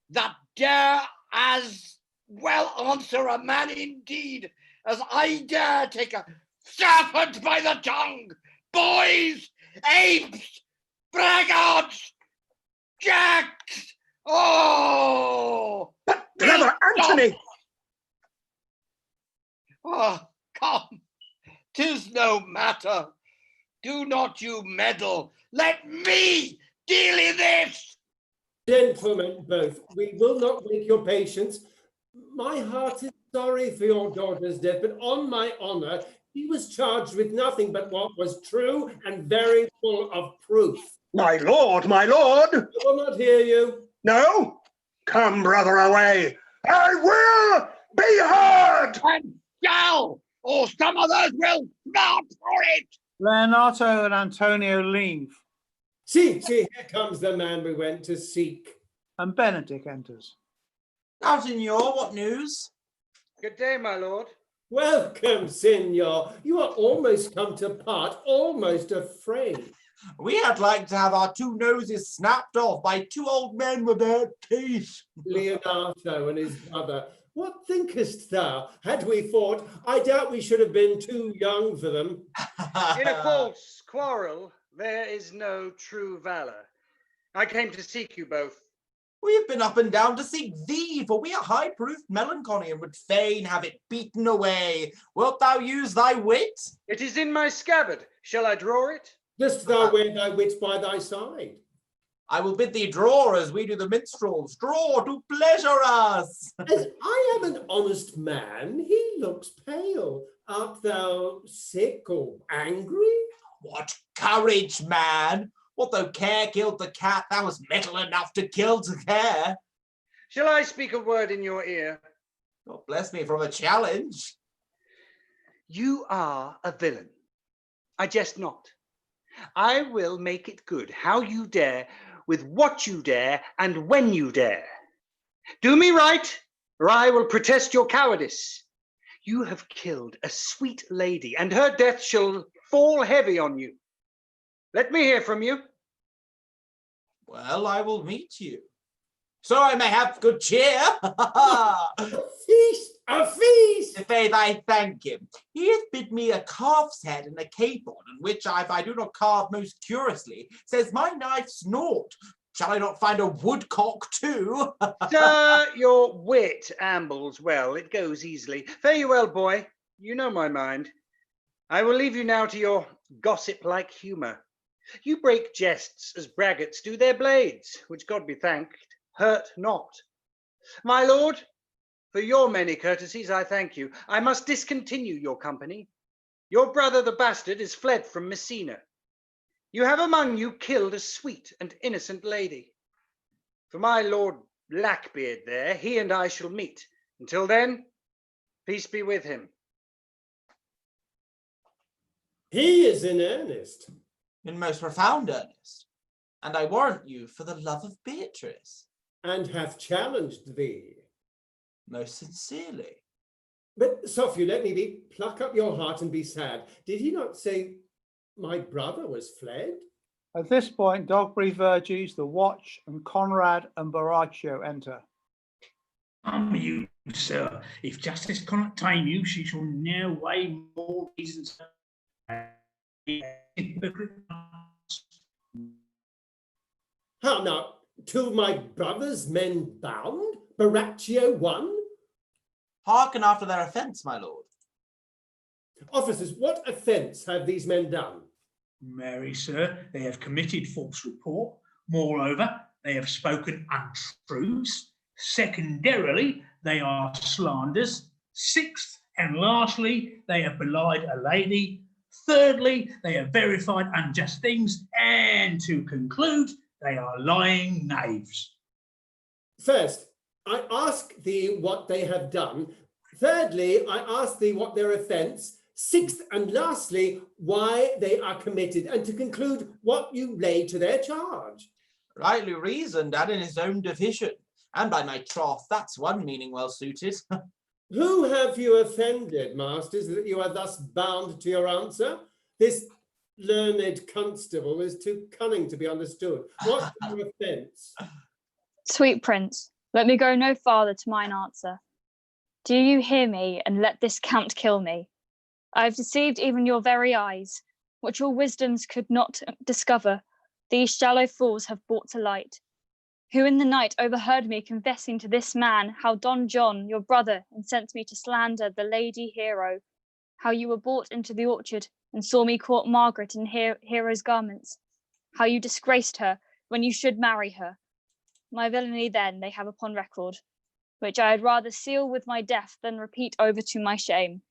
that dare as well answer a man indeed as I dare take a serpent by the tongue. Boys, apes, braggarts, jacks, oh! But Brother Anthony! Ah, come, 'tis no matter. Do not you meddle. Let me deal in this. Gentlemen both, we will not break your patience. My heart is sorry for your daughter's death, but on my honor, he was charged with nothing but what was true and very full of proof. My lord, my lord! I will not hear you. No? Come, brother, away. I will be heard! And shall, or some others will not for it. Leonato and Antonio leave, See, here comes the man we went to seek. and Benedick enters. Now, Signor, what news? Good day, my lord. Welcome, Signor. You are almost come to part, almost afraid. We had like to have our two noses snapped off by two old men without teeth. Leonato and his brother, what thinkest thou? Had we fought, I doubt we should have been too young for them. In a false quarrel, there is no true valor. I came to seek you both. We have been up and down to seek thee, for we are high-proofed melancholy and would fain have it beaten away. Wilt thou use thy wit? It is in my scabbard. Shall I draw it? Dost thou wear thy wits by thy side? I will bid thee draw as we do the minstrels. Draw to pleasure us. As I am an honest man, he looks pale. Art thou sick or angry? What courage, man! What though care killed the cat, thou was metal enough to kill to care. Shall I speak a word in your ear? God bless me from a challenge. You are a villain. I jest not. I will make it good, how you dare, with what you dare, and when you dare. Do me right, or I will protest your cowardice. You have killed a sweet lady, and her death shall fall heavy on you. Let me hear from you. Well, I will meet you, so I may have good cheer. A feast! A feast! I' faith, I thank him. He hath bid me a calf's head and a capon, and which, if I do not carve most curiously, says my knife's naught. Shall I not find a woodcock too? Sir, your wit ambles well. It goes easily. Fare you well, boy. You know my mind. I will leave you now to your gossip-like humour. You break jests as braggarts do their blades, which, God be thanked, hurt not. My lord, for your many courtesies, I thank you. I must discontinue your company. Your brother, the bastard, is fled from Messina. You have among you killed a sweet and innocent lady. For my Lord Blackbeard there, he and I shall meet. Until then, peace be with him. He is in earnest. In most profound earnest. And I warrant you for the love of Beatrice. And hath challenged thee. Most sincerely. But, Sophia, let me be. Pluck up your heart and be sad. Did he not say my brother was fled? At this point, Dogberry, Verges, the Watch, and Conrad and Baraccio enter. Come you, sir. If justice cannot tame you, she shall now weigh more reasons. How now? Two of my brother's men bound? Baraccio one? Hearken after their offence, my lord. Officers, what offence have these men done? Marry, sir, they have committed false report. Moreover, they have spoken untruths. Secondarily, they are slanders. Sixth and lastly, they have belied a lady. Thirdly, they have verified unjust things. And to conclude, they are lying knaves. First, I ask thee what they have done. Thirdly, I ask thee what their offence. Sixth and lastly, why they are committed. And to conclude, what you lay to their charge. Rightly reasoned and in his own division. And by my troth, that's one meaning well suited. Who have you offended, masters, that you are thus bound to your answer? This learned constable is too cunning to be understood. What's your offence? Sweet prince, let me go no farther to mine answer. Do you hear me, and let this count kill me? I have deceived even your very eyes. What your wisdoms could not discover, these shallow fools have brought to light. who in the night overheard me confessing to this man how Don John, your brother, incensed me to slander the lady Hero, how you were brought into the orchard and saw me court Margaret in Hero's garments, how you disgraced her when you should marry her. My villainy then they have upon record, which I had rather seal with my death than repeat over to my shame.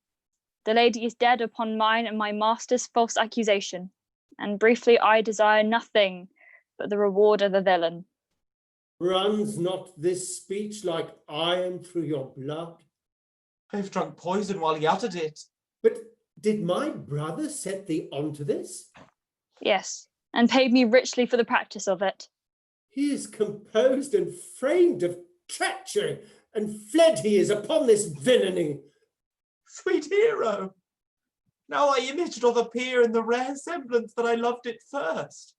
The lady is dead upon mine and my master's false accusation, and briefly I desire nothing but the reward of the villain. Runs not this speech like iron through your blood? I have drunk poison while he uttered it. But did my brother set thee on to this? Yes, and paid me richly for the practice of it. He is composed and framed of treachery, and fled he is upon this villainy. Sweet Hero, now I image doth appear in the rare semblance that I loved it first.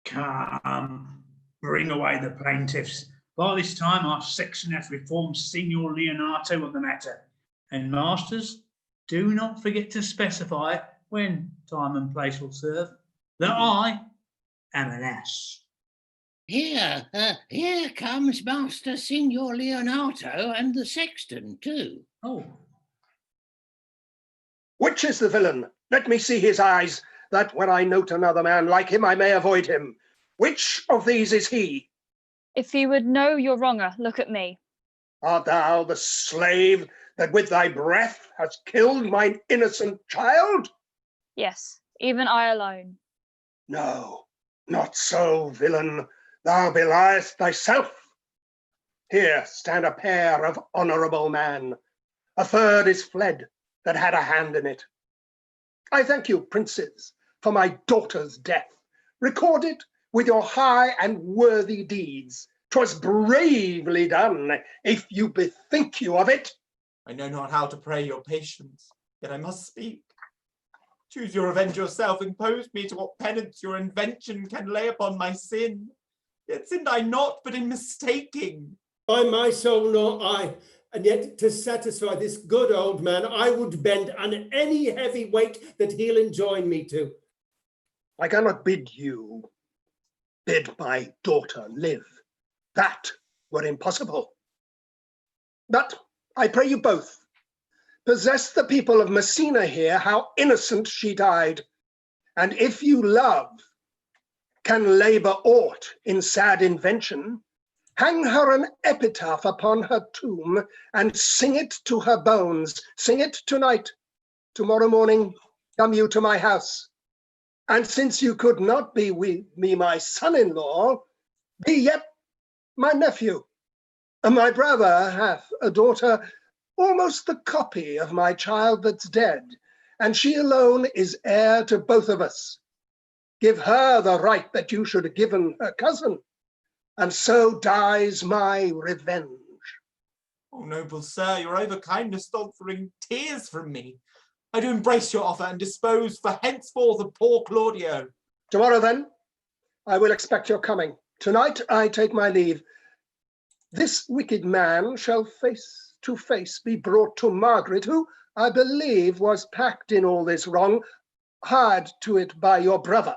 Come, bring away the plaintiffs. By this time our section hath reformed Signor Leonato of the matter. And masters, do not forget to specify, when time and place will serve, that I am an ass. Here comes Master Signor Leonato and the sexton too. Oh. Which is the villain? Let me see his eyes, that when I note another man like him, I may avoid him. Which of these is he? If you would know your wronger, look at me. Art thou the slave that with thy breath hast killed mine innocent child? Yes, even I alone. No, not so, villain. Thou beliest thyself. Here stand a pair of honourable men. A third is fled that had a hand in it. I thank you, princes, for my daughter's death. Record it with your high and worthy deeds. 'Twas bravely done, if you bethink you of it. I know not how to pray your patience, yet I must speak. Choose your revenge yourself, impose me to what penance your invention can lay upon my sin. Yet sinned I not, but in mistaking. By my soul, nor I. And yet to satisfy this good old man, I would bend on any heavy weight that he'll enjoin me to. I cannot bid you. Bid my daughter live. That were impossible. But I pray you both, possess the people of Messina here how innocent she died. And if you love, can labour aught in sad invention, hang her an epitaph upon her tomb and sing it to her bones. Sing it tonight. Tomorrow morning, come you to my house. And since you could not be with me my son-in-law, be yet my nephew. And my brother hath a daughter almost the copy of my child that's dead, and she alone is heir to both of us. Give her the right that you should have given her cousin, and so dies my revenge. Oh, noble sir, your overkindness doth wring tears from me. I do embrace your offer and dispose for henceforth of poor Claudio. Tomorrow then, I will expect your coming. Tonight I take my leave. This wicked man shall face to face be brought to Margaret, who I believe was packed in all this wrong, hired to it by your brother.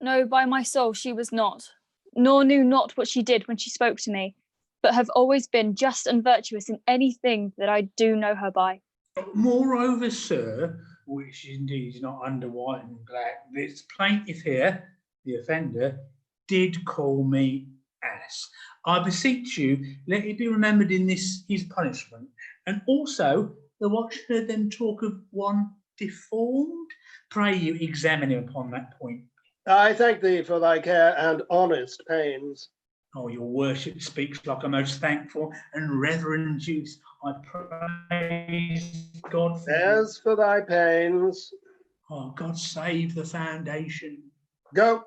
No, by my soul, she was not, nor knew not what she did when she spoke to me, but have always been just and virtuous in anything that I do know her by. Moreover, sir, which indeed is not under white and black, this plaintiff here, the offender, did call me ass. I beseech you, let it be remembered in this his punishment, and also the watch heard them talk of one deformed. Pray you examine him upon that point. I thank thee for thy care and honest pains. Oh, your worship speaks like a most thankful and reverend youth. I praise God for As for thy pains. Oh, God save the foundation. Go,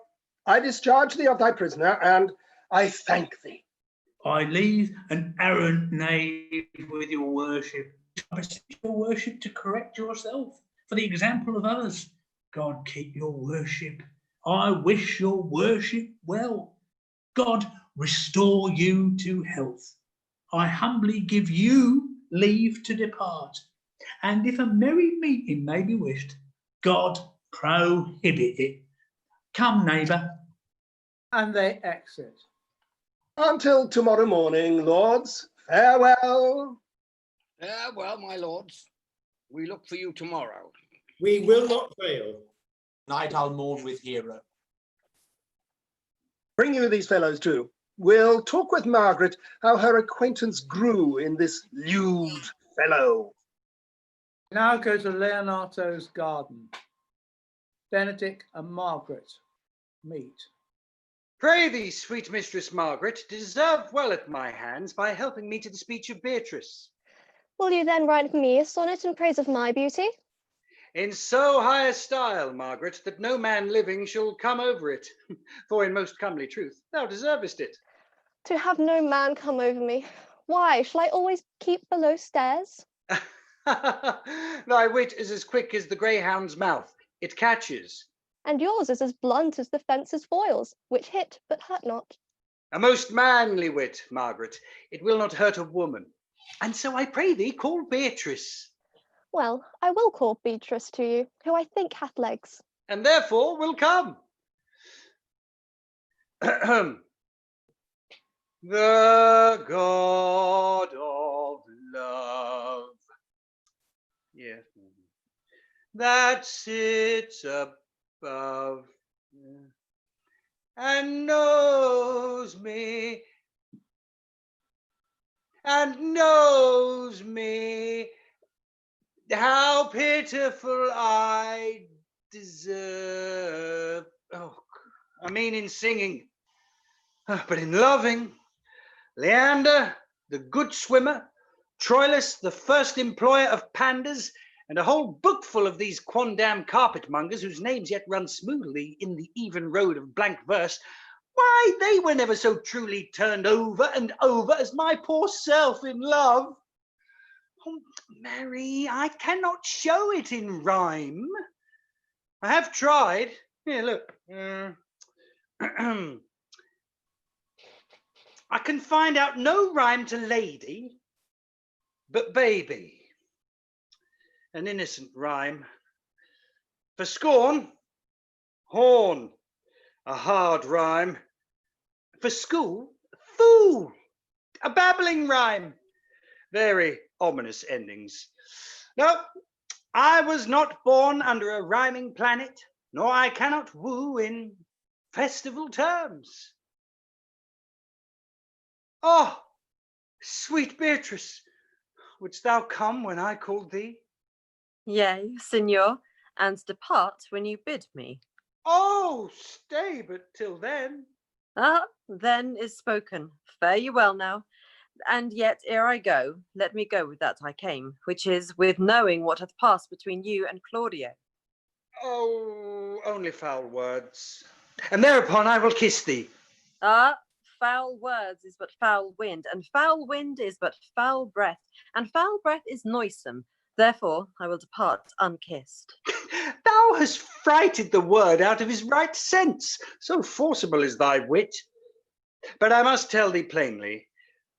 I discharge thee of thy prisoner, and I thank thee. I leave an arrant knave with your worship. I beseech your worship to correct yourself for the example of others. God keep your worship. I wish your worship well. God restore you to health. I humbly give you leave to depart. And if a merry meeting may be wished, God prohibit it. Come, neighbour, And they exit. Until tomorrow morning, lords. Farewell. Farewell, my lords. We look for you tomorrow. We will not fail. Night I'll mourn with Hero. Bring you these fellows too. We'll talk with Margaret how her acquaintance grew in this lewd fellow. Now go to Leonato's garden. Benedick and Margaret meet. Pray thee, sweet Mistress Margaret, deserve well at my hands by helping me to the speech of Beatrice. Will you then write me a sonnet in praise of my beauty? In so high a style, Margaret, that no man living shall come over it. For in most comely truth, thou deservest it. To have no man come over me. Why, shall I always keep below stairs? Thy wit is as quick as the greyhound's mouth. It catches. And yours is as blunt as the fencer's foils, which hit but hurt not. A most manly wit, Margaret. It will not hurt a woman. And so I pray thee, call Beatrice. Well, I will call Beatrice to you, who I think hath legs. And therefore will come. The God of love, yes, that sits above and knows me, how pitiful I deserve. Oh, I mean in singing, but in loving. Leander, the good swimmer, Troilus, the first employer of panders, and a whole book full of these quondam carpetmongers whose names yet run smoothly in the even road of blank verse, why, they were never so truly turned over and over as my poor self in love. Oh, Mary, I cannot show it in rhyme. I have tried. Here, look. I can find out no rhyme to lady, but baby. An innocent rhyme. For scorn, horn, a hard rhyme. For school, fool, a babbling rhyme. Very ominous endings. No, I was not born under a rhyming planet, nor I cannot woo in festival terms. Oh, sweet Beatrice, wouldst thou come when I called thee? Yea, Signor, and depart when you bid me. Oh, stay but till then. Ah, then is spoken. Fare you well now. And yet, ere I go, let me go with that I came, which is with knowing what hath passed between you and Claudio. Oh, only foul words. And thereupon I will kiss thee. Ah, foul words is but foul wind, and foul wind is but foul breath, and foul breath is noisome. Therefore, I will depart unkissed. Thou hast frighted the word out of his right sense. So forcible is thy wit. But I must tell thee plainly,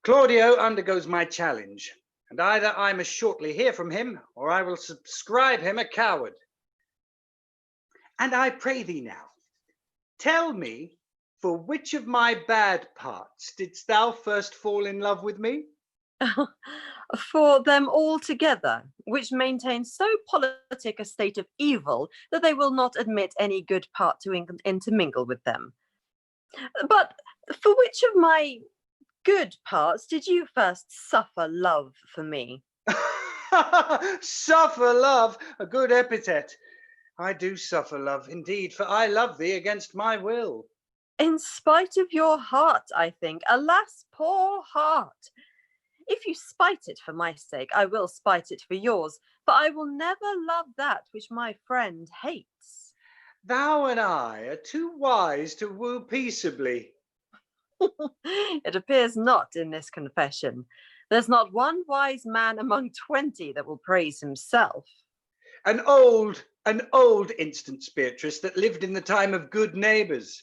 Claudio undergoes my challenge, and either I must shortly hear from him, or I will subscribe him a coward. And I pray thee now, tell me, for which of my bad parts didst thou first fall in love with me? For them all together, which maintain so politic a state of evil that they will not admit any good part to intermingle with them. But for which of my good parts did you first suffer love for me? Suffer love, a good epithet. I do suffer love indeed, for I love thee against my will. In spite of your heart, I think. Alas, poor heart. If you spite it for my sake, I will spite it for yours, for I will never love that which my friend hates. Thou and I are too wise to woo peaceably. It appears not in this confession. There's not one wise man among 20 that will praise himself. An old instance, Beatrice, that lived in the time of good neighbours.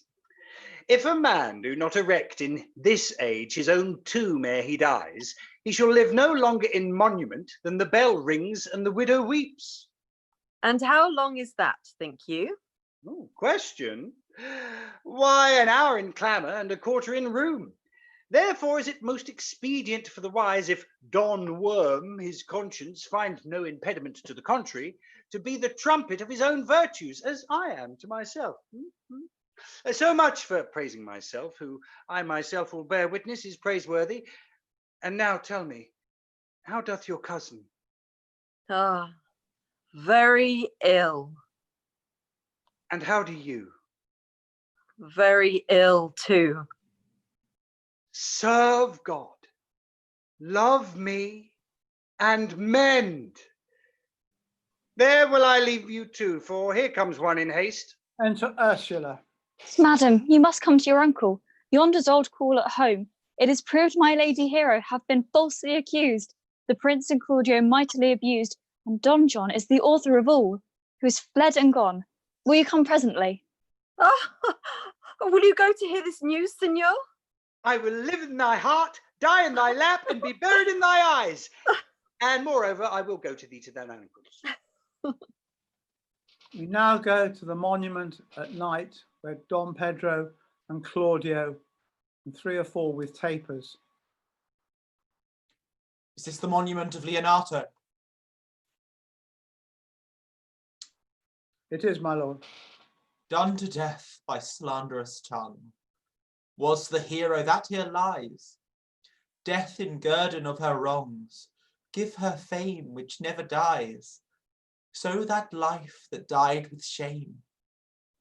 If a man do not erect in this age his own tomb ere he dies, he shall live no longer in monument than the bell rings and the widow weeps. And how long is that, think you? Oh, question. Why, an hour in clamour and a quarter in room. Therefore is it most expedient for the wise, if Don Worm, his conscience, find no impediment to the contrary, to be the trumpet of his own virtues, as I am to myself. So much for praising myself, who I myself will bear witness is praiseworthy. And now tell me, how doth your cousin? Ah, very ill. And how do you? Very ill too. Serve God, love me, and mend. There will I leave you too, for here comes one in haste. Enter Ursula. Madam, you must come to your uncle. Yonder's old call at home. It is proved my lady hero have been falsely accused, the prince and Claudio mightily abused, and Don John is the author of all, who is fled and gone. Will you come presently? Will you go to hear this news, Signor? I will live in thy heart, die in thy lap, and be buried in thy eyes. And moreover, I will go to thee to thine uncle's. We now go to the monument at night where Don Pedro and Claudio and 3 or 4 with tapers. Is this the monument of Leonato? It is, my lord. Done to death by slanderous tongue. Was the hero that here lies? Death in guerdon of her wrongs, give her fame which never dies. So that life that died with shame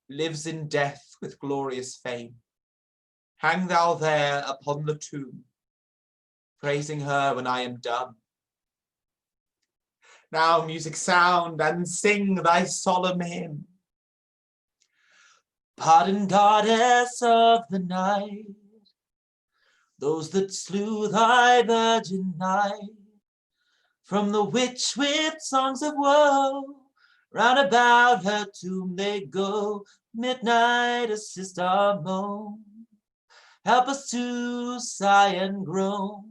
lives in death with glorious fame. Hang thou there upon the tomb, praising her when I am done. Now music sound and sing thy solemn hymn. Pardon, goddess of the night, those that slew thy virgin night. From the witch with songs of woe, round about her tomb they go. Midnight assist our moan, help us to sigh and groan.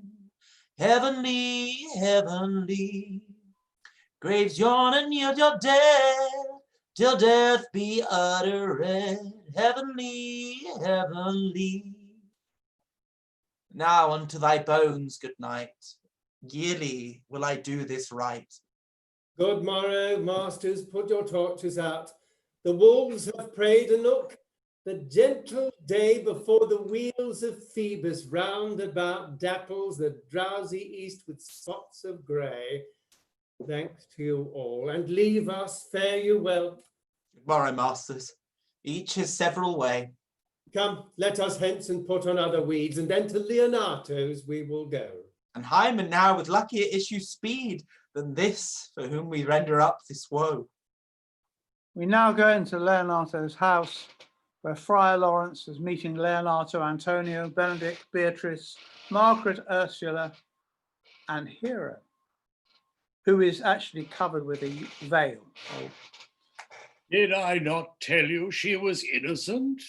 Heavenly, heavenly, graves yawn and yield your dead, till death be uttered. Heavenly, heavenly. Now unto thy bones, good night. Yearly will I do this right. Good morrow, masters, put your torches out. The wolves have prayed a nook. The gentle day before the wheels of Phoebus round about dapples the drowsy east with spots of grey. Thanks to you all, and leave us, fare you well. Good morrow, masters. Each his several way. Come, let us hence and put on other weeds, and then to Leonato's we will go. And Hymen now with luckier issue speed than this, for whom we render up this woe. We now go into Leonato's house, where Friar Lawrence is meeting Leonato, Antonio, Benedict, Beatrice, Margaret, Ursula, and Hero, who is actually covered with a veil. Oh. Did I not tell you she was innocent?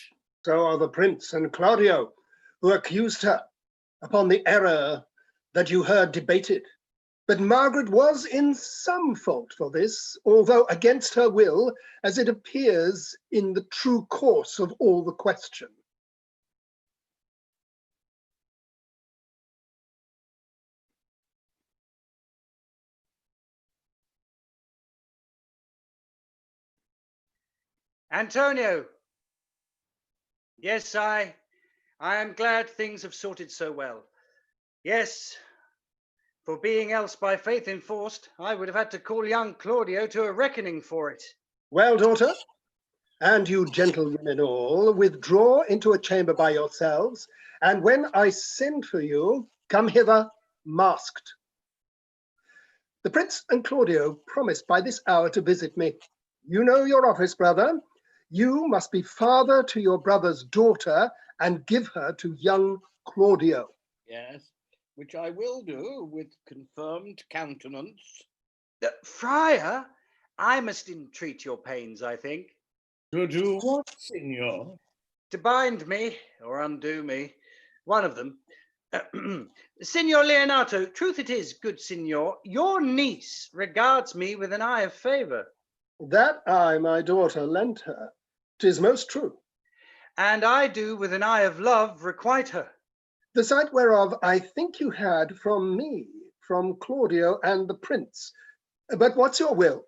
So are the prince and Claudio, who accused her upon the error that you heard debated. But Margaret was in some fault for this, although against her will, as it appears in the true course of all the question. Antonio. Yes, I am glad things have sorted so well. Yes, for being else by faith enforced, I would have had to call young Claudio to a reckoning for it. Well, daughter, and you gentlewomen all, withdraw into a chamber by yourselves, and when I send for you, come hither masked. The prince and Claudio promised by this hour to visit me. You know your office, brother. You must be father to your brother's daughter and give her to young Claudio. Yes, which I will do with confirmed countenance. Friar, I must entreat your pains, I think. To do what, signor? To bind me or undo me, one of them. Signor Leonato, truth it is, good signor, your niece regards me with an eye of favour. That I, my daughter, lent her. 'Tis most true. and I do with an eye of love requite her. The sight whereof I think you had from me, from Claudio and the prince. But what's your will?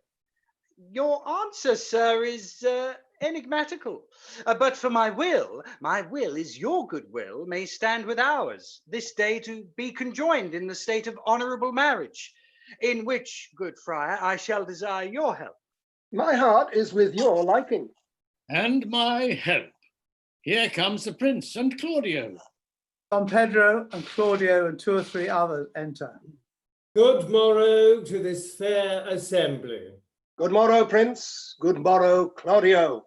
Your answer, sir, is enigmatical. But for my will is your goodwill may stand with ours, this day to be conjoined in the state of honourable marriage, in which, good friar, I shall desire your help. My heart is with your liking. And my help. Here comes the prince and Claudio. Don Pedro and Claudio and 2 or 3 others enter. Good morrow to this fair assembly. Good morrow, Prince. Good morrow, Claudio.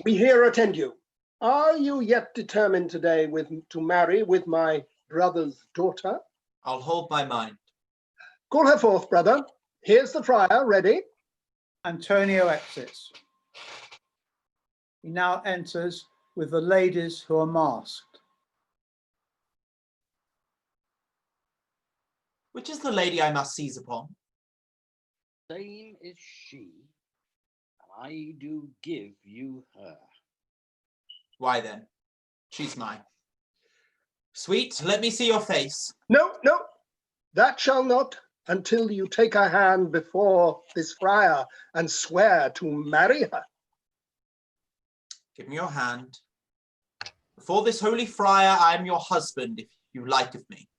We here attend you. Are you yet determined today to marry with my brother's daughter? I'll hold my mind. Call her forth, brother. Here's the friar, ready. Antonio exits. He now enters with the ladies who are masked. Which is the lady I must seize upon? Same is she, and I do give you her. Why then, she's mine. Sweet, let me see your face. No, no, that shall not, until you take her hand before this friar and swear to marry her. Give me your hand. Before this holy friar, I am your husband, if you like of me.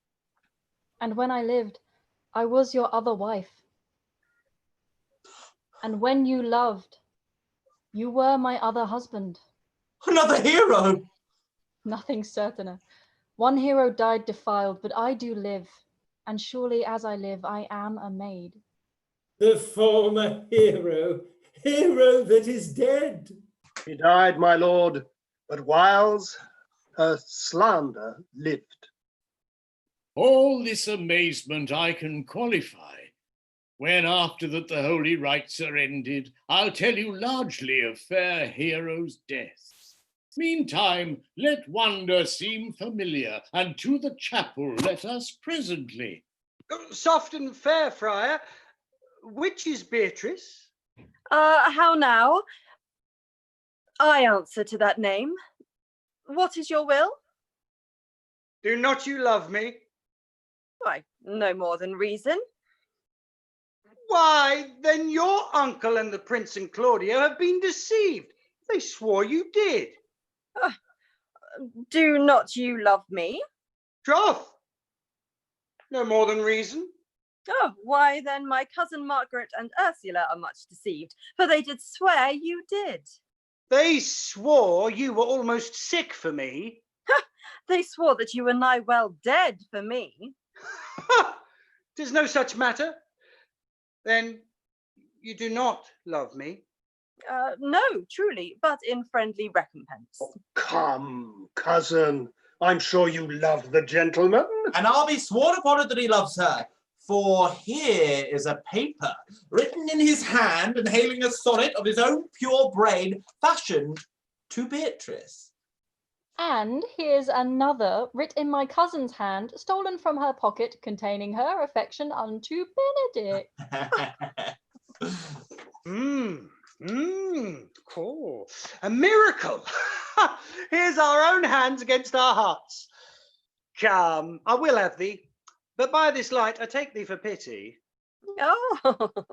And when I lived, I was your other wife. And when you loved, you were my other husband. Another hero! Nothing certainer. One hero died defiled, but I do live. And surely as I live, I am a maid. The former hero that is dead. He died, my lord, but whiles her slander lived. All this amazement I can qualify, when after that the holy rites are ended, I'll tell you largely of fair hero's death. Meantime, let wonder seem familiar, and to the chapel let us presently. Soft and fair, friar, which is Beatrice? How now? I answer to that name. What is your will? Do not you love me? Why, no more than reason. Why, then your uncle and the Prince and Claudio have been deceived. They swore you did. Do not you love me? Troth, no more than reason. Oh, why then my cousin Margaret and Ursula are much deceived, for they did swear you did. They swore you were almost sick for me. They swore that you were nigh well dead for me. 'Tis no such matter. Then you do not love me? No, truly, but in friendly recompense. Come, cousin, I'm sure you love the gentleman. And I'll be sworn upon it that he loves her. For here is a paper written in his hand and hailing a sonnet of his own pure brain, fashioned to Beatrice. And here's another, writ in my cousin's hand, stolen from her pocket, containing her affection unto Benedick. Cool. A miracle. Here's our own hands against our hearts. Come, I will have thee, but by this light I take thee for pity. Oh, so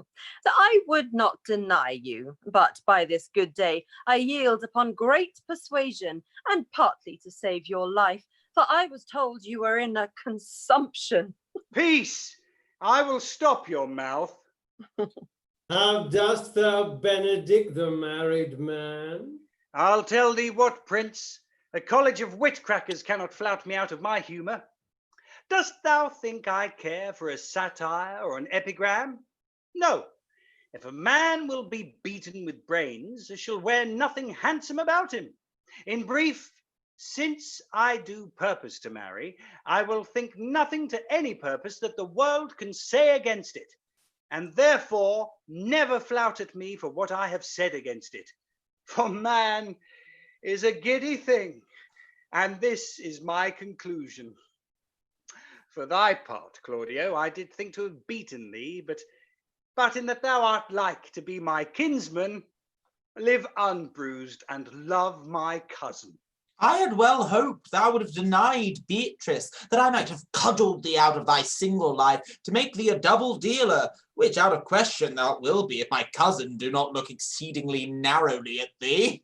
I would not deny you, but by this good day I yield upon great persuasion, and partly to save your life, for I was told you were in a consumption. Peace! I will stop your mouth. How dost thou, Benedick, the married man? I'll tell thee what, Prince, a college of witcrackers cannot flout me out of my humour. Dost thou think I care for a satire or an epigram? No. If a man will be beaten with brains, shall wear nothing handsome about him. In brief, since I do purpose to marry, I will think nothing to any purpose that the world can say against it, and therefore never flout at me for what I have said against it. For man is a giddy thing, and this is my conclusion. For thy part, Claudio, I did think to have beaten thee, but in that thou art like to be my kinsman, Live unbruised and love my cousin. I had well hoped thou would have denied Beatrice, that I might have cudgelled thee out of thy single life to make thee a double dealer, which out of question thou will be if my cousin do not look exceedingly narrowly at thee.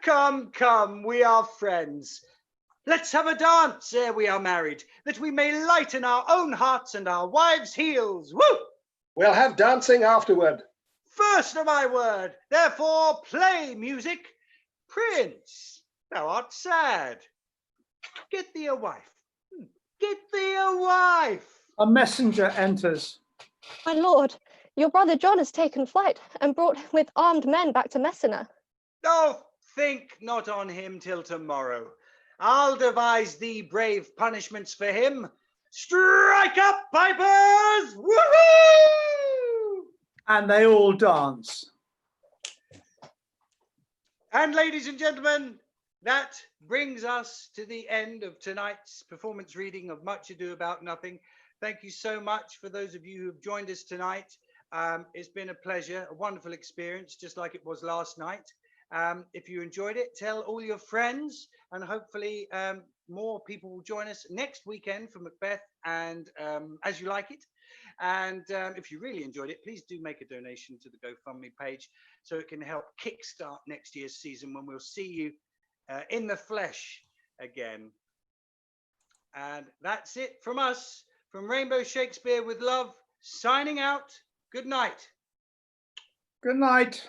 Come, come, we are friends. Let's have a dance ere we are married, that we may lighten our own hearts and our wives' heels. Woo! We'll have dancing afterward. First of my word, therefore play music. Prince, thou art sad. Get thee a wife. Get thee a wife. A messenger enters. My lord, your brother John has taken flight and brought with armed men back to Messina. Oh, think not on him till tomorrow. I'll devise thee brave punishments for him. Strike up, pipers! Woohoo! And they all dance. And ladies and gentlemen, that brings us to the end of tonight's performance reading of Much Ado About Nothing. Thank you so much for those of you who have joined us tonight. It's been a pleasure, a wonderful experience, just like it was last night. If you enjoyed it, tell all your friends, and hopefully more people will join us next weekend for Macbeth and As You Like It. And if you really enjoyed it, please do make a donation to the GoFundMe page so it can help kickstart next year's season when we'll see you in the flesh again. And that's it from us, from Rainbow Shakespeare with Love, signing out. Good night. Good night.